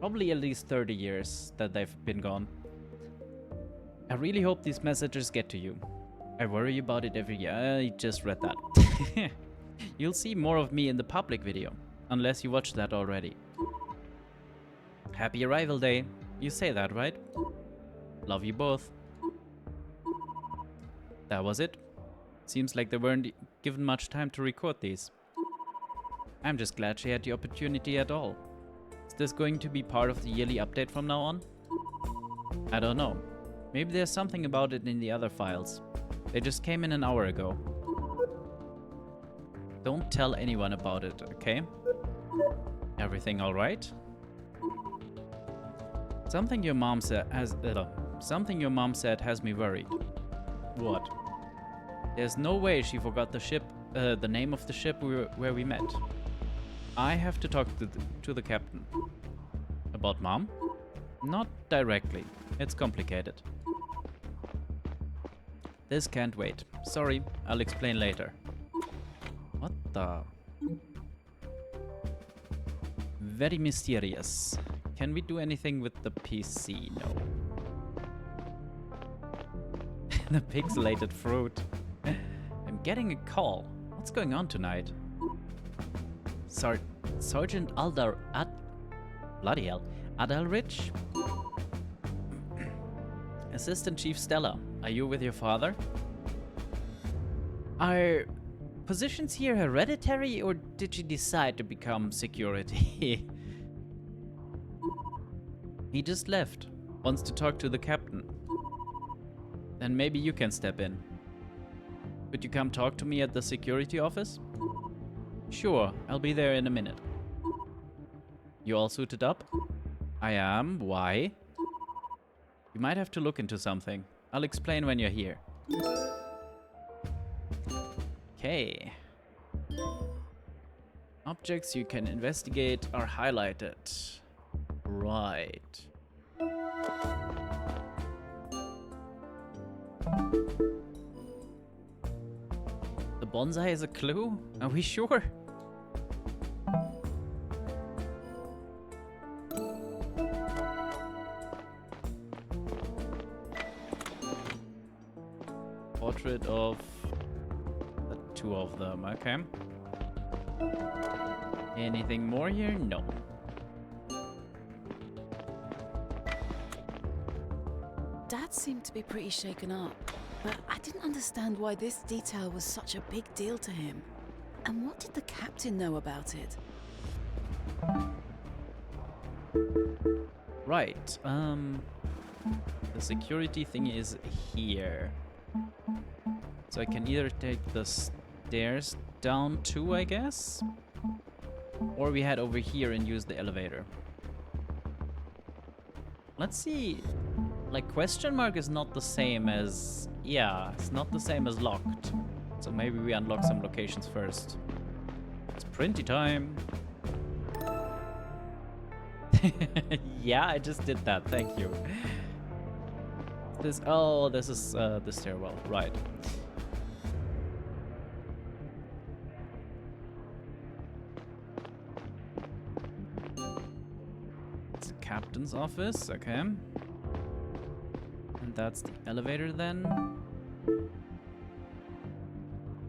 Probably at least 30 years that they've been gone. I really hope these messages get to you. I worry about it every year. I just read that. You'll see more of me in the public video. Unless you watched that already. Happy arrival day. You say that, right? Love you both. That was it. Seems like they weren't given much time to record these. I'm just glad she had the opportunity at all. Is this going to be part of the yearly update from now on? I don't know. Maybe there's something about it in the other files. They just came in an hour ago. Don't tell anyone about it, okay? Everything all right? Something your mom said has me worried. What? There's no way she forgot the name of the ship where we met. I have to talk to the captain. About Mom? Not directly. It's complicated. This can't wait. Sorry, I'll explain later. What the? Very mysterious. Can we do anything with the PC? No. The pixelated fruit. I'm getting a call. What's going on tonight? Sergeant bloody hell. Adalrich? Assistant Chief Stella, are you with your father? Are positions here hereditary, or did she decide to become security? He just left. Wants to talk to the captain. Then maybe you can step in. Could you come talk to me at the security office? Sure, I'll be there in a minute. You all suited up? I am. Why? You might have to look into something. I'll explain when you're here. Okay. Objects you can investigate are highlighted. Right. The bonsai is a clue? Are we sure? Portrait of the two of them, okay. Anything more here? No. Dad seemed to be pretty shaken up, but I didn't understand why this detail was such a big deal to him. And what did the captain know about it? Right, the security thing is here. So I can either take the stairs down too, I guess? Or we head over here and use the elevator. Let's see. Like, question mark is not the same as... Yeah, it's not the same as locked. So maybe we unlock some locations first. It's printy time. Yeah, I just did that. Thank you. This... Oh, this is the stairwell. Right. It's the captain's office. Okay. And that's the elevator then.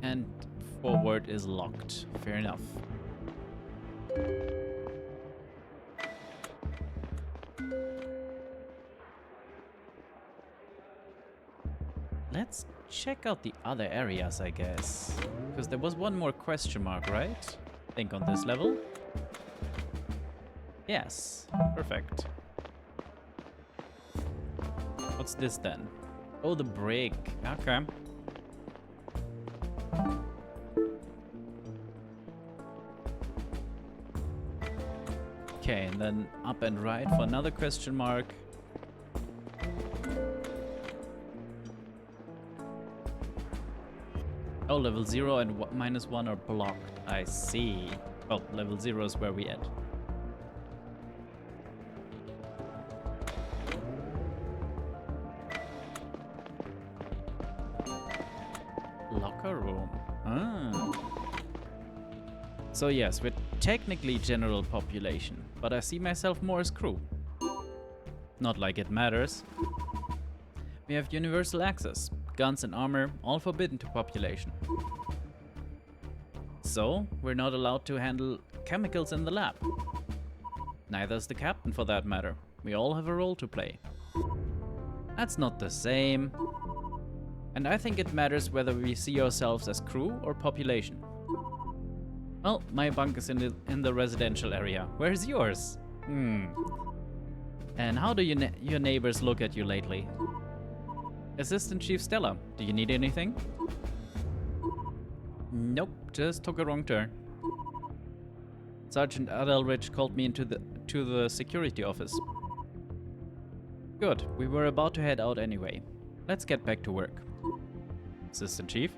And forward is locked. Fair enough. Let's check out the other areas, I guess. Because there was one more question mark, right? I think on this level. Yes, perfect. What's this then? Oh, the break. Okay. Okay, and then up and right for another question mark. Oh, level 0 and -1 are blocked. I see. Well, level 0 is where we end. Locker room. Ah. So yes, we're technically general population, but I see myself more as crew. Not like it matters. We have universal access. Guns and armor, all forbidden to population. So, we're not allowed to handle chemicals in the lab. Neither is the captain, for that matter. We all have a role to play. That's not the same. And I think it matters whether we see ourselves as crew or population. Well, my bunk is in the residential area. Where's yours? And how do your neighbors look at you lately? Assistant Chief Stella, do you need anything? Nope, just took a wrong turn. Sergeant Adelrich called me into the security office. Good, we were about to head out anyway. Let's get back to work. Assistant Chief?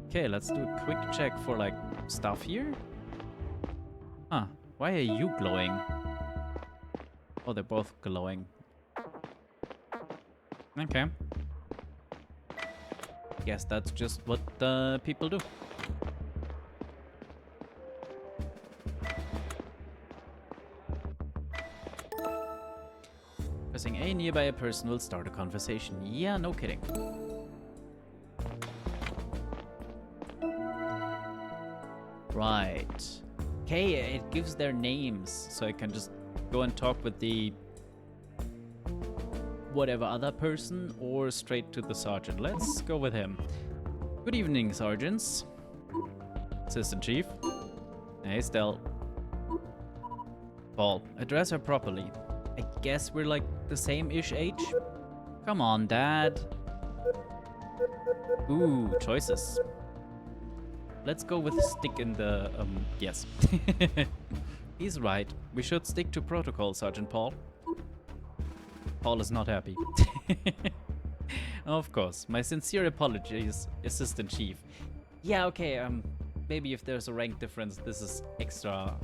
Okay, let's do a quick check for, like, stuff here. Huh, why are you glowing? Oh, they're both glowing. Okay. Guess that's just what people do. Pressing A nearby a person will start a conversation. Yeah, no kidding. Right. Okay, it gives their names, so I can just go and talk with the whatever other person or straight to the sergeant. Let's go with him. Good evening, sergeants. Assistant Chief. Hey, Stell. Paul, address her properly. I guess we're like the same-ish age? Come on, Dad. Ooh, choices. Let's go with stick in the, yes. He's right. We should stick to protocol, Sergeant Paul. Paul is not happy. Of course. My sincere apologies, Assistant Chief. Yeah, okay, maybe if there's a rank difference, this is extra,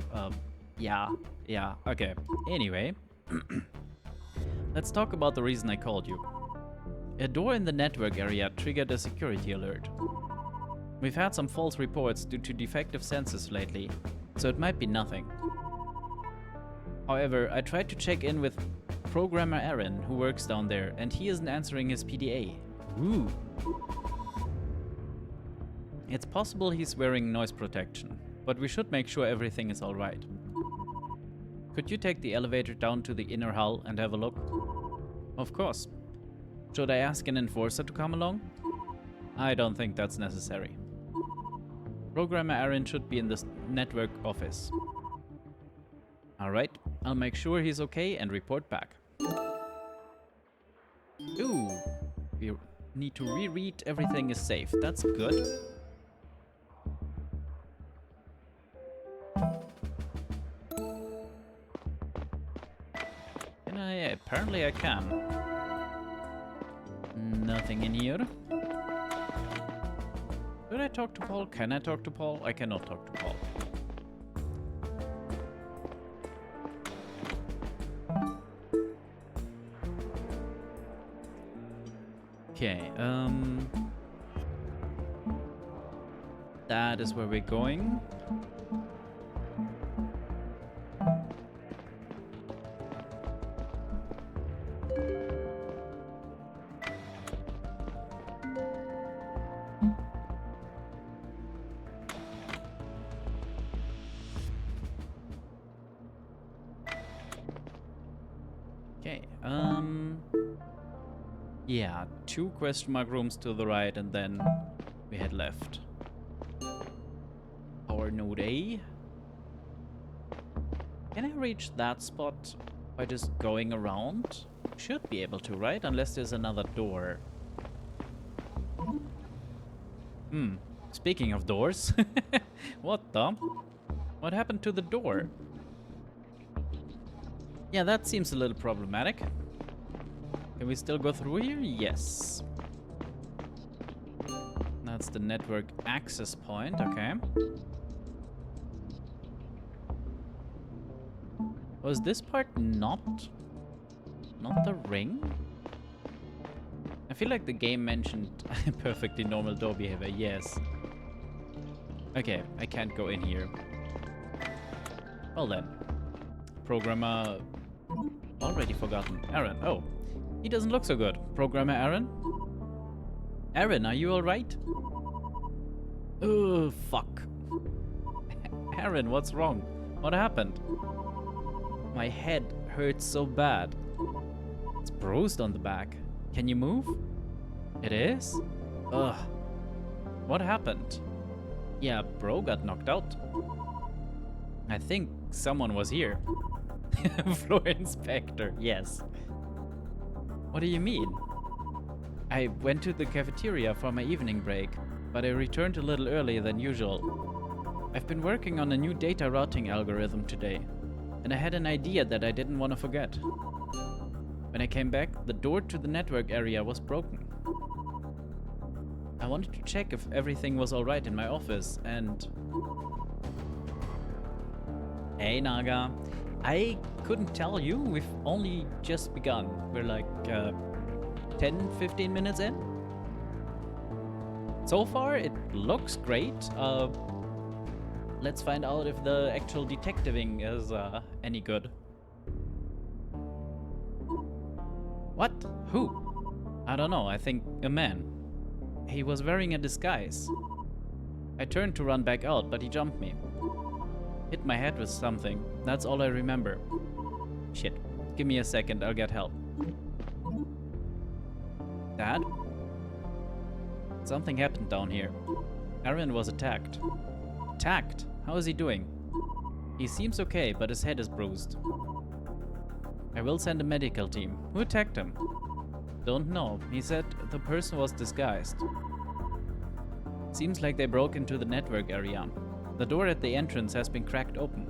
yeah, okay. Anyway, let's talk about the reason I called you. A door in the network area triggered a security alert. We've had some false reports due to defective sensors lately, so it might be nothing. However, I tried to check in with Programmer Aaron, who works down there, and he isn't answering his PDA. Ooh. It's possible he's wearing noise protection, but we should make sure everything is alright. Could you take the elevator down to the inner hull and have a look? Of course. Should I ask an enforcer to come along? I don't think that's necessary. Programmer Aaron should be in the network office. Alright, I'll make sure he's okay and report back. Ooh, we need to reread everything is safe. That's good. Can I? Apparently I can. Nothing in here. Could I talk to Paul? Can I talk to Paul? I cannot talk to Paul. Okay, that is where we're going. Okay, yeah, 2 question mark rooms to the right and then we head left. Power node A. Can I reach that spot by just going around? Should be able to, right? Unless there's another door. Speaking of doors. What the? What happened to the door? Yeah, that seems a little problematic. Can we still go through here? Yes. That's the network access point, okay. Was this part not the ring? I feel like the game mentioned perfectly normal door behavior, yes. Okay, I can't go in here. Well then. Programmer... already forgotten. Aaron, oh. He doesn't look so good. Programmer Aaron? Aaron, are you alright? Oh, fuck. Aaron, what's wrong? What happened? My head hurts so bad. It's bruised on the back. Can you move? It is? Ugh. What happened? Yeah, bro got knocked out. I think someone was here. Floor inspector, yes. What do you mean? I went to the cafeteria for my evening break, but I returned a little earlier than usual. I've been working on a new data routing algorithm today, and I had an idea that I didn't want to forget. When I came back, the door to the network area was broken. I wanted to check if everything was alright in my office, and... Hey Naga, I couldn't tell you, we've only just begun. We're like 10-15 minutes in. So far it looks great. Let's find out if the actual detectiving is any good. What? Who? I don't know, I think a man. He was wearing a disguise. I turned to run back out, but he jumped me. Hit my head with something. That's all I remember. Shit. Give me a second, I'll get help. Dad? Something happened down here. Aaron was attacked. Attacked? How is he doing? He seems okay, but his head is bruised. I will send a medical team. Who attacked him? Don't know. He said the person was disguised. Seems like they broke into the network area. The door at the entrance has been cracked open.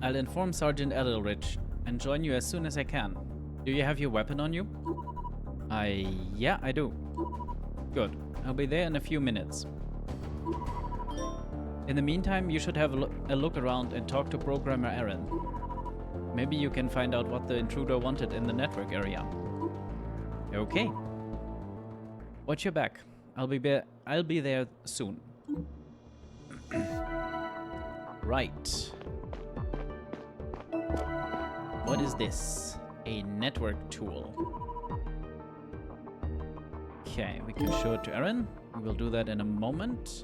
I'll inform Sergeant Edelridge and join you as soon as I can. Do you have your weapon on you? Yeah, I do. Good. I'll be there in a few minutes. In the meantime, you should have a look around and talk to Programmer Aaron. Maybe you can find out what the intruder wanted in the network area. Okay. Watch your back. I'll be there soon. Right. What is this? A network tool. Okay, we can show it to Aaron. We will do that in a moment.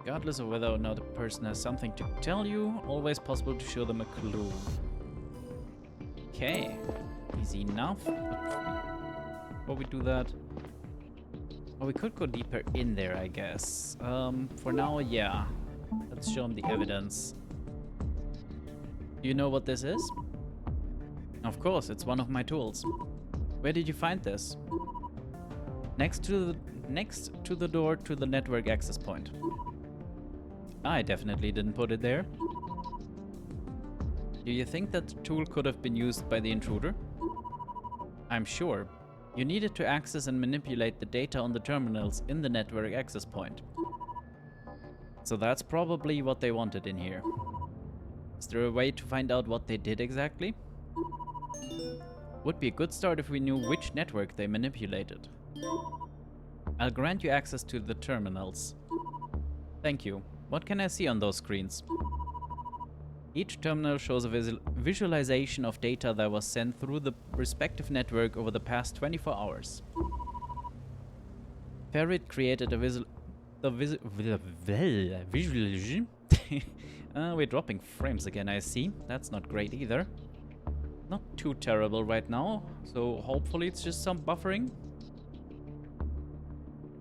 Regardless of whether or not a person has something to tell you, always possible to show them a clue. Okay, easy enough. Before we do that, well, we could go deeper in there, I guess. For now, yeah. Let's show them the evidence. Do you know what this is? Of course, it's one of my tools. Where did you find this? Next to the door to the network access point. I definitely didn't put it there. Do you think that the tool could have been used by the intruder? I'm sure. You needed to access and manipulate the data on the terminals in the network access point. So that's probably what they wanted in here. Is there a way to find out what they did exactly? Would be a good start if we knew which network they manipulated. I'll grant you access to the terminals. Thank you. What can I see on those screens? Each terminal shows a visualization of data that was sent through the respective network over the past 24 hours. Ferret created a visualization. We're dropping frames again, I see. That's not great either. Not too terrible right now, so hopefully it's just some buffering.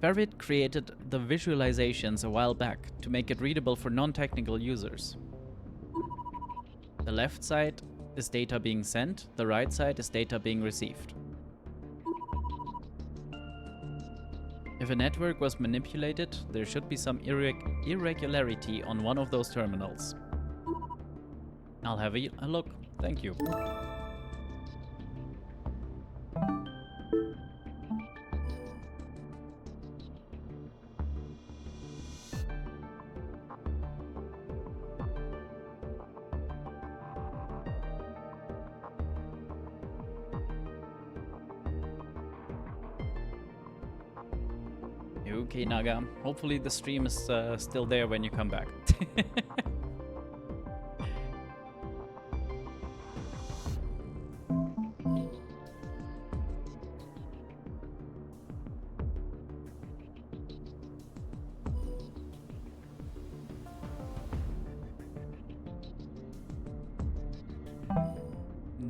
Ferret created the visualizations a while back to make it readable for non-technical users. The left side is data being sent, the right side is data being received. If a network was manipulated, there should be some irregularity on one of those terminals. I'll have a look. Thank you. Okay, Naga. Hopefully the stream is still there when you come back.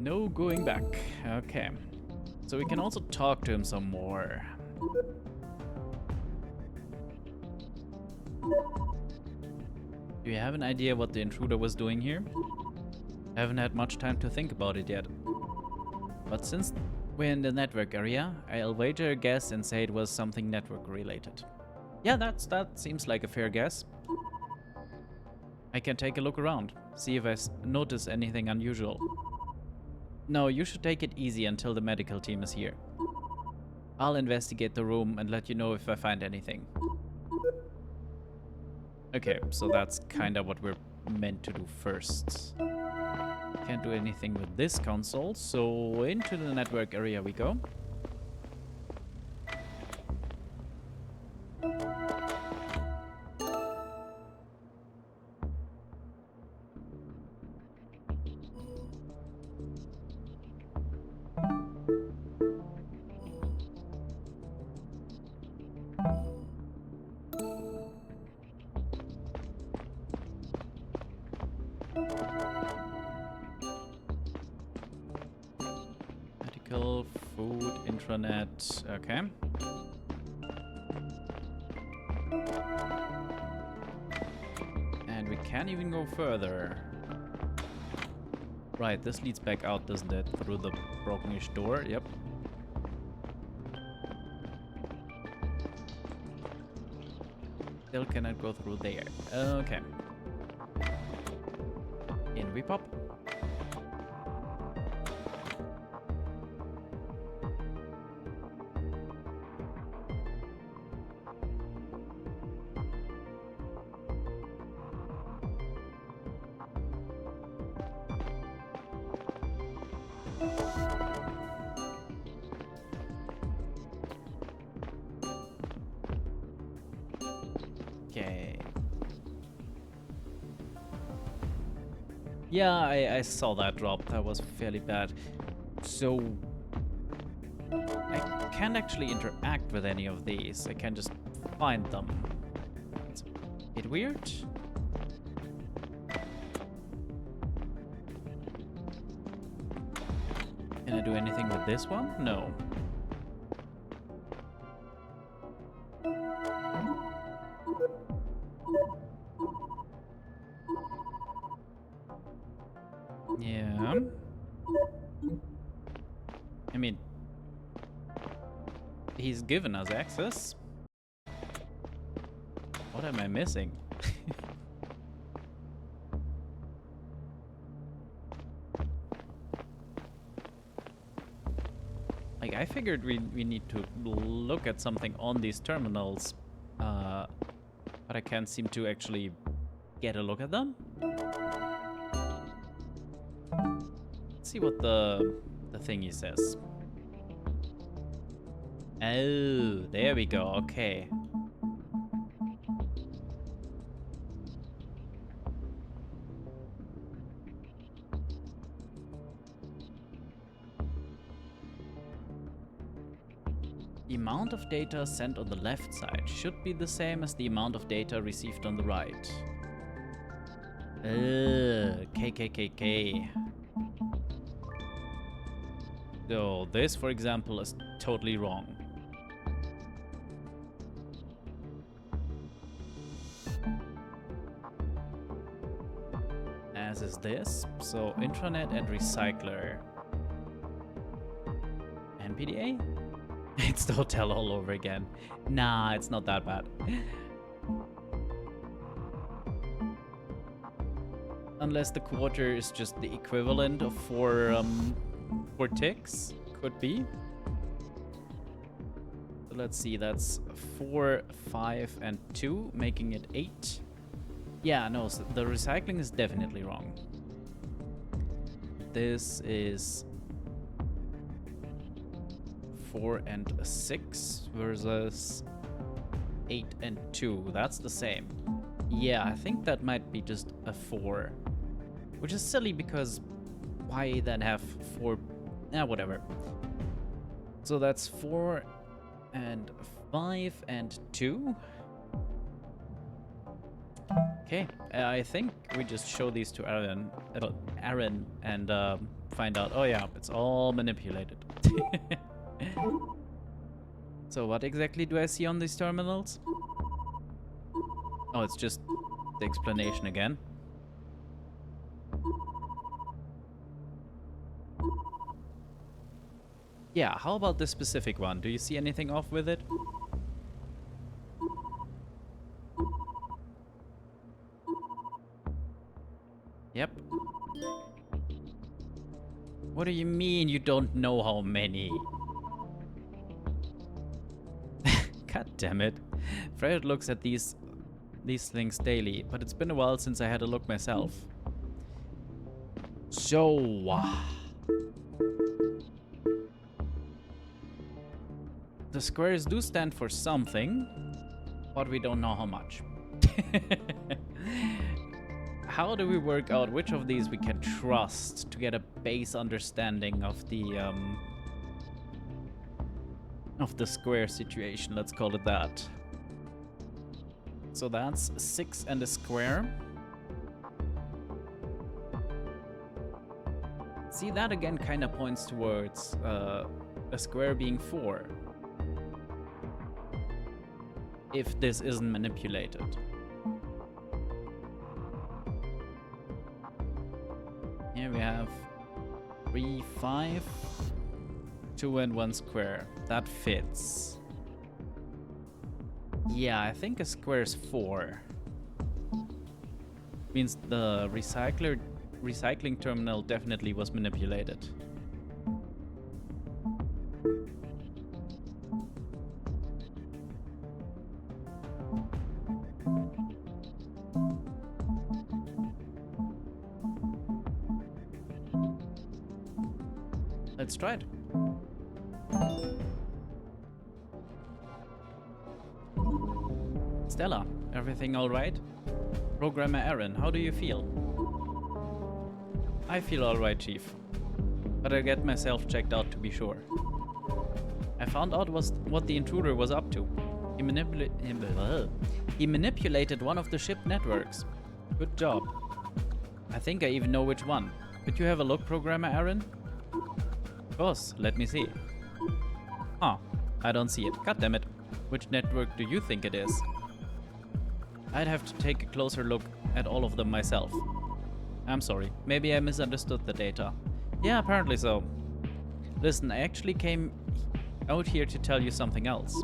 No going back. Okay. So we can also talk to him some more. Do you have an idea what the intruder was doing here? I haven't had much time to think about it yet. But since we're in the network area, I'll wager a guess and say it was something network related. Yeah, that seems like a fair guess. I can take a look around, see if I notice anything unusual. No, you should take it easy until the medical team is here. I'll investigate the room and let you know if I find anything. Okay, so that's kind of what we're meant to do first. Can't do anything with this console, so into the network area we go. Medical, food, intranet, okay. And we can't even go further. Right, this leads back out, doesn't it? Through the brokenish door, yep. Still cannot go through there. Okay. In we pop. Okay. Yeah, I saw that drop. That was fairly bad. So I can't actually interact with any of these. I can just find them. It's a bit weird. Can I do anything with this one? No. Yeah. I mean, he's given us access. What am I missing? Like, I figured we need to look at something on these terminals, but I can't seem to actually get a look at them. Let's see what the thingy says. Oh, there we go. Okay. The amount of data sent on the left side should be the same as the amount of data received on the right. KKKK. So this, for example, is totally wrong. As is this. So intranet and recycler. NPDA? It's the hotel all over again. Nah, it's not that bad. Unless the quarter is just the equivalent of four ticks. Could be. So let's see, that's 4, 5, and 2, making it 8. Yeah, no, so the recycling is definitely wrong. This is 4 and 6 versus 8 and 2. That's the same. Yeah, I think that might be just a 4. Which is silly because why then have 4? Whatever. So that's 4 and 5 and 2. Okay, I think we just show these to Aaron and find out, oh yeah, it's all manipulated. So what exactly do I see on these terminals? Oh, it's just the explanation again. Yeah, how about this specific one? Do you see anything off with it? Yep. What do you mean you don't know how many? God damn it. Fred looks at these things daily, but it's been a while since I had a look myself. So... the squares do stand for something, but we don't know how much. How do we work out which of these we can trust to get a base understanding of the square situation, let's call it that. So that's 6 and a square. See, that again kind of points towards a square being 4. If this isn't manipulated. Here we have 3, 5, 2 and 1 square. That fits. Yeah, I think a square is 4. Means the recycling terminal definitely was manipulated. Let's try it. Stella, everything all right? Programmer Aaron, how do you feel? I feel all right, Chief. But I get myself checked out to be sure. I found out what the intruder was up to. He manipulated one of the ship networks. Good job. I think I even know which one. Could you have a look, Programmer Aaron? Of course, let me see. Huh, I don't see it. God damn it. Which network do you think it is? I'd have to take a closer look at all of them myself. I'm sorry, maybe I misunderstood the data. Yeah, apparently so. Listen, I actually came out here to tell you something else.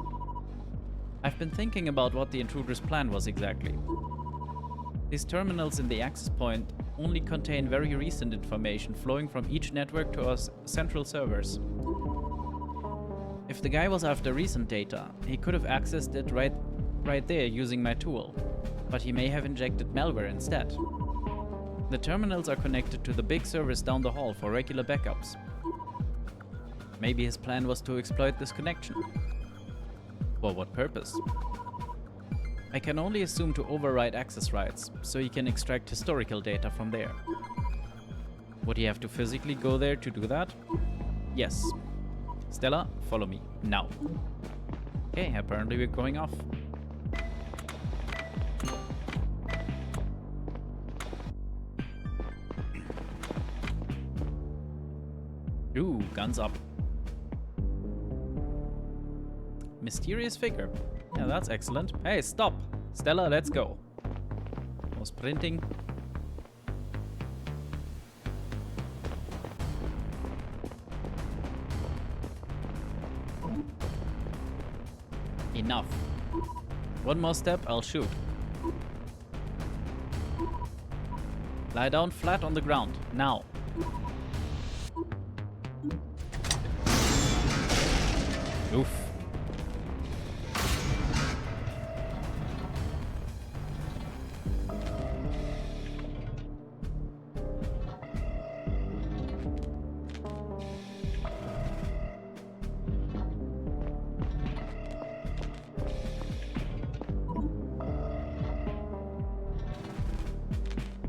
I've been thinking about what the intruder's plan was exactly. These terminals in the access point only contain very recent information flowing from each network to our central servers. If the guy was after recent data, he could have accessed it right there using my tool, but he may have injected malware instead. The terminals are connected to the big servers down the hall for regular backups. Maybe his plan was to exploit this connection. For what purpose? I can only assume to override access rights, so he can extract historical data from there. Would he have to physically go there to do that? Yes. Stella, follow me, now. Okay, apparently we're going off. Ooh, guns up. Mysterious figure. Yeah, that's excellent. Hey, stop! Stella, let's go. No sprinting. Enough. One more step, I'll shoot. Lie down flat on the ground, now. Oof.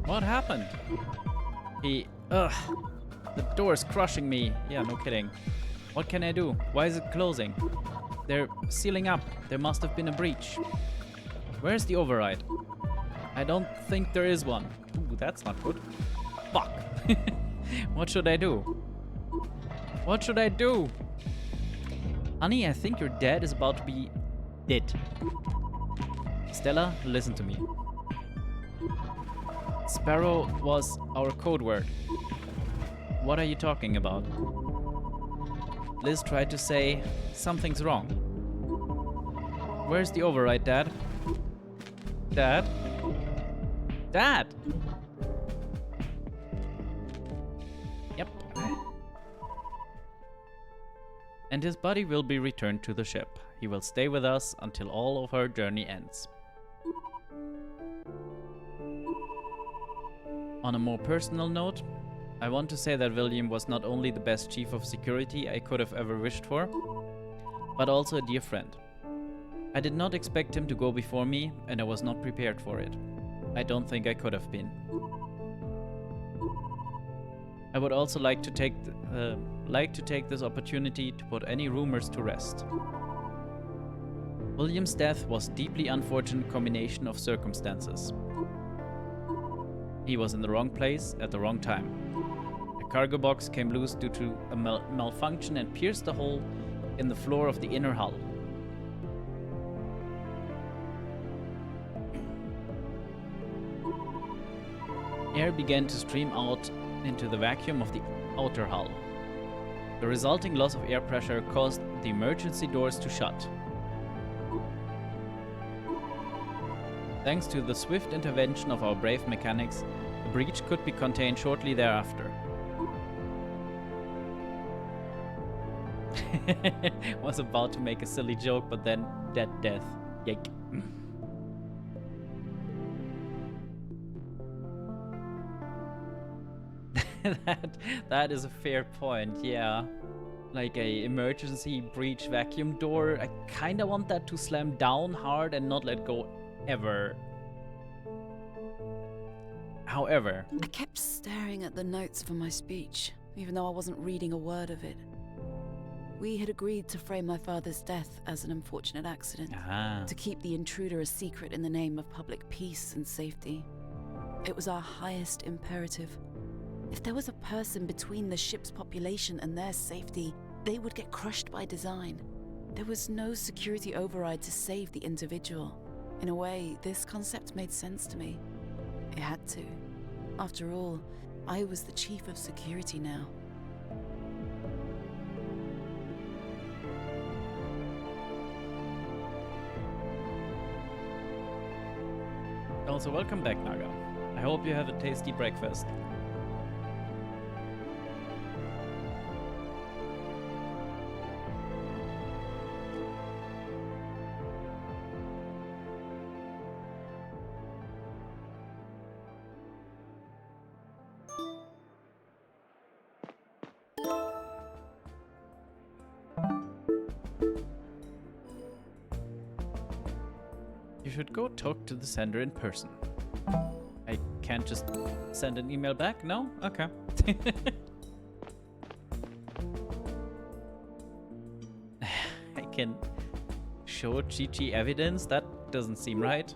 What happened? Ugh. The door's crushing me. Yeah, no kidding. What can I do? Why is it closing? They're sealing up. There must have been a breach. Where's the override? I don't think there is one. Ooh, that's not good. Fuck. What should I do? What should I do? Honey, I think your dad is about to be dead. Stella, listen to me. Sparrow was our code word. What are you talking about? Liz tried to say something's wrong. Where's the override, Dad? Dad? Dad! Yep. And his body will be returned to the ship. He will stay with us until all of our journey ends. On a more personal note, I want to say that William was not only the best chief of security I could have ever wished for, but also a dear friend. I did not expect him to go before me, and I was not prepared for it. I don't think I could have been. I would also like to take this opportunity to put any rumors to rest. William's death was a deeply unfortunate combination of circumstances. He was in the wrong place at the wrong time. A cargo box came loose due to a malfunction and pierced a hole in the floor of the inner hull. Air began to stream out into the vacuum of the outer hull. The resulting loss of air pressure caused the emergency doors to shut. Thanks to the swift intervention of our brave mechanics, the breach could be contained shortly thereafter. Was about to make a silly joke, but then death. Yike. that is a fair point, yeah. Like a emergency breach vacuum door, I kinda want that to slam down hard and not let go ever. However, I kept staring at the notes for my speech, even though I wasn't reading a word of it. We had agreed to frame my father's death as an unfortunate accident, to keep the intruder a secret in the name of public peace and safety. It was our highest imperative. If there was a person between the ship's population and their safety, they would get crushed by design. There was no security override to save the individual. In a way, this concept made sense to me. It had to. After all, I was the chief of security now. Also, welcome back, Naga. I hope you have a tasty breakfast. You should go talk to the sender in person. I can't just send an email back? No? Okay. I can show Chi-Chi evidence? That doesn't seem right.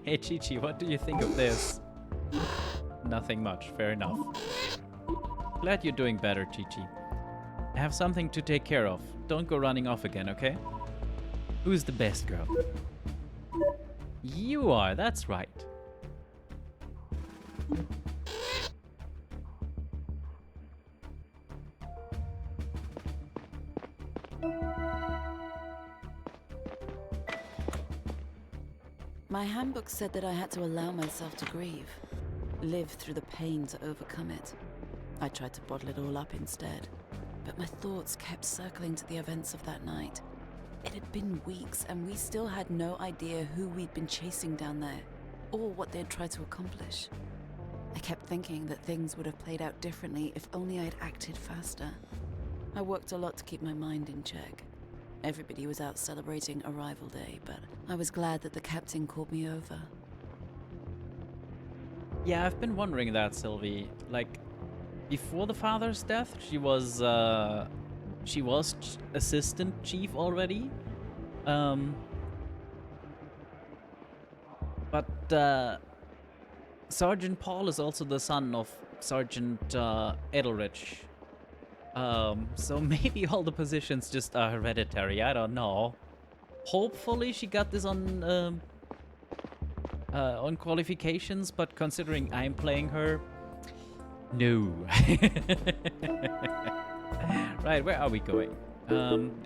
Hey Chi-Chi, what do you think of this? Nothing much, fair enough. Glad you're doing better, Chi-Chi. I have something to take care of. Don't go running off again, okay? Who's the best girl? You are, that's right. My handbook said that I had to allow myself to grieve, live through the pain to overcome it. I tried to bottle it all up instead, but my thoughts kept circling to the events of that night. It had been weeks, and we still had no idea who we'd been chasing down there, or what they'd tried to accomplish. I kept thinking that things would have played out differently if only I'd acted faster. I worked a lot to keep my mind in check. Everybody was out celebrating Arrival Day, but I was glad that the captain called me over. Yeah, I've been wondering that, Sylvie. Like, before the father's death, she was assistant chief already, But Sergeant Paul is also the son of Sergeant Edelrich. So maybe all the positions just are hereditary. I don't know. Hopefully she got this on qualifications, but considering I'm playing her, no. Right, where are we going?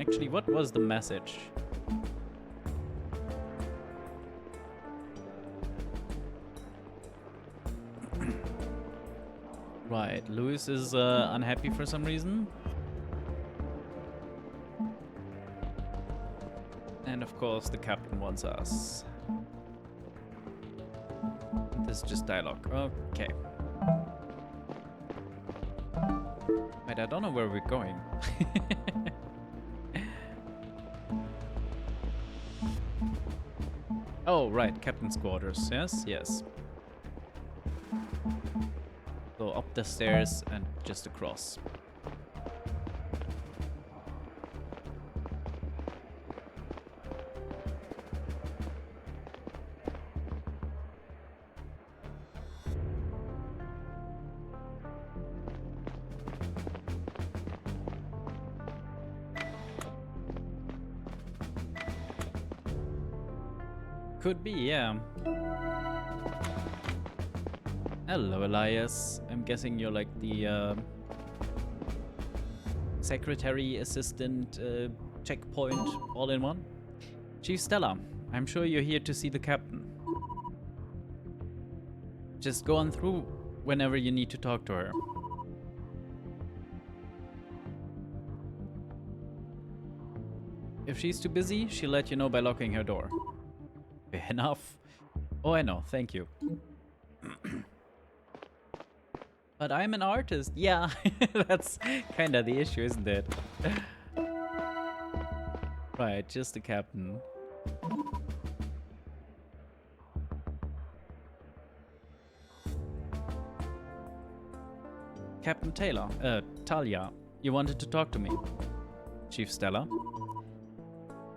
Actually, what was the message? Right, Louis is unhappy for some reason. And of course, the captain wants us. This is just dialogue. Okay. Wait, I don't know where we're going. Oh, right, captain's quarters. Yes, yes. So up the stairs and just across. Could be, yeah. Hello, Elias. I'm guessing you're like the secretary, assistant, checkpoint, all in one. Chief Stella, I'm sure you're here to see the captain. Just go on through whenever you need to talk to her. If she's too busy, she'll let you know by locking her door. Fair enough. Oh, I know. Thank you. But I'm an artist. Yeah, that's kind of the issue, isn't it? Right, just the captain. Captain Taylor, Talia, you wanted to talk to me. Chief Stella.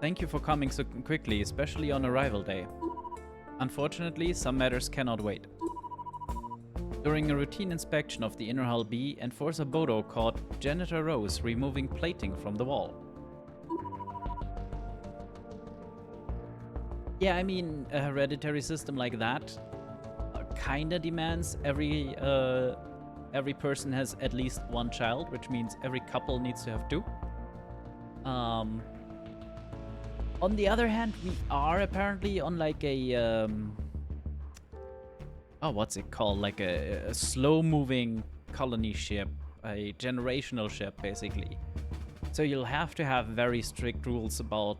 Thank you for coming so quickly, especially on arrival day. Unfortunately, some matters cannot wait. During a routine inspection of the inner hull B, Enforcer Bodo caught Janitor Rose removing plating from the wall. Yeah, I mean, a hereditary system like that kinda demands every person has at least one child, which means every couple needs to have two. On the other hand, we are apparently on like a oh, what's it called? Like a slow-moving colony ship, a generational ship, basically. So you'll have to have very strict rules about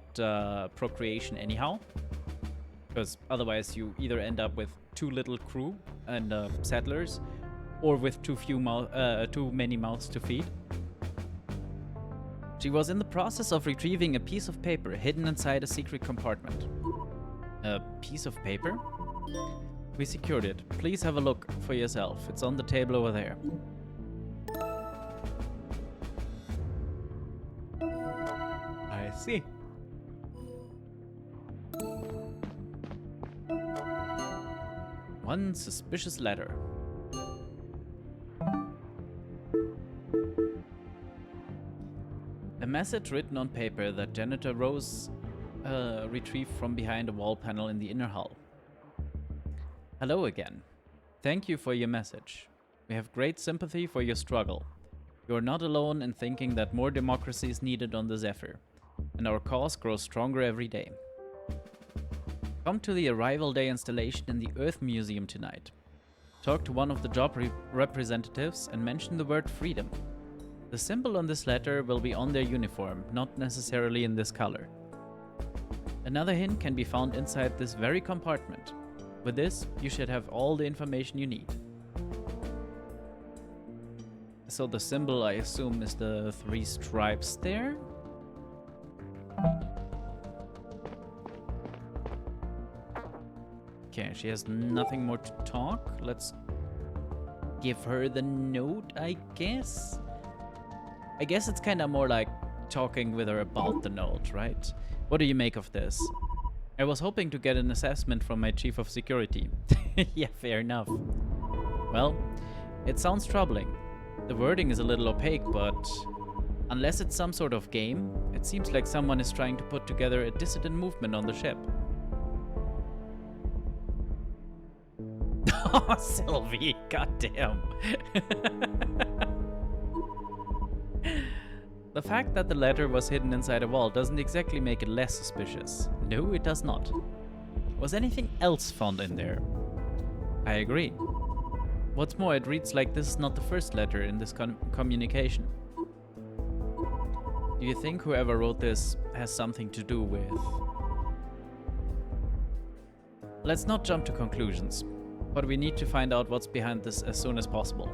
procreation anyhow, because otherwise you either end up with too little crew and settlers, or with too many mouths to feed. She was in the process of retrieving a piece of paper hidden inside a secret compartment. A piece of paper? We secured it. Please have a look for yourself. It's on the table over there. I see. One suspicious letter. A message written on paper that Janitor Rose retrieved from behind a wall panel in the inner hull. Hello again. Thank you for your message. We have great sympathy for your struggle. You are not alone in thinking that more democracy is needed on the Zephyr, and our cause grows stronger every day. Come to the Arrival Day installation in the Earth Museum tonight. Talk to one of the job representatives and mention the word freedom. The symbol on this letter will be on their uniform, not necessarily in this color. Another hint can be found inside this very compartment. With this, you should have all the information you need. So the symbol, I assume, is the 3 stripes there? Okay, she has nothing more to talk. Let's give her the note, I guess? I guess it's kind of more like talking with her about the note, right? What do you make of this? I was hoping to get an assessment from my chief of security. Yeah, fair enough. Well, it sounds troubling. The wording is a little opaque, but unless it's some sort of game, it seems like someone is trying to put together a dissident movement on the ship. Oh, Sylvie, goddamn. The fact that the letter was hidden inside a wall doesn't exactly make it less suspicious. No, it does not. Was anything else found in there? I agree. What's more, it reads like this is not the first letter in this communication. Do you think whoever wrote this has something to do with... Let's not jump to conclusions, but we need to find out what's behind this as soon as possible.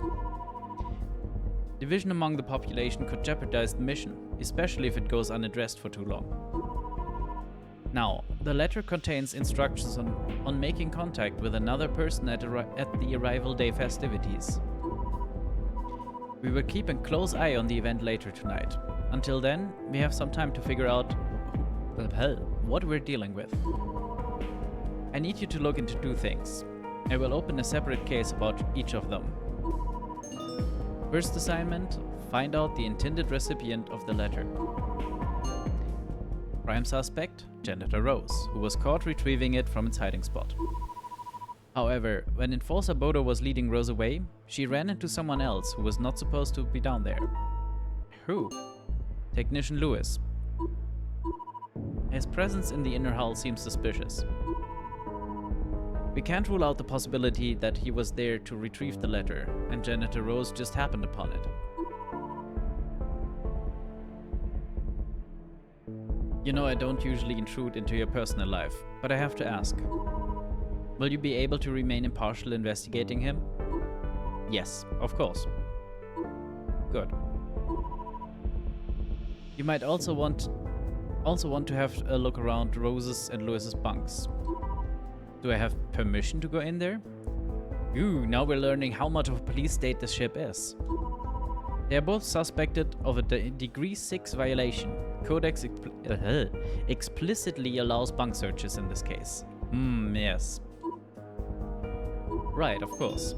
Division among the population could jeopardize the mission, especially if it goes unaddressed for too long. Now, the letter contains instructions on making contact with another person at the arrival day festivities. We will keep a close eye on the event later tonight. Until then, we have some time to figure out what we're dealing with. I need you to look into 2 things. I will open a separate case about each of them. First assignment, find out the intended recipient of the letter. Prime suspect, Janitor Rose, who was caught retrieving it from its hiding spot. However, when Enforcer Bodo was leading Rose away, she ran into someone else who was not supposed to be down there. Who? Technician Lewis. His presence in the inner hull seems suspicious. We can't rule out the possibility that he was there to retrieve the letter, and Janitor Rose just happened upon it. You know, I don't usually intrude into your personal life, but I have to ask. Will you be able to remain impartial investigating him? Yes, of course. Good. You might also want to have a look around Rose's and Lewis's bunks. Do I have permission to go in there? Ooh, now we're learning how much of a police state this ship is. They are both suspected of a degree 6 violation. Codex explicitly allows bunk searches in this case. Yes. Right, of course.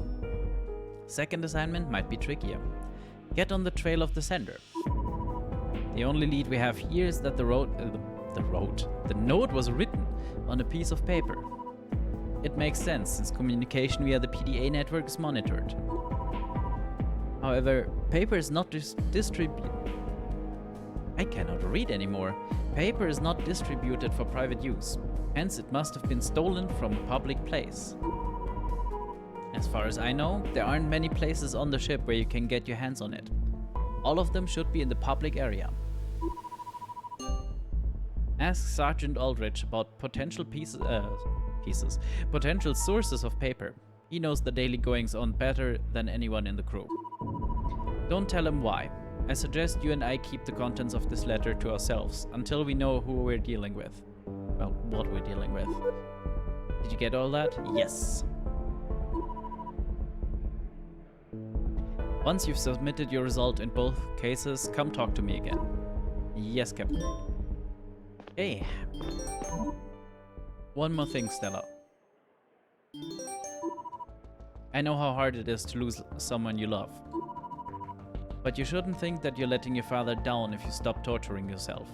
Second assignment might be trickier. Get on the trail of the sender. The only lead we have here is that the note was written on a piece of paper. It makes sense since communication via the PDA network is monitored. However, paper is not distributed. I cannot read anymore. Paper is not distributed for private use. Hence, it must have been stolen from a public place. As far as I know, there aren't many places on the ship where you can get your hands on it. All of them should be in the public area. Ask Sergeant Aldrich about potential potential sources of paper. He knows the daily goings-on better than anyone in the crew. Don't tell him why. I suggest you and I keep the contents of this letter to ourselves until we know who we're dealing with. Well, what we're dealing with. Did you get all that? Yes. Once you've submitted your result in both cases, come talk to me again. Yes, Captain. Hey. One more thing, Stella. I know how hard it is to lose someone you love. But you shouldn't think that you're letting your father down if you stop torturing yourself.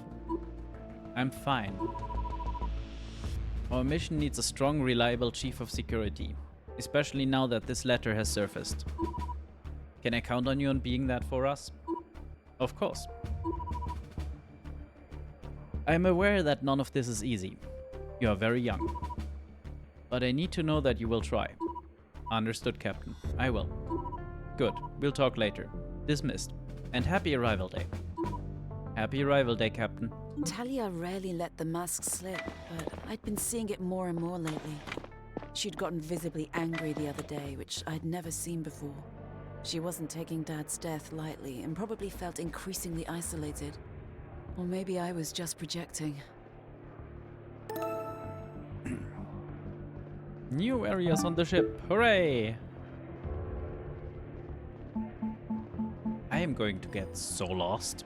I'm fine. Our mission needs a strong, reliable chief of security, especially now that this letter has surfaced. Can I count on you on being that for us? Of course. I'm aware that none of this is easy. You are very young. But I need to know that you will try. Understood, Captain. I will. Good. We'll talk later. Dismissed. And happy arrival day. Happy arrival day, Captain. Talia rarely let the mask slip, but I'd been seeing it more and more lately. She'd gotten visibly angry the other day, which I'd never seen before. She wasn't taking Dad's death lightly and probably felt increasingly isolated. Or maybe I was just projecting. New areas on the ship. Hooray! I am going to get so lost.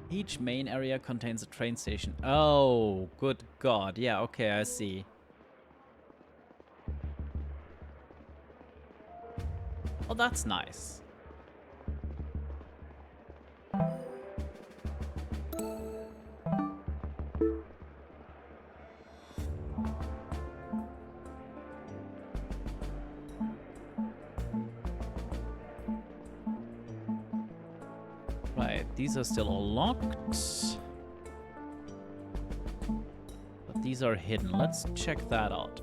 Each main area contains a train station. Oh, good God. Yeah, okay, I see. Oh, that's nice. Right, these are still all locked. But these are hidden. Let's check that out.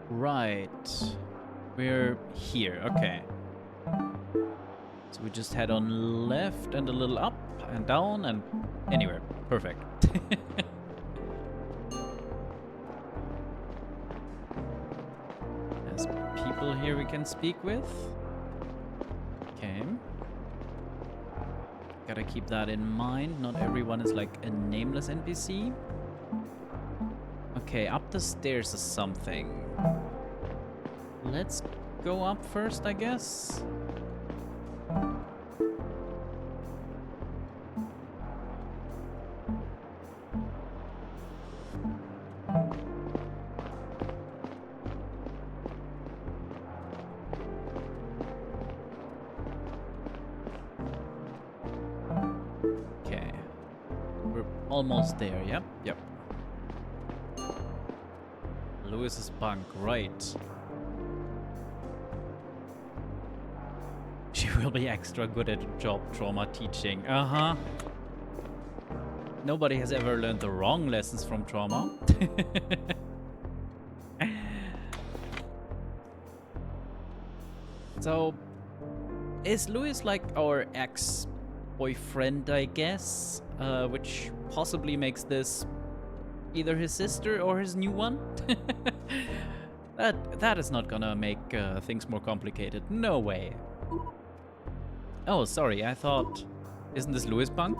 Right. We're here, okay. So we just head on left and a little up and down and anywhere. Perfect. There's people here we can speak with. Okay. Gotta keep that in mind. Not everyone is like a nameless NPC. Okay, up the stairs is something. Let's go up first, I guess. Okay. We're almost there, yep, yep. Lewis's bunk, right. She will be extra good at job trauma teaching. Uh-huh. Nobody has ever learned the wrong lessons from trauma. So, is Lewis like our ex-boyfriend, I guess? Which possibly makes this either his sister or his new one? That is not gonna make things more complicated. No way. Oh, sorry, I thought... Isn't this Louis' bunk?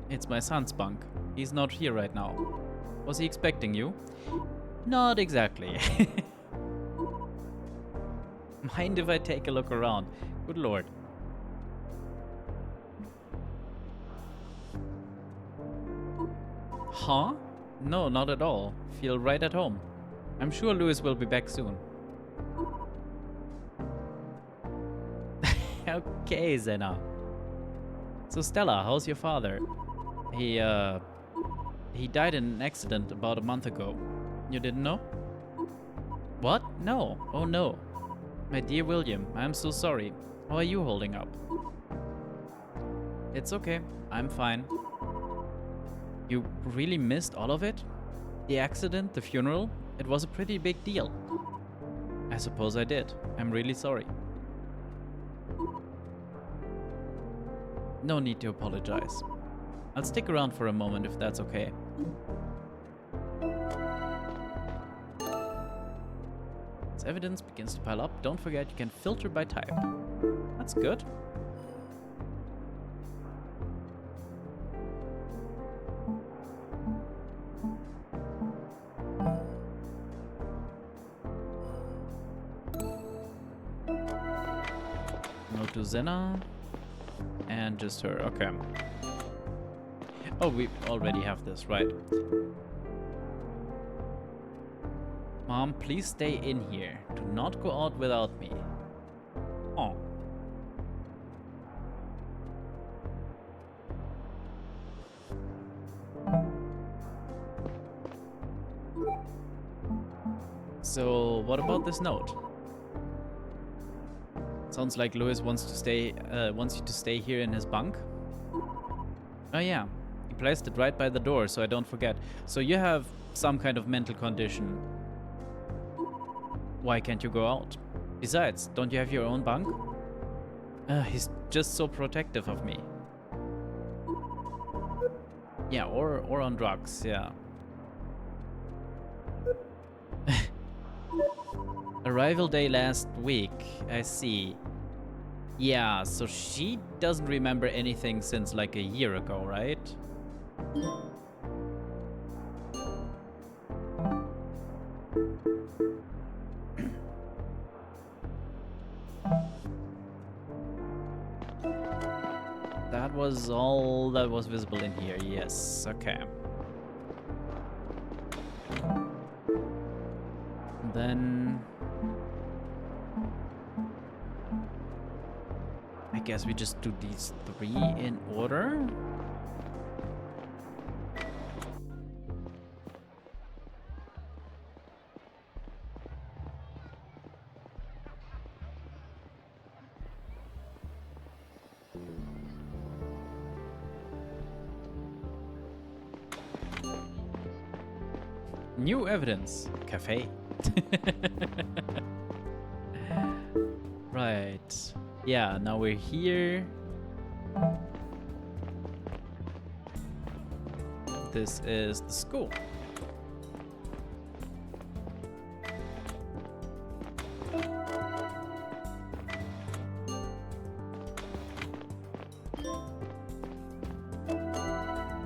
It's my son's bunk. He's not here right now. Was he expecting you? Not exactly. Mind if I take a look around? Good lord. Huh? No, not at all. Feel right at home. I'm sure Louis will be back soon. Okay, Zena. So Stella, how's your father? He died in an accident about a month ago. You didn't know? What? No. Oh no. My dear William, I'm so sorry. How are you holding up? It's okay. I'm fine. You really missed all of it? The accident, the funeral? It was a pretty big deal. I suppose I did. I'm really sorry. No need to apologize. I'll stick around for a moment if that's okay. As evidence begins to pile up, don't forget you can filter by type. That's good. No to Zena. And just her, okay. Oh, we already have this, right. Mom, please stay in here. Do not go out without me. Oh. So, what about this note? Sounds like Louis wants you to stay here in his bunk. Oh yeah, he placed it right by the door, so I don't forget. So you have some kind of mental condition. Why can't you go out? Besides, don't you have your own bunk? He's just so protective of me. Yeah, or on drugs, yeah. Arrival day last week, I see. Yeah, so she doesn't remember anything since like a year ago, right? That was all that was visible in here, yes, okay. Then I guess we just do these 3 in order. New evidence. Cafe. Right. Yeah, now we're here. This is the school.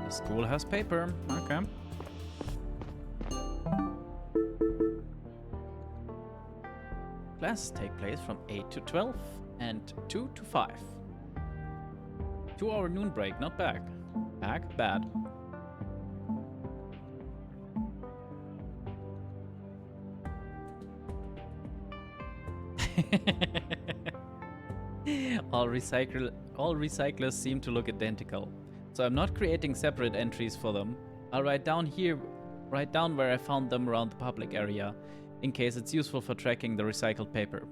The school has paper. Okay. Classes take place from 8 to 12 and 2 to 5. 2-hour noon break, not bad. Bad. All recyclers seem to look identical. So I'm not creating separate entries for them. I'll write down where I found them around the public area, in case it's useful for tracking the recycled paper.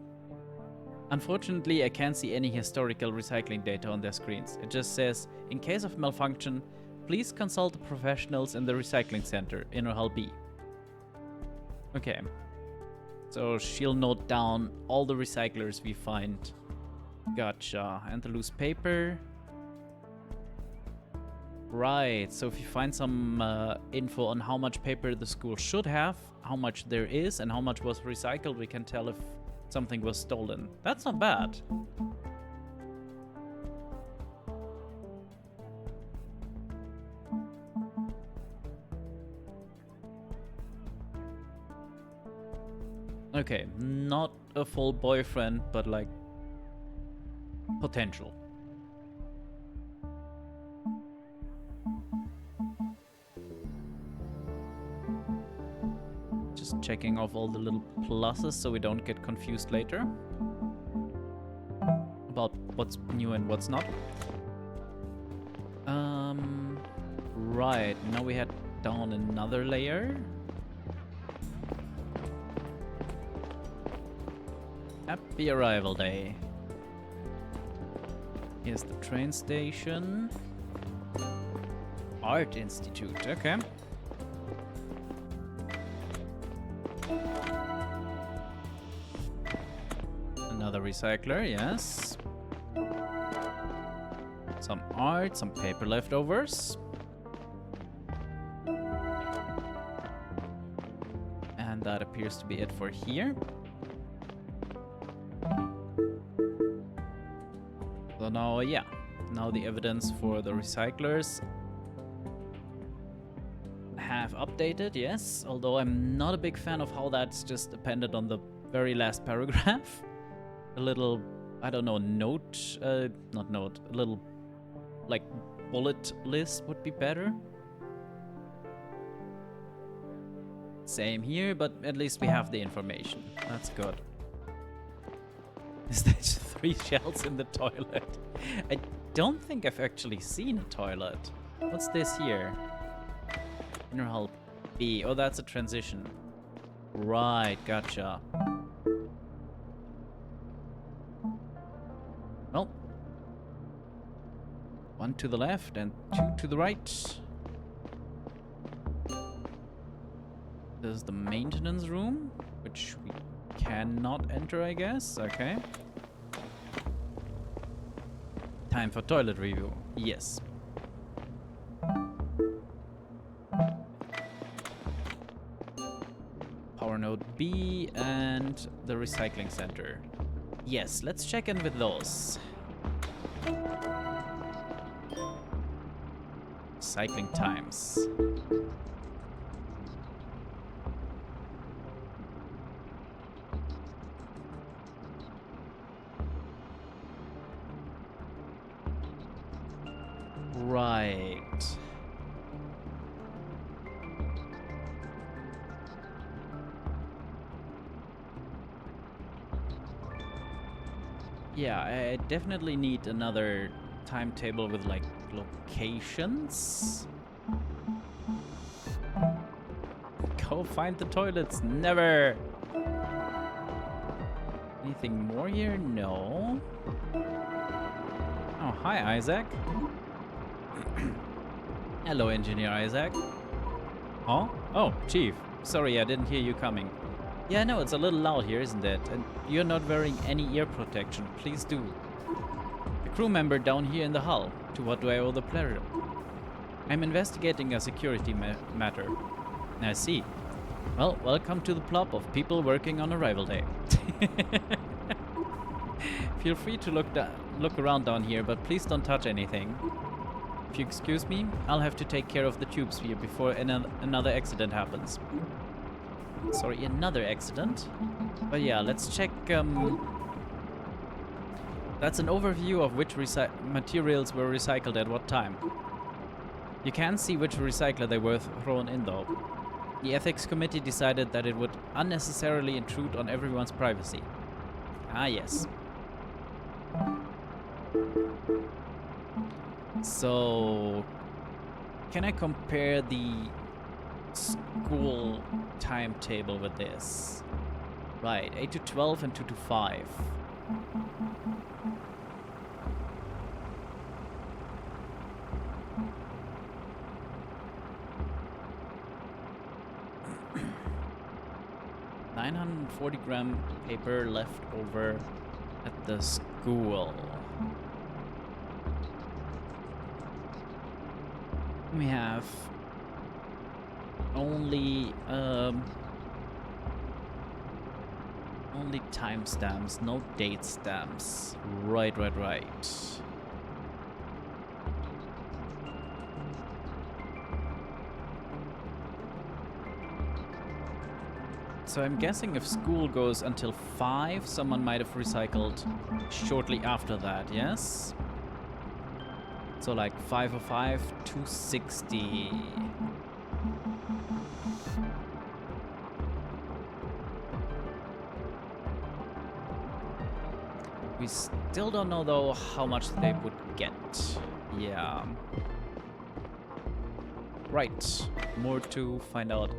Unfortunately, I can't see any historical recycling data on their screens. It just says, in case of malfunction, please consult the professionals in the recycling center, Inner Hall B. Okay. So she'll note down all the recyclers we find. Gotcha. And the loose paper. Right, so if you find some info on how much paper the school should have, how much there is, and how much was recycled, we can tell if something was stolen. That's not bad. Okay, not a full boyfriend, but like potential. Just checking off all the little pluses so we don't get confused later about what's new and what's not. Right, now we head down another layer. Happy arrival day. Here's the train station. Art Institute, okay. Another recycler, yes. Some art, some paper leftovers. And that appears to be it for here. So now, yeah, now the evidence for the recyclers have updated, yes, although I'm not a big fan of how that's just dependent on the very last paragraph. A little, I don't know, note, not note, a little, like, bullet list would be better. Same here, but at least we have the information. That's good. Is there 3 shells in the toilet? I don't think I've actually seen a toilet. What's this here? Inner Hall B. Oh, that's a transition. Right, gotcha. Well, 1 to the left and 2 to the right. This is the maintenance room, which we cannot enter, I guess. Okay. Time for toilet review. Yes. Power node B and the recycling center. Yes, let's check in with those. recycling times. Right. Yeah, I definitely need another timetable with like locations. Go find the toilets. Never. Anything more here? No. Oh, hi, Isaac. Hello, Engineer Isaac. Huh? Oh, Chief. Sorry, I didn't hear you coming. Yeah, no, it's a little loud here, isn't it? And you're not wearing any ear protection. Please do. A crew member down here in the hull. To what do I owe the pleasure? I'm investigating a security matter. I see. Well, welcome to the plop of people working on arrival day. Feel free to look around down here, but please don't touch anything. If you excuse me, I'll have to take care of the tubes here before another accident happens. Sorry, another accident? But yeah, let's check. That's an overview of which materials were recycled at what time. You can't see which recycler they were thrown in though. The ethics committee decided that it would unnecessarily intrude on everyone's privacy. Ah, yes. So, can I compare the school timetable with this? Right, 8 to 12 and 2 to 5. $940-gram paper left over at the school. We have only timestamps, no date stamps. Right. So I'm guessing if school goes until 5, someone might have recycled shortly after that, yes? So like 505, 260. We still don't know though how much they would get. Yeah. Right. More to find out.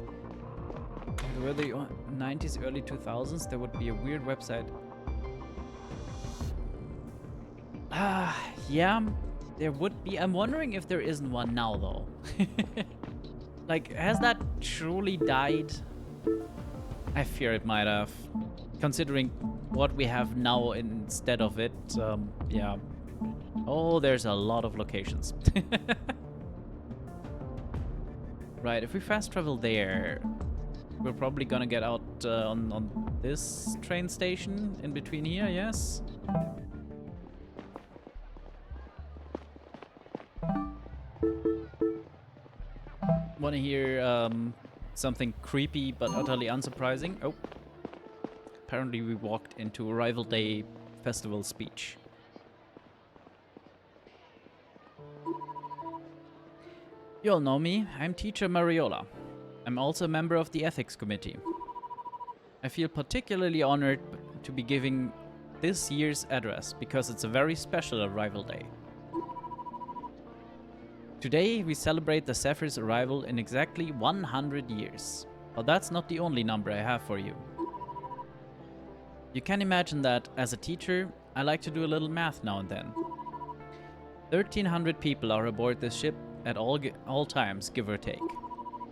Were the 90s, early 2000s? There would be a weird website. Yeah. There would be. I'm wondering if there isn't one now, though. Like, has that truly died? I fear it might have. Considering what we have now instead of it, yeah. Oh, there's a lot of locations. Right, if we fast travel there, we're probably gonna get out on this train station in between here, yes? Want to hear something creepy but utterly unsurprising? Oh. Apparently we walked into Arrival Day Festival speech. You all know me. I'm Teacher Mariola. I'm also a member of the Ethics Committee. I feel particularly honored to be giving this year's address because it's a very special Arrival Day. Today, we celebrate the Zephyr's arrival in exactly 100 years. But that's not the only number I have for you. You can imagine that, as a teacher, I like to do a little math now and then. 1,300 people are aboard this ship at all times, give or take.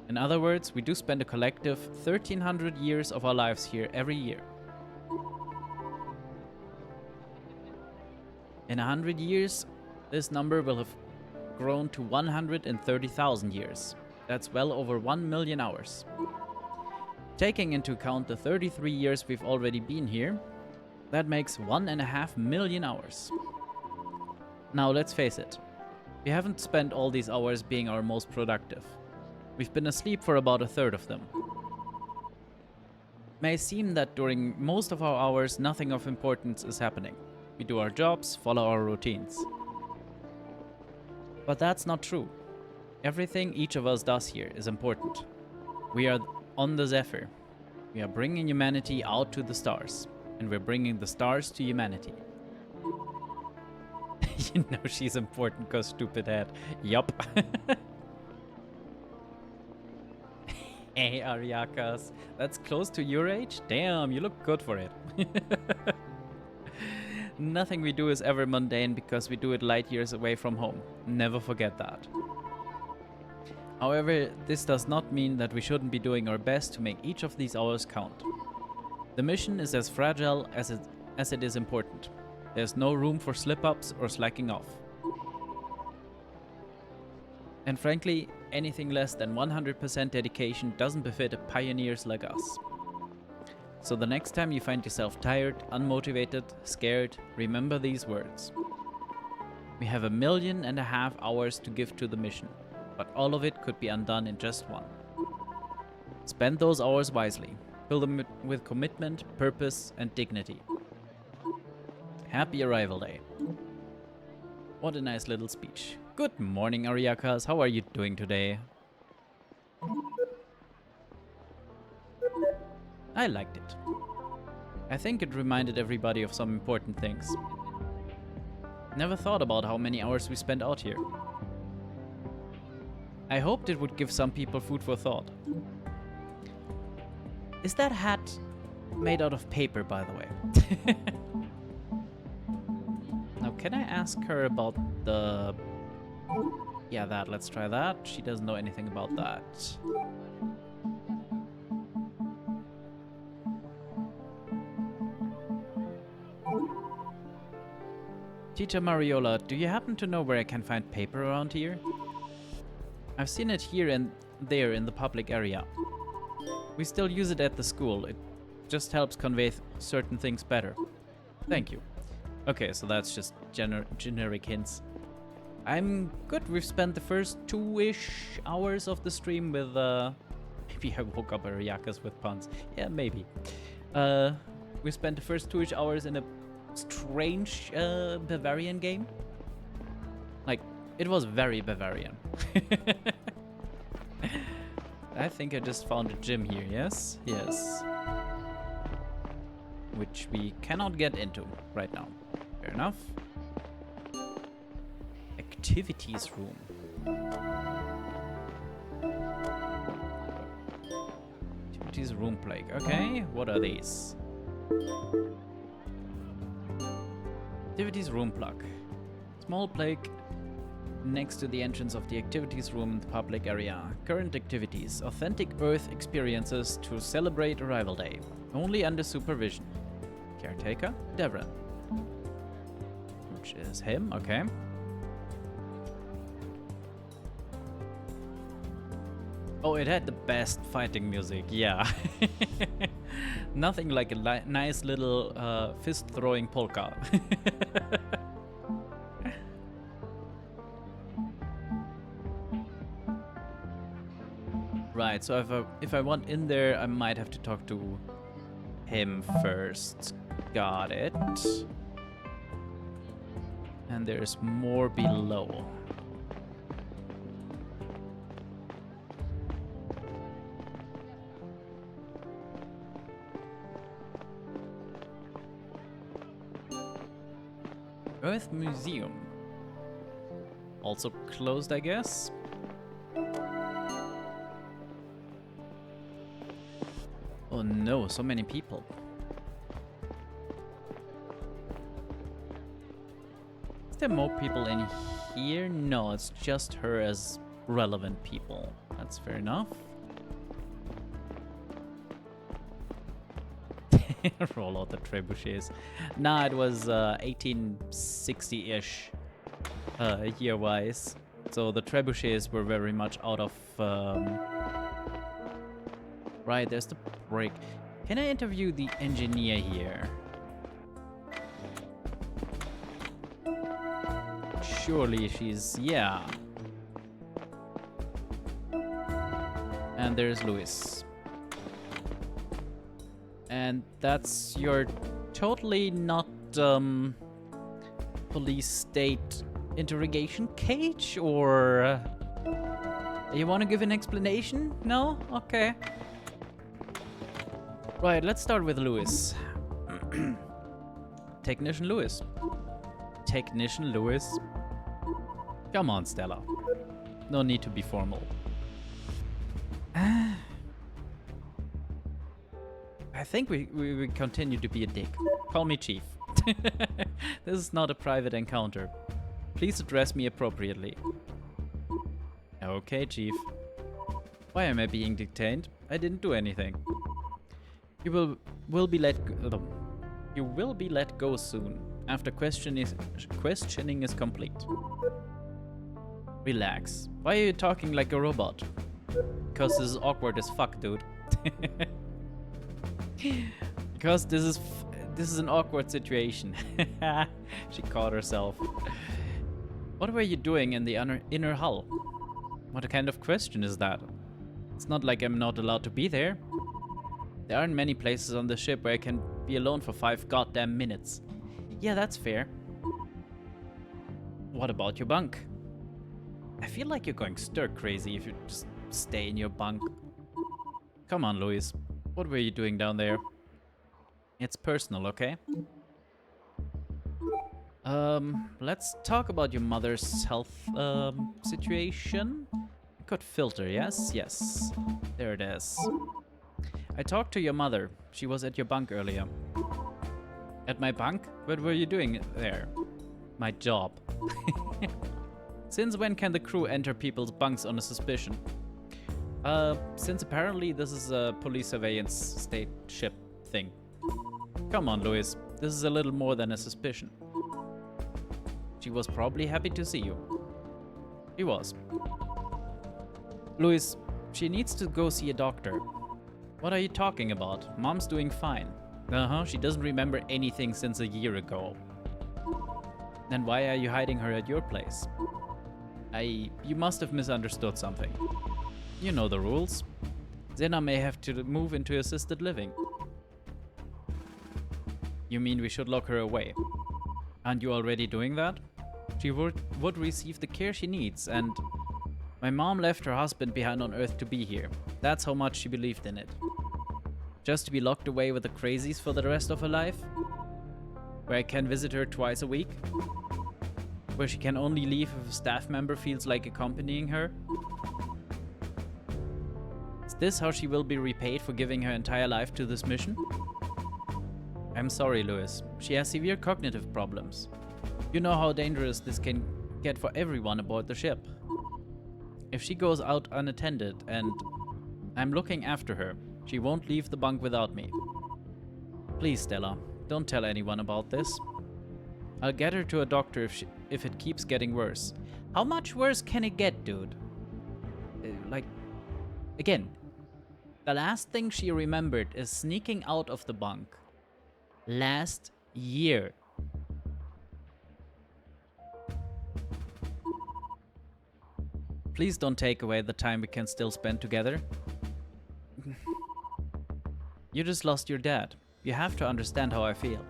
In other words, we do spend a collective 1,300 years of our lives here every year. In 100 years, this number will have grown to 130,000 years. That's well over 1 million hours. Taking into account the 33 years we've already been here, that makes 1.5 million hours. Now let's face it, We haven't spent all these hours being our most productive. We've been asleep for about a third of them. It may seem that during most of our hours, nothing of importance is happening. We do our jobs, follow our routines. But that's not true. Everything each of us does here is important. We are on the Zephyr. We are bringing humanity out to the stars. And we're bringing the stars to humanity. You know she's important because stupid head. Yup. Hey, Ariakas. That's close to your age? Damn, you look good for it. Nothing we do is ever mundane because we do it light years away from home. Never forget that. However, this does not mean that we shouldn't be doing our best to make each of these hours count. The mission is as fragile as it is important. There's no room for slip-ups or slacking off. And frankly, anything less than 100% dedication doesn't befit pioneers like us. So the next time you find yourself tired, unmotivated, scared, remember these words. We have 1.5 million hours to give to the mission, but all of it could be undone in just one. Spend those hours wisely. Fill them with commitment, purpose, and dignity. Happy Arrival Day. What a nice little speech. Good morning, Ariakas. How are you doing today? I liked it. I think it reminded everybody of some important things. Never thought about how many hours we spent out here. I hoped it would give some people food for thought. Is that hat made out of paper, by the way? Now, can I ask her about the... Yeah, that. Let's try that. She doesn't know anything about that. Teacher Mariola, do you happen to know where I can find paper around here? I've seen it here and there in the public area. We still use it at the school. It just helps convey certain things better. Thank you. Okay, so that's just generic hints. I'm good. We've spent the first 2-ish hours of the stream with, maybe I woke up Ariakas with puns. Yeah, maybe. We spent the first 2-ish hours in a strange Bavarian game. Like, it was very Bavarian. I think I just found a gym here, yes? Yes. Which we cannot get into right now. Fair enough. Activities room. Activities room plague. Okay, what are these? Activities room plug. Small plague next to the entrance of the activities room in the public area. Current activities. Authentic Earth experiences to celebrate Arrival Day. Only under supervision. Caretaker, Devran. Which is him, okay. Oh, it had the best fighting music, yeah. Nothing like a nice little fist-throwing polka. Right, so if I want in there, I might have to talk to him first. Got it. And there's more below. Earth Museum. Also closed, I guess. Oh no, so many people. Is there more people in here? No, it's just her as relevant people. That's fair enough. Roll out the trebuchets. Nah, it was 1860-ish year-wise. So the trebuchets were very much out of... Right, there's the break. Can I interview the engineer here? surely she's... yeah. And there's Louis. And that's your totally not police state interrogation cage, or you want to give an explanation? No? Okay. Right, let's start with Louis. Technician Louis. Technician Louis. Come on, Stella. No need to be formal. I think we continue to be a dick. Call me Chief. This is not a private encounter. Please address me appropriately. Okay, Chief. Why am I being detained? I didn't do anything. You will be let go soon after questioning is complete. Relax. Why are you talking like a robot? Because this is awkward as fuck, dude. Because this is an awkward situation. She caught herself. What were you doing in the inner hull? What kind of question is that? It's not like I'm not allowed to be there. There aren't many places on the ship where I can be alone for 5 goddamn minutes. Yeah, that's fair. What about your bunk? I feel like you're going stir crazy if you just stay in your bunk. Come on, Louis. What were you doing down there? It's personal, okay? Let's talk about your mother's health situation. Could filter, yes? Yes. There it is. I talked to your mother. She was at your bunk earlier. At my bunk? What were you doing there? My job. Since when can the crew enter people's bunks on a suspicion? Since apparently this is a police surveillance state ship thing. Come on, Louis. This is a little more than a suspicion. She was probably happy to see you. She was. Louis, she needs to go see a doctor. What are you talking about? Mom's doing fine. Uh-huh, she doesn't remember anything since a year ago. Then why are you hiding her at your place? You must have misunderstood something. You know the rules. Zena may have to move into assisted living. You mean we should lock her away? Aren't you already doing that? She would receive the care she needs, and my mom left her husband behind on Earth to be here. That's how much she believed in it. Just to be locked away with the crazies for the rest of her life? Where I can visit her twice a week? Where she can only leave if a staff member feels like accompanying her? Is this how she will be repaid for giving her entire life to this mission? I'm sorry, Louis. She has severe cognitive problems. You know how dangerous this can get for everyone aboard the ship. If she goes out unattended and I'm looking after her, she won't leave the bunk without me. Please, Stella, don't tell anyone about this. I'll get her to a doctor if it keeps getting worse. How much worse can it get, dude? Again, the last thing she remembered is sneaking out of the bunk. Last year. Please don't take away the time we can still spend together. You just lost your dad. You have to understand how I feel.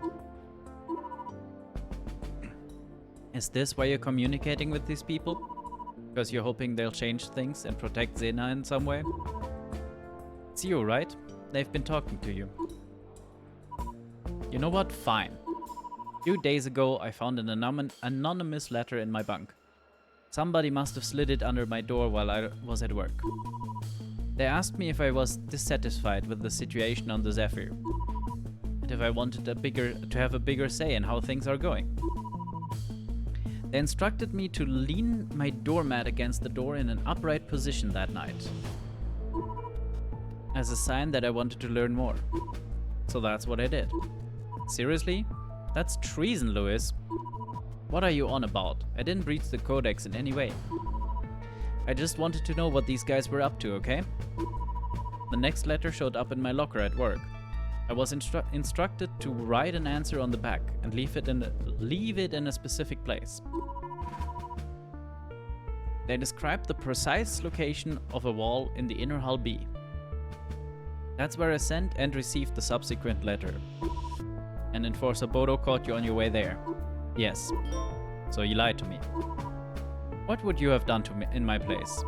Is this why you're communicating with these people? Because you're hoping they'll change things and protect Zena in some way? It's you, right? They've been talking to you. You know what? Fine. A few days ago, I found an anonymous letter in my bunk. Somebody must have slid it under my door while I was at work. They asked me if I was dissatisfied with the situation on the Zephyr, and if I wanted to have a bigger say in how things are going. They instructed me to lean my doormat against the door in an upright position that night, as a sign that I wanted to learn more. So that's what I did. Seriously? That's treason, Louis. What are you on about? I didn't breach the codex in any way. I just wanted to know what these guys were up to, okay? The next letter showed up in my locker at work. I was instructed to write an answer on the back and leave it in a specific place. They described the precise location of a wall in the inner hull B. That's where I sent and received the subsequent letter. And Enforcer Bodo caught you on your way there. Yes. So you lied to me. What would you have done to me in my place?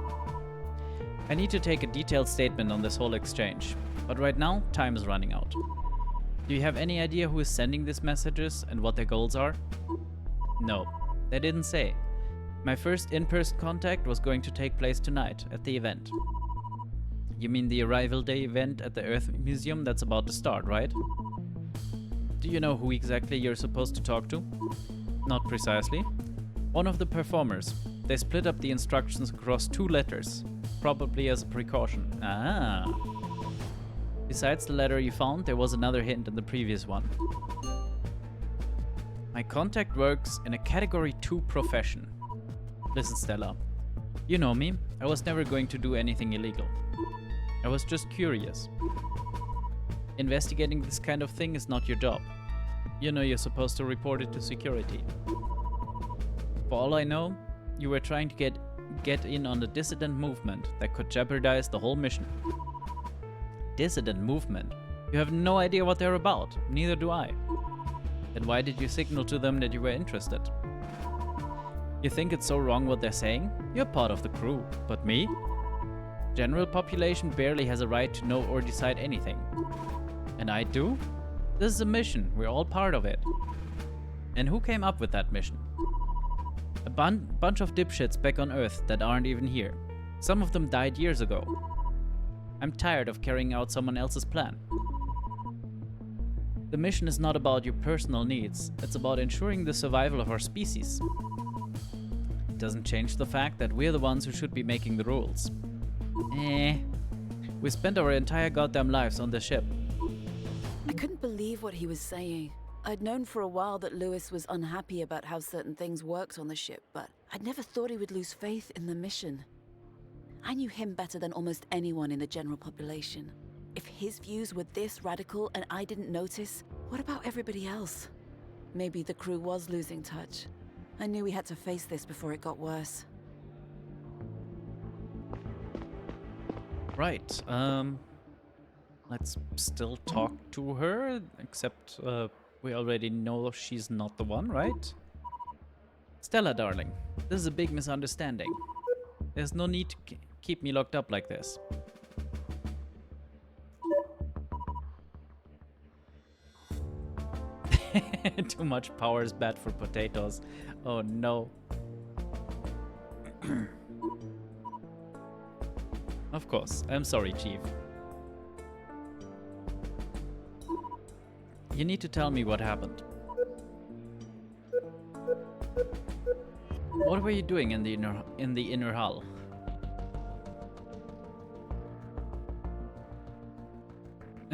I need to take a detailed statement on this whole exchange, but right now, time is running out. Do you have any idea who is sending these messages and what their goals are? No, they didn't say. My first in-person contact was going to take place tonight at the event. You mean the Arrival Day event at the Earth Museum that's about to start, right? Do you know who exactly you're supposed to talk to? Not precisely. One of the performers. They split up the instructions across 2 letters, probably as a precaution. Ah. Besides the letter you found, there was another hint in the previous one. My contact works in a Category 2 profession. Listen, Stella. You know me, I was never going to do anything illegal. I was just curious. Investigating this kind of thing is not your job. You know you're supposed to report it to security. For all I know, you were trying to get in on the dissident movement that could jeopardize the whole mission. Dissident movement? You have no idea what they're about, neither do I. Then why did you signal to them that you were interested? You think it's so wrong what they're saying? You're part of the crew, but me? General population barely has a right to know or decide anything. And I do? This is a mission, we're all part of it. And who came up with that mission? A bunch of dipshits back on Earth that aren't even here. Some of them died years ago. I'm tired of carrying out someone else's plan. The mission is not about your personal needs, it's about ensuring the survival of our species. It doesn't change the fact that we're the ones who should be making the rules. We spent our entire goddamn lives on this ship. I couldn't believe what he was saying. I'd known for a while that Lewis was unhappy about how certain things worked on the ship, but I'd never thought he would lose faith in the mission. I knew him better than almost anyone in the general population. If his views were this radical and I didn't notice, what about everybody else? Maybe the crew was losing touch. I knew we had to face this before it got worse. Right, let's still talk to her, except we already know she's not the one, right? Stella, darling, this is a big misunderstanding. There's no need to keep me locked up like this. Too much power is bad for potatoes. Oh no. Of course, I'm sorry, Chief. You need to tell me what happened. What were you doing in the inner hull?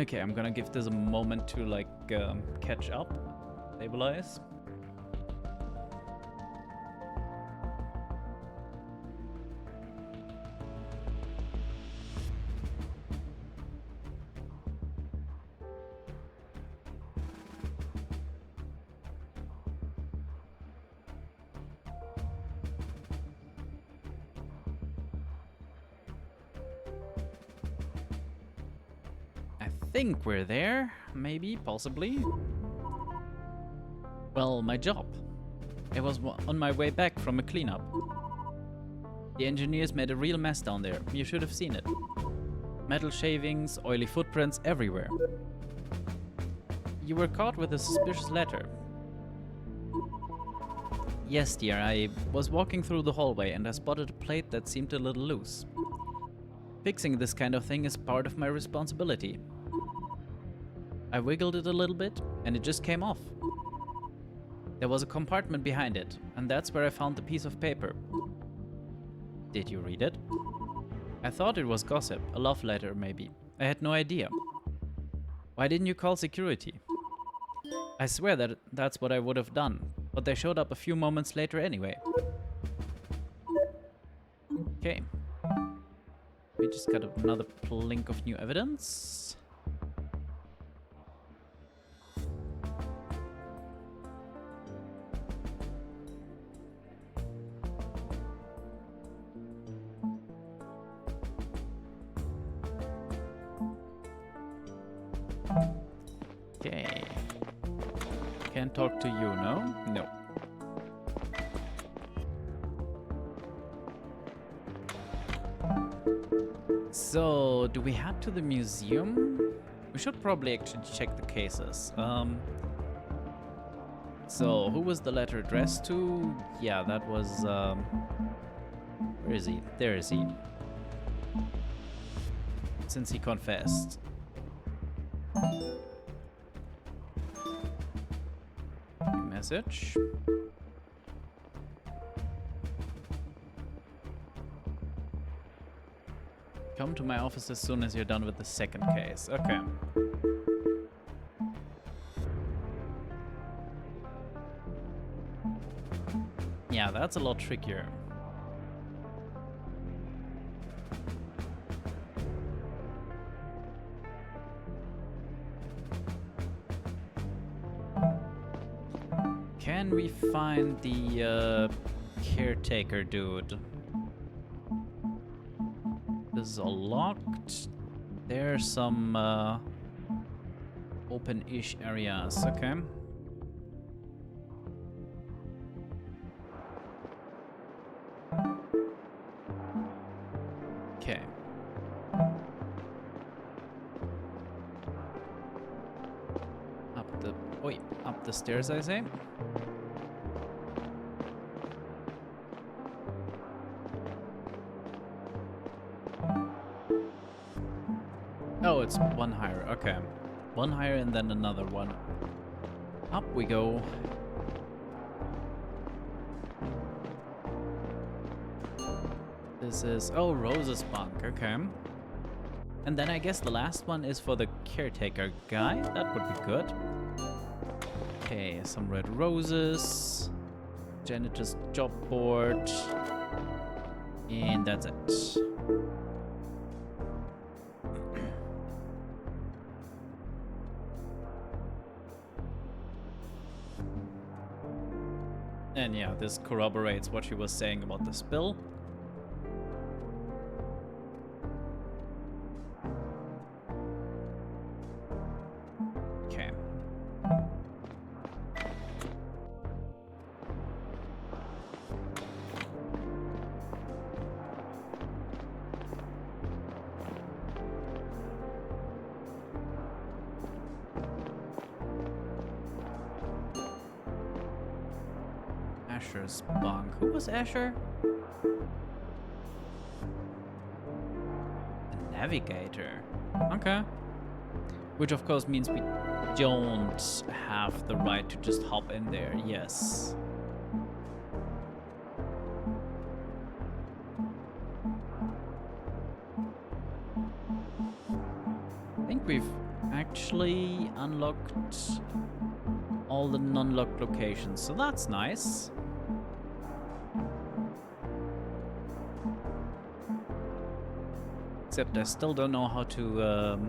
Okay, I'm gonna give this a moment to like catch up, stabilize. I think we're there, maybe, possibly. Well, my job. I was on my way back from a cleanup. The engineers made a real mess down there. You should have seen it. Metal shavings, oily footprints everywhere. You were caught with a suspicious letter. Yes, dear, I was walking through the hallway and I spotted a plate that seemed a little loose. Fixing this kind of thing is part of my responsibility. I wiggled it a little bit, and it just came off. There was a compartment behind it, and that's where I found the piece of paper. Did you read it? I thought it was gossip, a love letter maybe. I had no idea. Why didn't you call security? I swear that that's what I would have done, but they showed up a few moments later anyway. Okay. We just got another plink of new evidence. Okay. Can't talk to you, no? No. So, do we head to the museum? We should probably actually check the cases. So, who was the letter addressed to? Yeah, that was, where is he? There is he. Since he confessed. Message. Come to my office as soon as you're done with the second case. Okay. Yeah, that's a lot trickier. Can we find the caretaker dude? This is all locked. There's some open-ish areas. Okay. Okay. Up the stairs, I say. Oh, it's one higher. Okay. One higher and then another one. Up we go. This is... Oh, Rose's bunk. Okay. And then I guess the last one is for the caretaker guy. That would be good. Okay, some red roses. Janitor's job board. And that's it. And yeah, this corroborates what she was saying about the spill. Okay. Asher's bunk. Who was Asher? The navigator. Okay. Which of course means we don't have the right to just hop in there. Yes. I think we've actually unlocked all the non-locked locations, so that's nice. Except I still don't know how to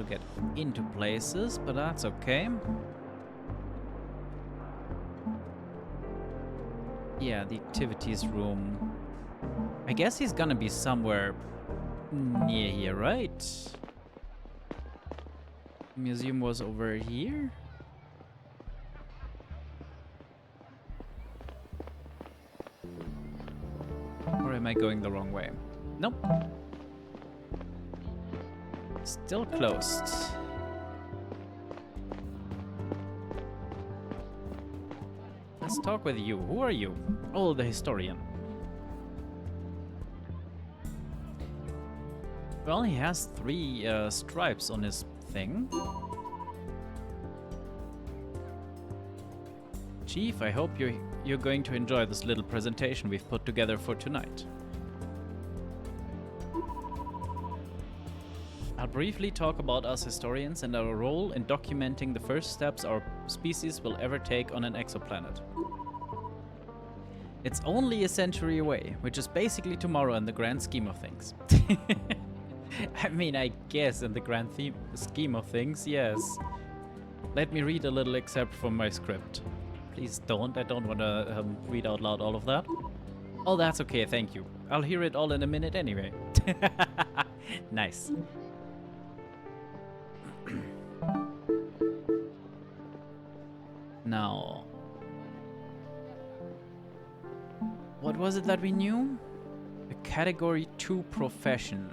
get into places, but that's okay. Yeah, the activities room. I guess he's gonna be somewhere near here, right? Museum was over here. Or am I going the wrong way? Nope. Still closed. Let's talk with you. Who are you? Oh, the historian. Well, he has 3 stripes on his thing. Chief, I hope you're going to enjoy this little presentation we've put together for tonight. I'll briefly talk about us historians and our role in documenting the first steps our species will ever take on an exoplanet. It's only a century away, which is basically tomorrow in the grand scheme of things. I mean, I guess in the grand scheme of things, yes. Let me read a little excerpt from my script. Please don't. I don't want to read out loud all of that. Oh, that's okay. Thank you. I'll hear it all in a minute anyway. Nice. Now, what was it that we knew? A category 2 profession.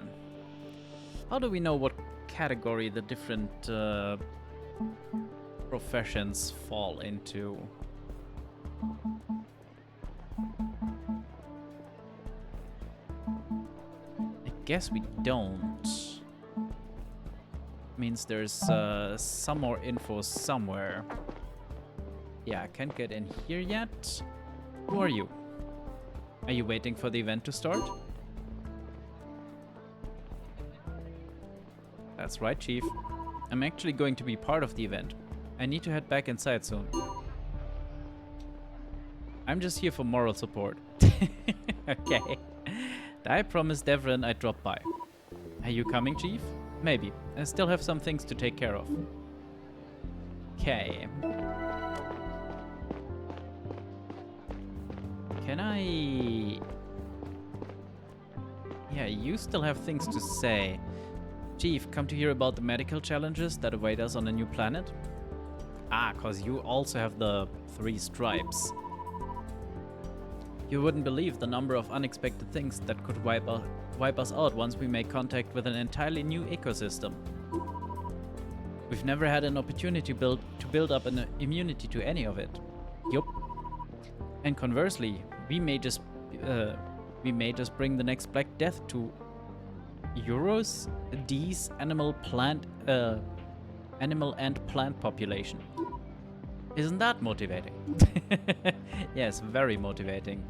How do we know what category the different professions fall into? I guess we don't. Means there's some more info somewhere. Yeah, I can't get in here yet. Who are you? Are you waiting for the event to start? That's right, Chief. I'm actually going to be part of the event. I need to head back inside soon. I'm just here for moral support. Okay. I promised Devrin I'd drop by. Are you coming, Chief? Maybe. I still have some things to take care of. Okay. Can I... Yeah, you still have things to say. Chief, come to hear about the medical challenges that await us on a new planet? Ah, cause you also have the 3 stripes. You wouldn't believe the number of unexpected things that could wipe us out once we make contact with an entirely new ecosystem. We've never had an opportunity to build up an immunity to any of it. Yup. And conversely, we may just bring the next Black Death to Euros, D's animal and plant population. Isn't that motivating? Yes, very motivating.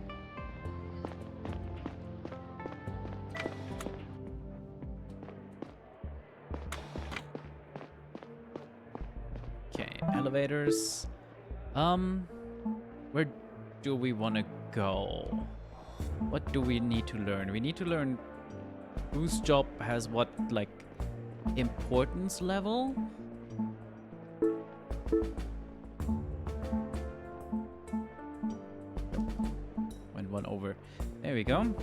Okay, elevators. Where do we want to go? What do we need to learn? We need to learn whose job has what, like, importance level? Went one over. There we go.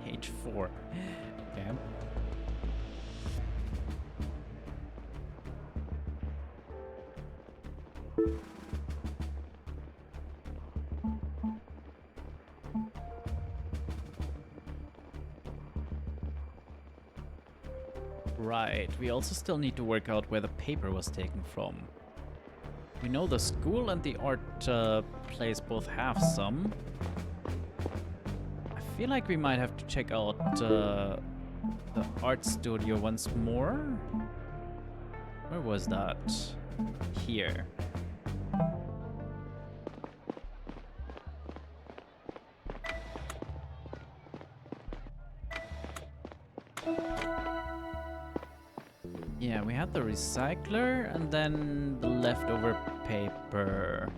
H4. Okay. Right, we also still need to work out where the paper was taken from. We know the school and the art place both have some. I feel like we might have to check out the art studio once more. Where was that? Here. Yeah, we had the recycler and then the leftover paper.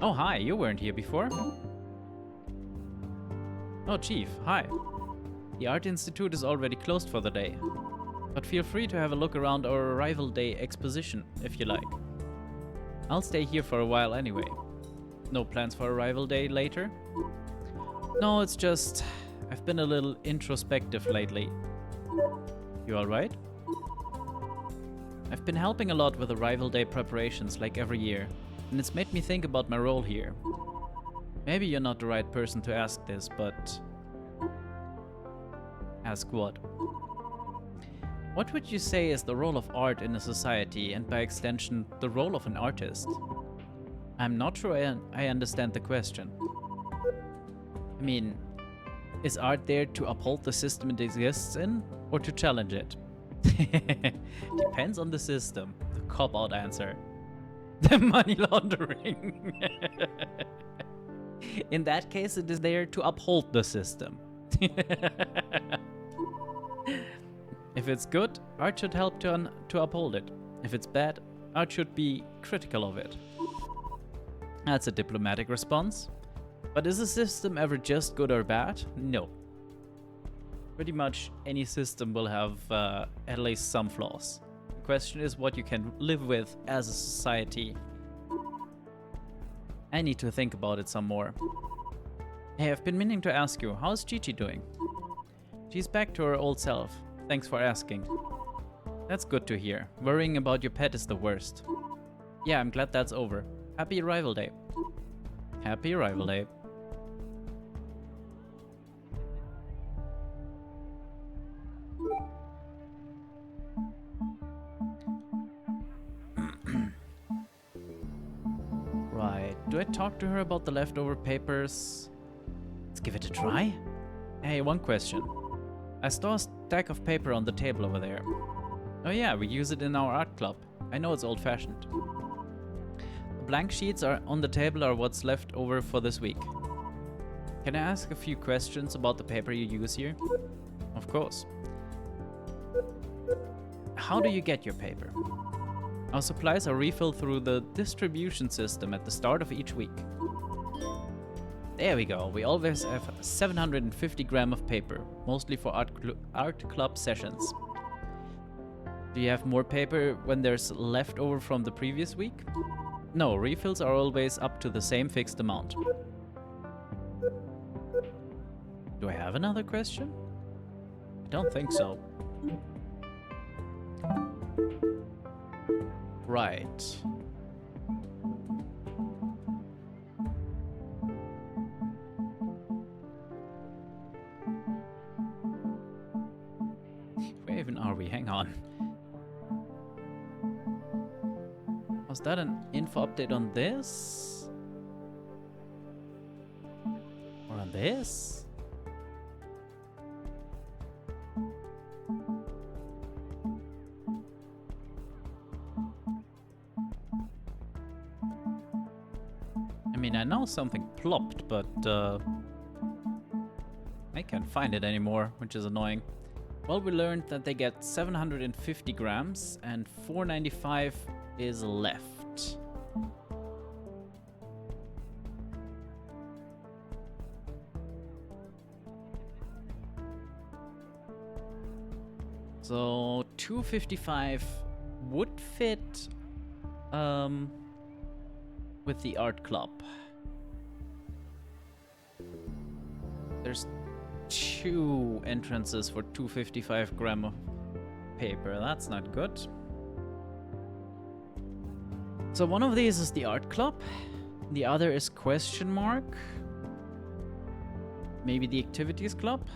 Oh, hi, you weren't here before. Oh, Chief, hi. The Art Institute is already closed for the day, but feel free to have a look around our Arrival Day exposition, if you like. I'll stay here for a while anyway. No plans for Arrival Day later? No, it's just... I've been a little introspective lately. You alright? I've been helping a lot with Arrival Day preparations like every year, and it's made me think about my role here. Maybe you're not the right person to ask this, but... Ask what? What would you say is the role of art in a society, and by extension, the role of an artist? I'm not sure I understand the question. I mean, is art there to uphold the system it exists in, or to challenge it? Depends on the system. The cop-out answer. The money laundering. In that case, it is there to uphold the system. If it's good, art should help to uphold it. If it's bad, art should be critical of it. That's a diplomatic response. But is a system ever just good or bad? No. Pretty much any system will have at least some flaws. The question is what you can live with as a society. I need to think about it some more. Hey, I've been meaning to ask you, how's Gigi doing? She's back to her old self. Thanks for asking. That's good to hear. Worrying about your pet is the worst. Yeah, I'm glad that's over. Happy Arrival Day. Happy Arrival Day. Right, do I talk to her about the leftover papers? Let's give it a try. Hey, one question. I saw a stack of paper on the table over there. Oh yeah, we use it in our art club. I know it's old-fashioned. The blank sheets are on the table are what's left over for this week. Can I ask a few questions about the paper you use here? Of course. How do you get your paper? Our supplies are refilled through the distribution system at the start of each week. There we go. We always have 750 grams of paper, mostly for art club sessions. Do you have more paper when there's leftover from the previous week? No, refills are always up to the same fixed amount. Do I have another question? I don't think so. Right. Where even are we? Hang on. Was that an info update on this? Or on this? I mean, I know something plopped, but I can't find it anymore, which is annoying. Well, we learned that they get 750 grams and 495 is left. So 255 would fit with the art club. There's 2 entrances for 255 gram of paper. That's not good. So one of these is the art club. The other is question mark. Maybe the activities club.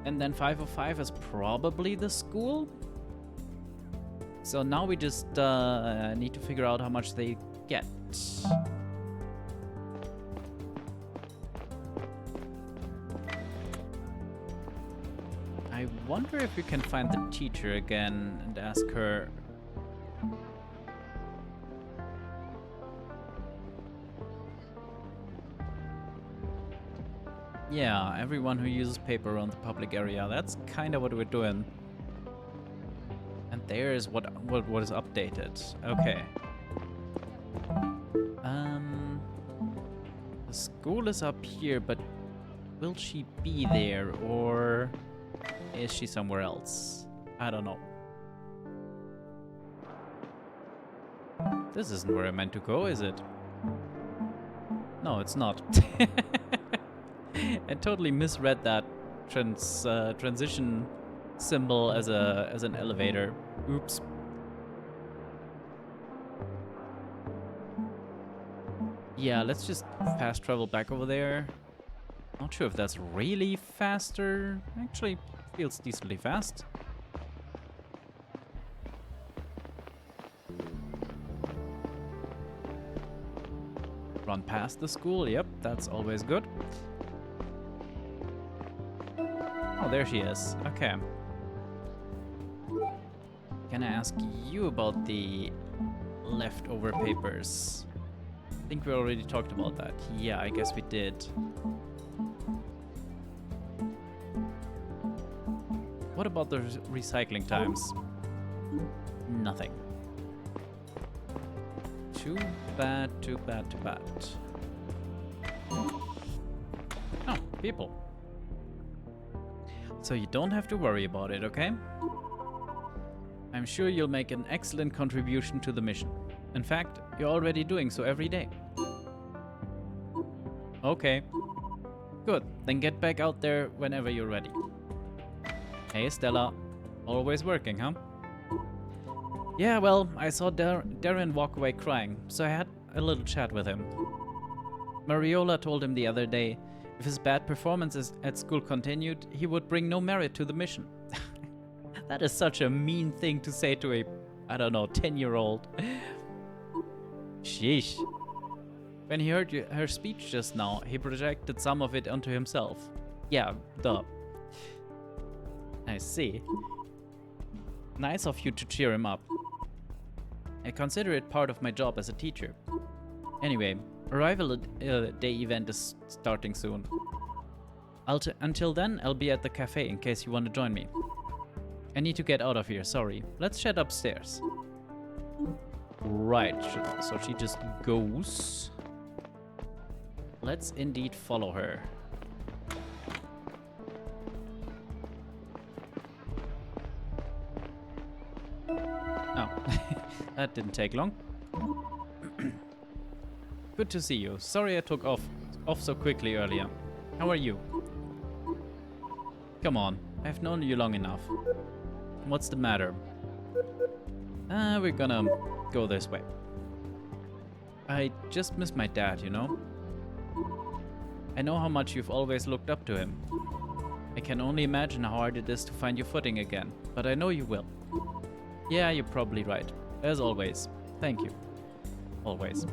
And then 505 is probably the school. So now we just need to figure out how much they get. I wonder if we can find the teacher again and ask her. Yeah, everyone who uses paper around the public area. That's kind of what we're doing. And there's what is updated. Okay. The school is up here, but will she be there or is she somewhere else? I don't know. This isn't where I meant to go, is it? No, it's not. I totally misread that transition symbol as an elevator. Oops. Yeah, let's just fast travel back over there. Not sure if that's really faster. Actually, feels decently fast. Run past the school. Yep, that's always good. Oh, there she is. Okay. Can I ask you about the leftover papers? I think we already talked about that. Yeah, I guess we did. What about the recycling times? Nothing. Too bad, too bad, too bad. Oh, people. So you don't have to worry about it, okay? I'm sure you'll make an excellent contribution to the mission. In fact, you're already doing so every day. Okay. Good, then get back out there whenever you're ready. Hey Stella, always working, huh? Yeah, well, I saw Darren walk away crying, so I had a little chat with him. Mariola told him the other day if his bad performances at school continued, he would bring no merit to the mission. That is such a mean thing to say to a, I don't know, 10-year-old. Sheesh. When he heard her speech just now, he projected some of it onto himself. Yeah, duh. I see. Nice of you to cheer him up. I consider it part of my job as a teacher. Anyway, arrival day event is starting soon. Until then, I'll be at the cafe in case you want to join me. I need to get out of here, sorry. Let's chat upstairs. Right, so she just goes. Let's indeed follow her. Oh, that didn't take long. Good to see you. Sorry I took off so quickly earlier. How are you? Come on, I've known you long enough. What's the matter? We're gonna go this way. I just miss my dad, you know? I know how much you've always looked up to him. I can only imagine how hard it is to find your footing again, but I know you will. Yeah, you're probably right. As always. Thank you. Always.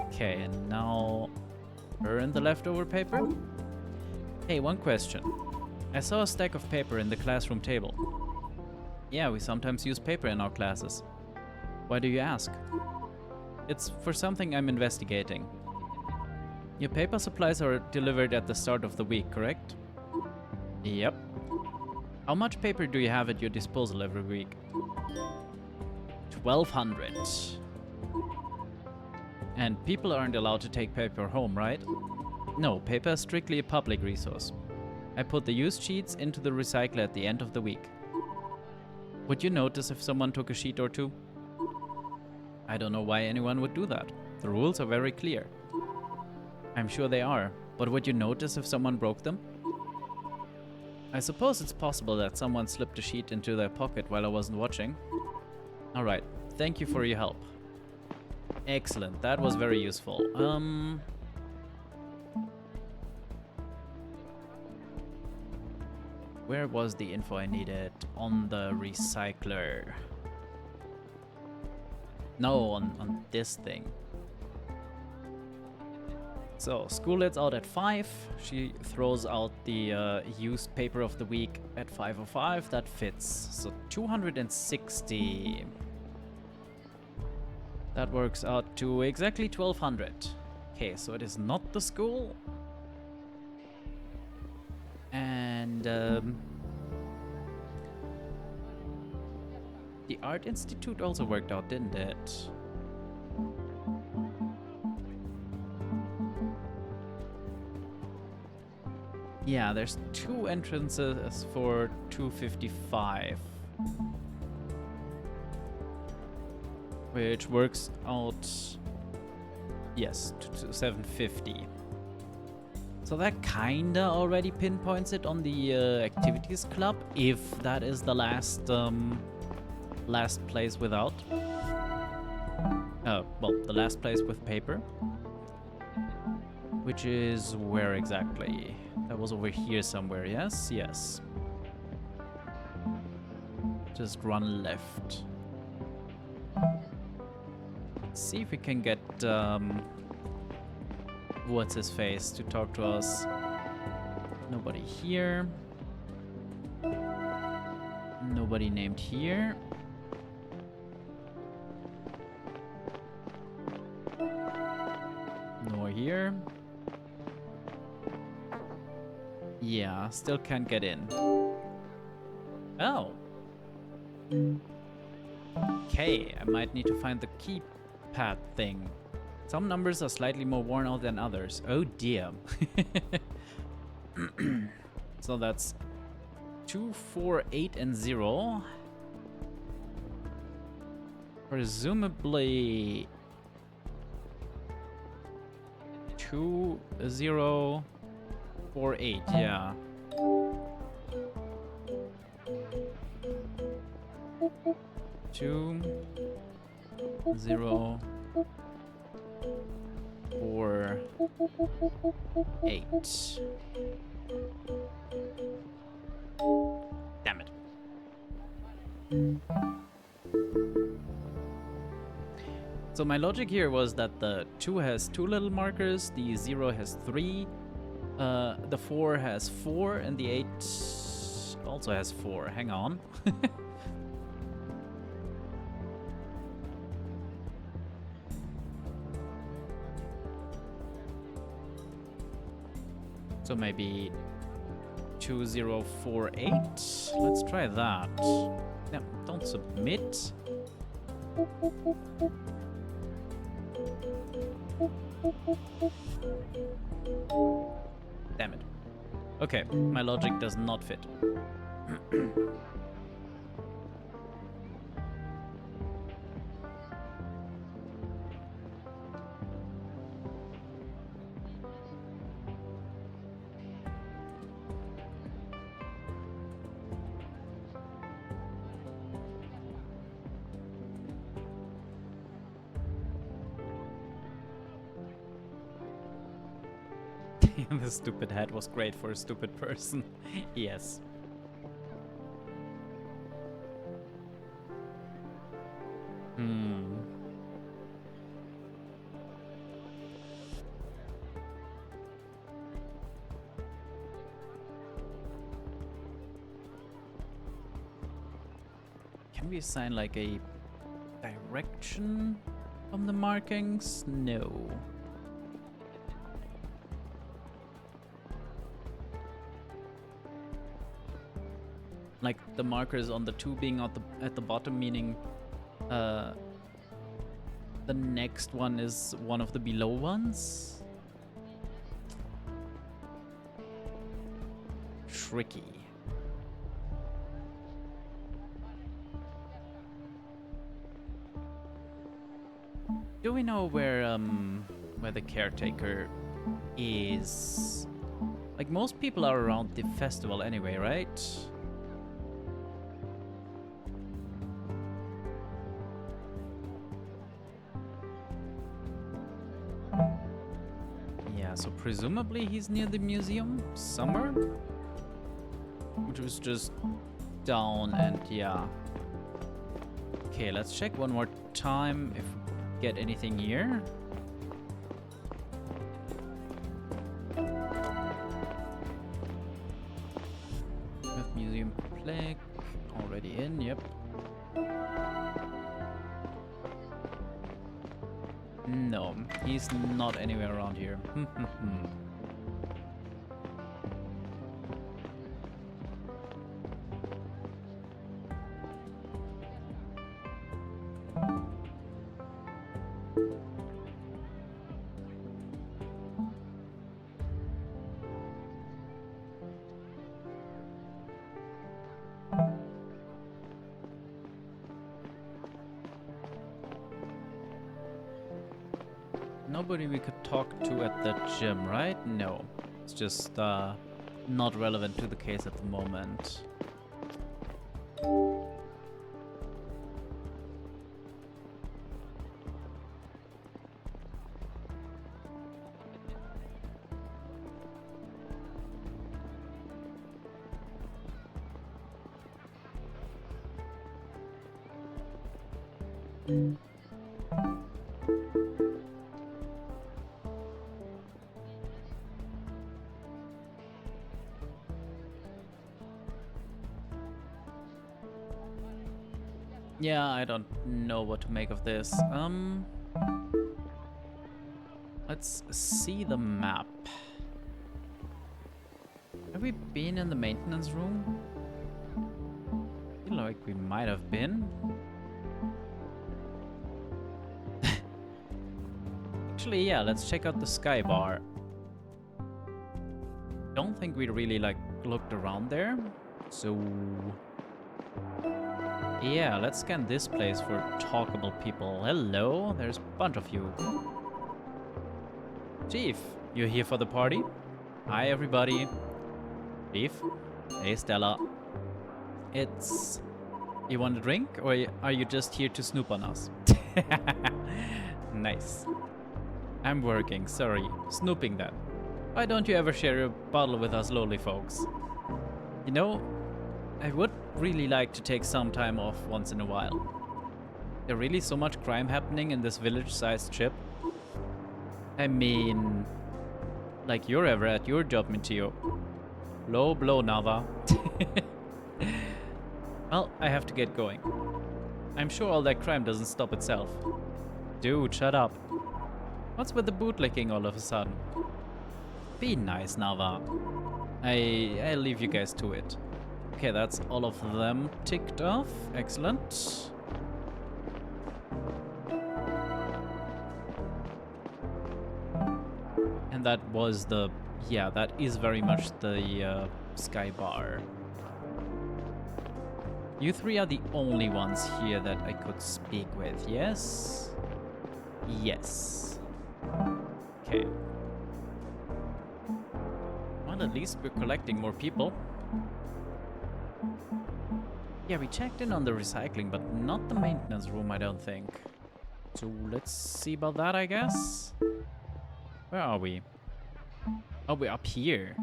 Okay, and now... Burn the leftover paper? Hey, one question. I saw a stack of paper in the classroom table. Yeah, we sometimes use paper in our classes. Why do you ask? It's for something I'm investigating. Your paper supplies are delivered at the start of the week, correct? Yep. How much paper do you have at your disposal every week? 1,200. And people aren't allowed to take paper home, right? No, paper is strictly a public resource. I put the used sheets into the recycler at the end of the week. Would you notice if someone took a sheet or two? I don't know why anyone would do that. The rules are very clear. I'm sure they are, but would you notice if someone broke them? I suppose it's possible that someone slipped a sheet into their pocket while I wasn't watching. Alright, thank you for your help. Excellent, that was very useful. Where was the info I needed? On the recycler. No, on this thing. So, school lets out at 5. She throws out the used paper of the week at 5:05. That fits. So 260. That works out to exactly 1,200. Okay, so it is not the school. And the Art Institute also worked out, didn't it? Yeah, there's 2 entrances for 255. Which works out, yes, to 750. So that kinda already pinpoints it on the activities club, if that is the last place without. Well, the last place with paper. Which is where exactly? That was over here somewhere, yes? Yes. Just run left. Let's see if we can get, what's his face to talk to us. Nobody here. Nobody named here. Nor here. Yeah, still can't get in. Oh. Okay, I might need to find the keypad thing. Some numbers are slightly more worn out than others. Oh dear. So that's 2, 4, 8, and 0. Presumably 2, 0, 4, 8, yeah. Two, 0, 4, 8. Damn it. So my logic here was that the 2 has 2 little markers, the 0 has 3, the 4 has 4, and the 8 also has 4. Hang on. So maybe 2048. Let's try that. No, don't submit. Damn it. Okay, my logic does not fit. The stupid hat was great for a stupid person. Yes. Can we assign like a direction from the markings? No. Like the markers on the 2 being at the bottom, meaning the next one is one of the below ones? Tricky. Do we know where the caretaker is? Like most people are around the festival anyway, right? So presumably he's near the museum somewhere, which was just down, and yeah. Okay, let's check one more time if we get anything here. With museum plaque already in, yep. No, he's not anywhere around here. Nobody we could talk to at the gym, right? No. It's just not relevant to the case at the moment. Yeah, I don't know what to make of this. Let's see the map. Have we been in the maintenance room? I feel like we might have been. Actually, yeah, let's check out the sky bar. Don't think we really looked around there. So... yeah, let's scan this place for talkable people. Hello, there's a bunch of you. Chief, you're here for the party? Hi, everybody. Chief? Hey, Stella. It's... you want a drink, or are you just here to snoop on us? Nice. I'm working, sorry. Snooping then. Why don't you ever share a bottle with us lowly folks? You know, I would really like to take some time off once in a while. There's really so much crime happening in this village-sized ship. I mean... like you're ever at your job, Mitio. Low blow, Nava. Well, I have to get going. I'm sure all that crime doesn't stop itself. Dude, shut up. What's with the bootlicking all of a sudden? Be nice, Nava. I'll leave you guys to it. Okay, that's all of them ticked off. Excellent. And that was the... yeah, that is very much the Sky Bar. You three are the only ones here that I could speak with, yes? Yes. Okay. Well, at least we're collecting more people. Yeah, we checked in on the recycling, but not the maintenance room, I don't think. So let's see about that, I guess. Where are we? Oh, we're up here.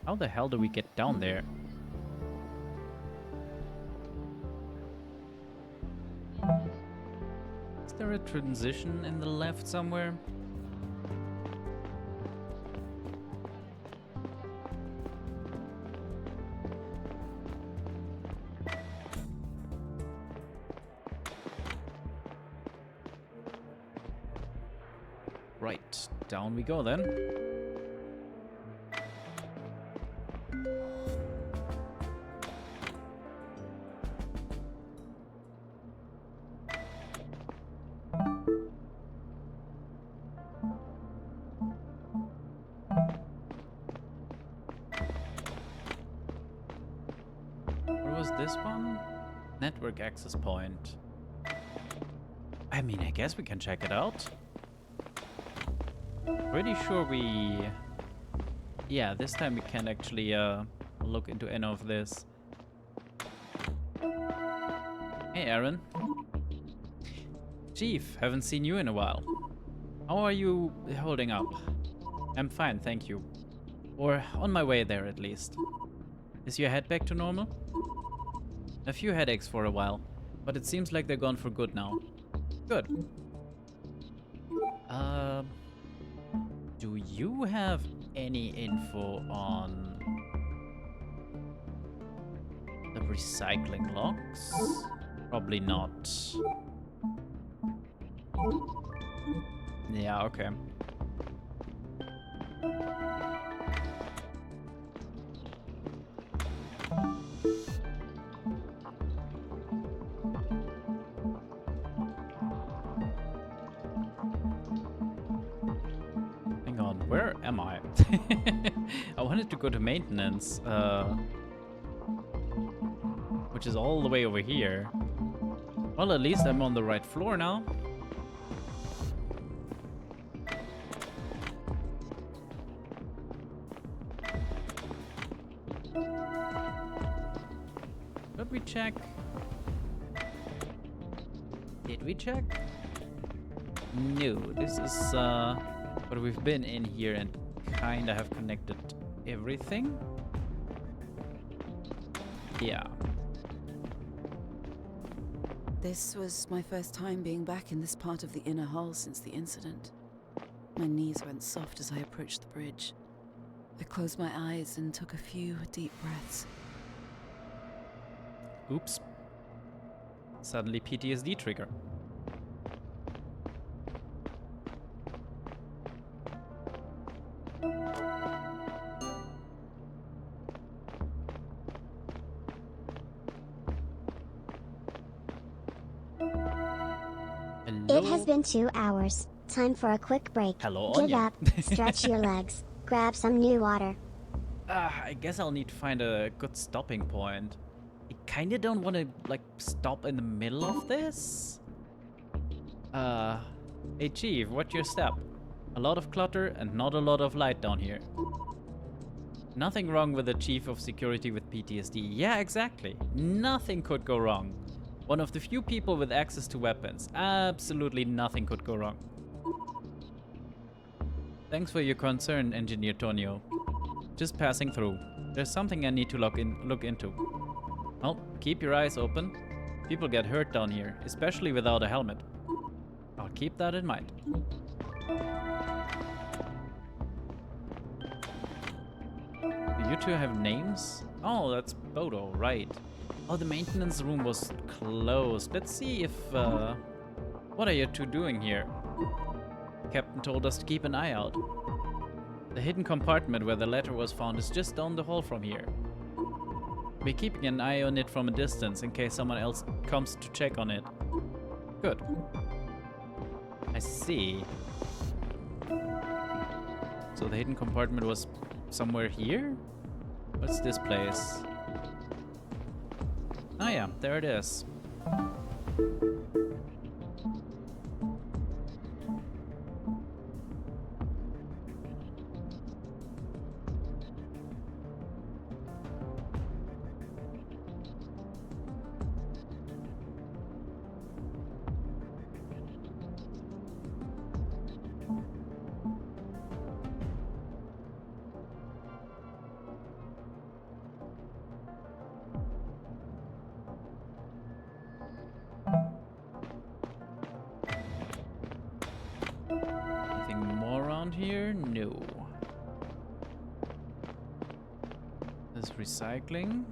How the hell do we get down there? Is there a transition in the left somewhere? Right, down we go then. Where was this one? Network access point. I mean, I guess we can check it out. Pretty sure we... yeah, this time we can actually look into any of this. Hey, Aaron. Chief, haven't seen you in a while. How are you holding up? I'm fine, thank you. Or on my way there, at least. Is your head back to normal? A few headaches for a while, but it seems like they're gone for good now. Good. Do you have any info on the recycling logs? Probably not. Yeah, okay. Where am I? I wanted to go to maintenance, which is all the way over here. Well, at least I'm on the right floor now. Did we check? Did we check? No, this is but we've been in here and kinda have connected everything. Yeah. This was my first time being back in this part of the inner hull since the incident. My knees went soft as I approached the bridge. I closed my eyes and took a few deep breaths. Oops. Suddenly PTSD trigger. It has been 2 hours. Time for a quick break. Hello, Get Anya. up, stretch your legs, grab some new water. I guess I'll need to find a good stopping point. I kinda don't want to, like, stop in the middle of this. Hey Chief, what's your step? A lot of clutter and not a lot of light down here. Nothing wrong with the Chief of Security with PTSD. Yeah, exactly. Nothing could go wrong. One of the few people with access to weapons. Absolutely nothing could go wrong. Thanks for your concern, Engineer Tonio. Just passing through. There's something I need to look into. Well, keep your eyes open. People get hurt down here, especially without a helmet. I'll keep that in mind. Do you two have names? Oh, that's Bodo, right. Oh, the maintenance room was closed. Let's see if, what are you two doing here? Captain told us to keep an eye out. The hidden compartment where the letter was found is just down the hall from here. We're keeping an eye on it from a distance in case someone else comes to check on it. Good. I see. So the hidden compartment was somewhere here? What's this place? Oh yeah, there it is. Anything more around here? No. This recycling.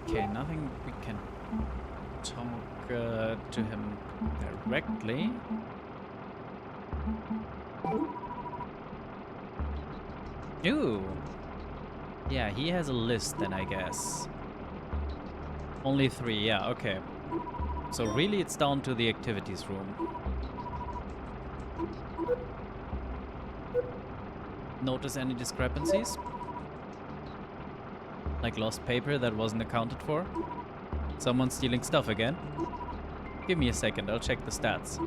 Okay, nothing we can talk to him directly. Ooh. Yeah, he has a list then, I guess. Only 3, yeah, okay. So really it's down to the activities room. Notice any discrepancies? Like lost paper that wasn't accounted for? Someone stealing stuff again? Give me a second, I'll check the stats.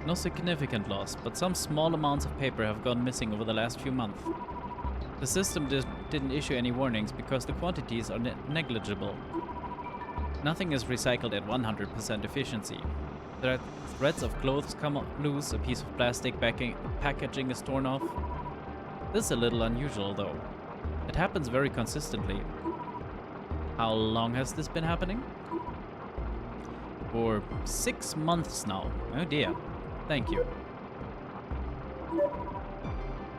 No significant loss, but some small amounts of paper have gone missing over the last few months. The system didn't issue any warnings because the quantities are negligible. Nothing is recycled at 100% efficiency. Threads of clothes come loose, a piece of plastic packaging is torn off. This is a little unusual though. It happens very consistently. How long has this been happening? For 6 months now. Oh dear. Thank you.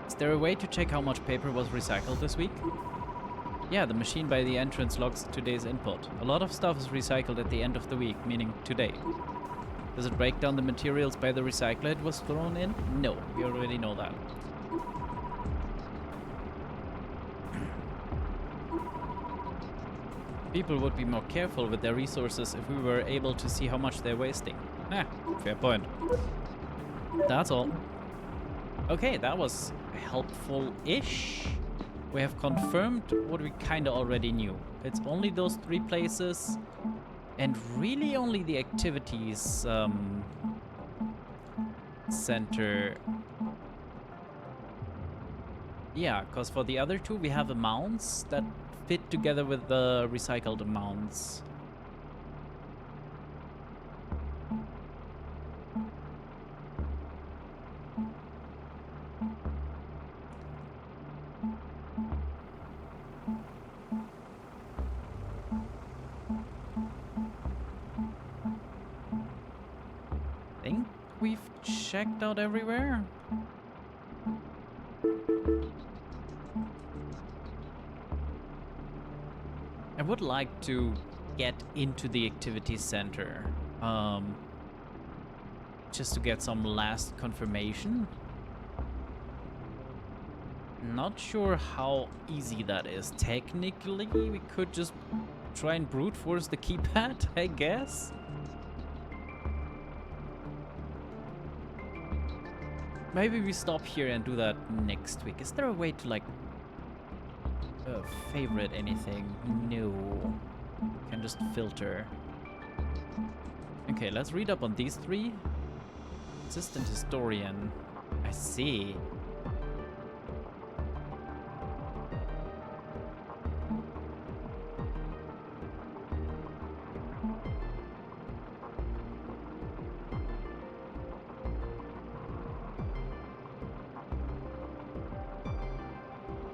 Is there a way to check how much paper was recycled this week? Yeah, the machine by the entrance logs today's input. A lot of stuff is recycled at the end of the week, meaning today. Does it break down the materials by the recycler it was thrown in? No, we already know that. People would be more careful with their resources if we were able to see how much they're wasting. Fair point. That's all. Okay, that was helpful-ish. We have confirmed what we kinda already knew. It's only those 3 places, and really only the activities center. Yeah, because for the other 2 we have amounts that fit together with the recycled amounts. Think we've checked out everywhere? I would like to get into the activity center, just to get some last confirmation. Not sure how easy that is. Technically, we could just try and brute force the keypad, I guess. Maybe we stop here and do that next week. Is there a way to like favorite anything? No. Can just filter. Okay, let's read up on these three. Assistant historian. I see.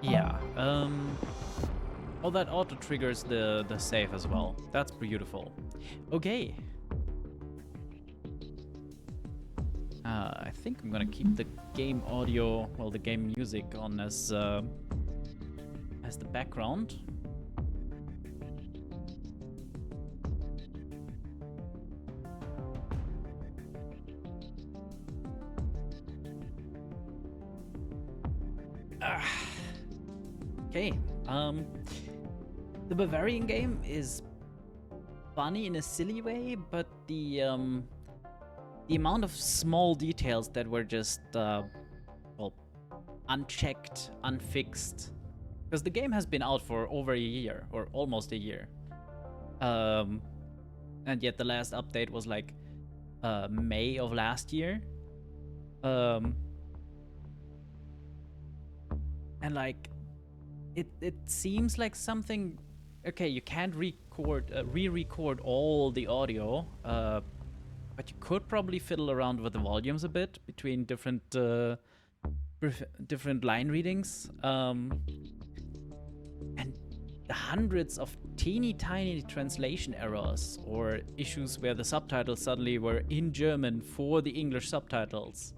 Yeah, oh, that auto triggers the save as well. That's beautiful. Okay. I think I'm gonna keep the game audio, well, the game music on as the background. Okay, the Bavarian game is funny in a silly way, but the amount of small details that were just, well, unchecked, unfixed, because the game has been out for over a year, or almost a year, and yet the last update was like May of last year, and like it seems like something. Okay, you can't re-record all the audio, but you could probably fiddle around with the volumes a bit between different line readings, and hundreds of teeny tiny translation errors or issues where the subtitles suddenly were in German for the English subtitles.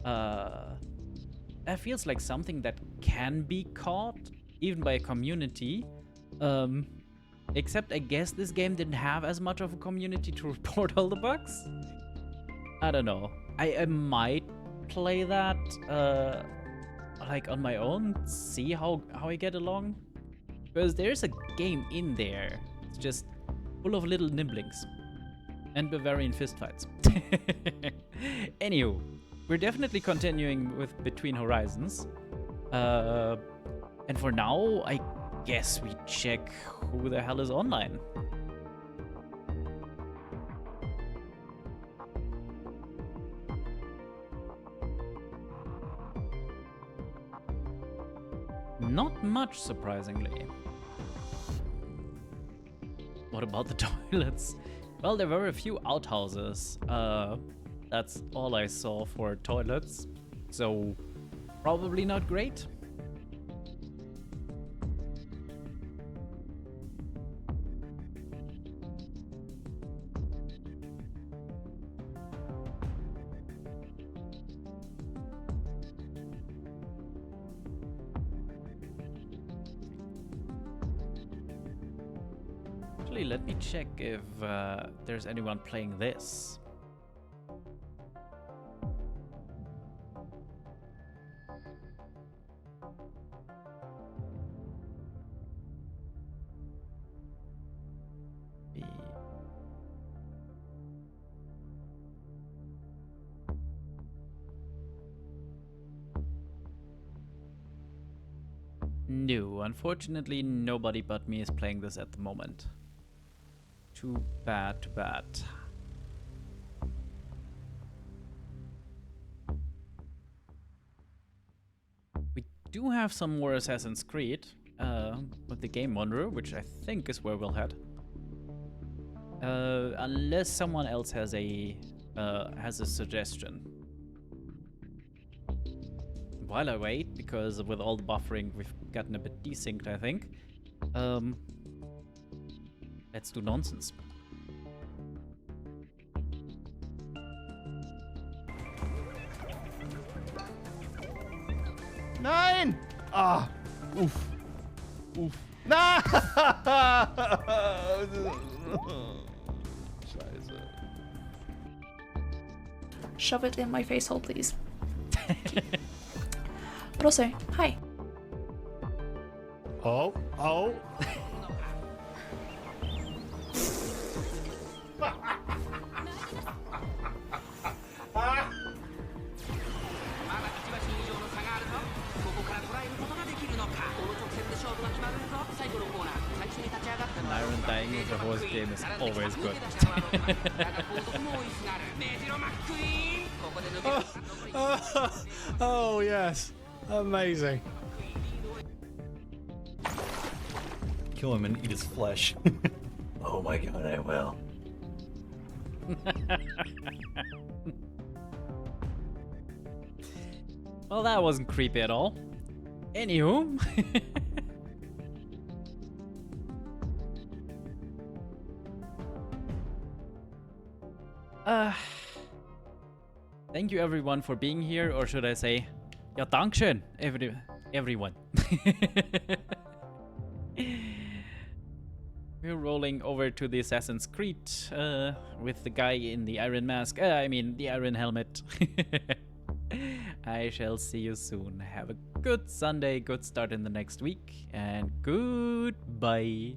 That feels like something that can be caught even by a community. Except I guess this game didn't have as much of a community to report all the bugs. I don't know. I might play that like on my own, see how I get along. Because there's a game in there. It's just full of little nibblings. And Bavarian fistfights. Anywho, we're definitely continuing with Between Horizons. And for now, I guess we check who the hell is online. Not much, surprisingly. What about the toilets? Well, there were a few outhouses. That's all I saw for toilets. So, probably not great. Let me check if there's anyone playing this. No, unfortunately, nobody but me is playing this at the moment. Too bad, too bad. We do have some more Assassin's Creed with the Game Wanderer, which I think is where we'll head. Unless someone else has a suggestion. While I wait, because with all the buffering, we've gotten a bit desynced, I think. Let's do nonsense. Nein! Ah! Uff. Uff. Nein! Scheiße. Shove it in my face hole, please. But also, hi. Oh, oh. game is always good. Oh yes, amazing. Kill him and eat his flesh. Oh my god, I will. Well, that wasn't creepy at all. Anywho. Thank you everyone for being here, or should I say, ja, Dankeschön, everyone. We're rolling over to the Assassin's Creed with the guy in the iron mask. I mean, the iron helmet. I shall see you soon. Have a good Sunday, good start in the next week, and goodbye.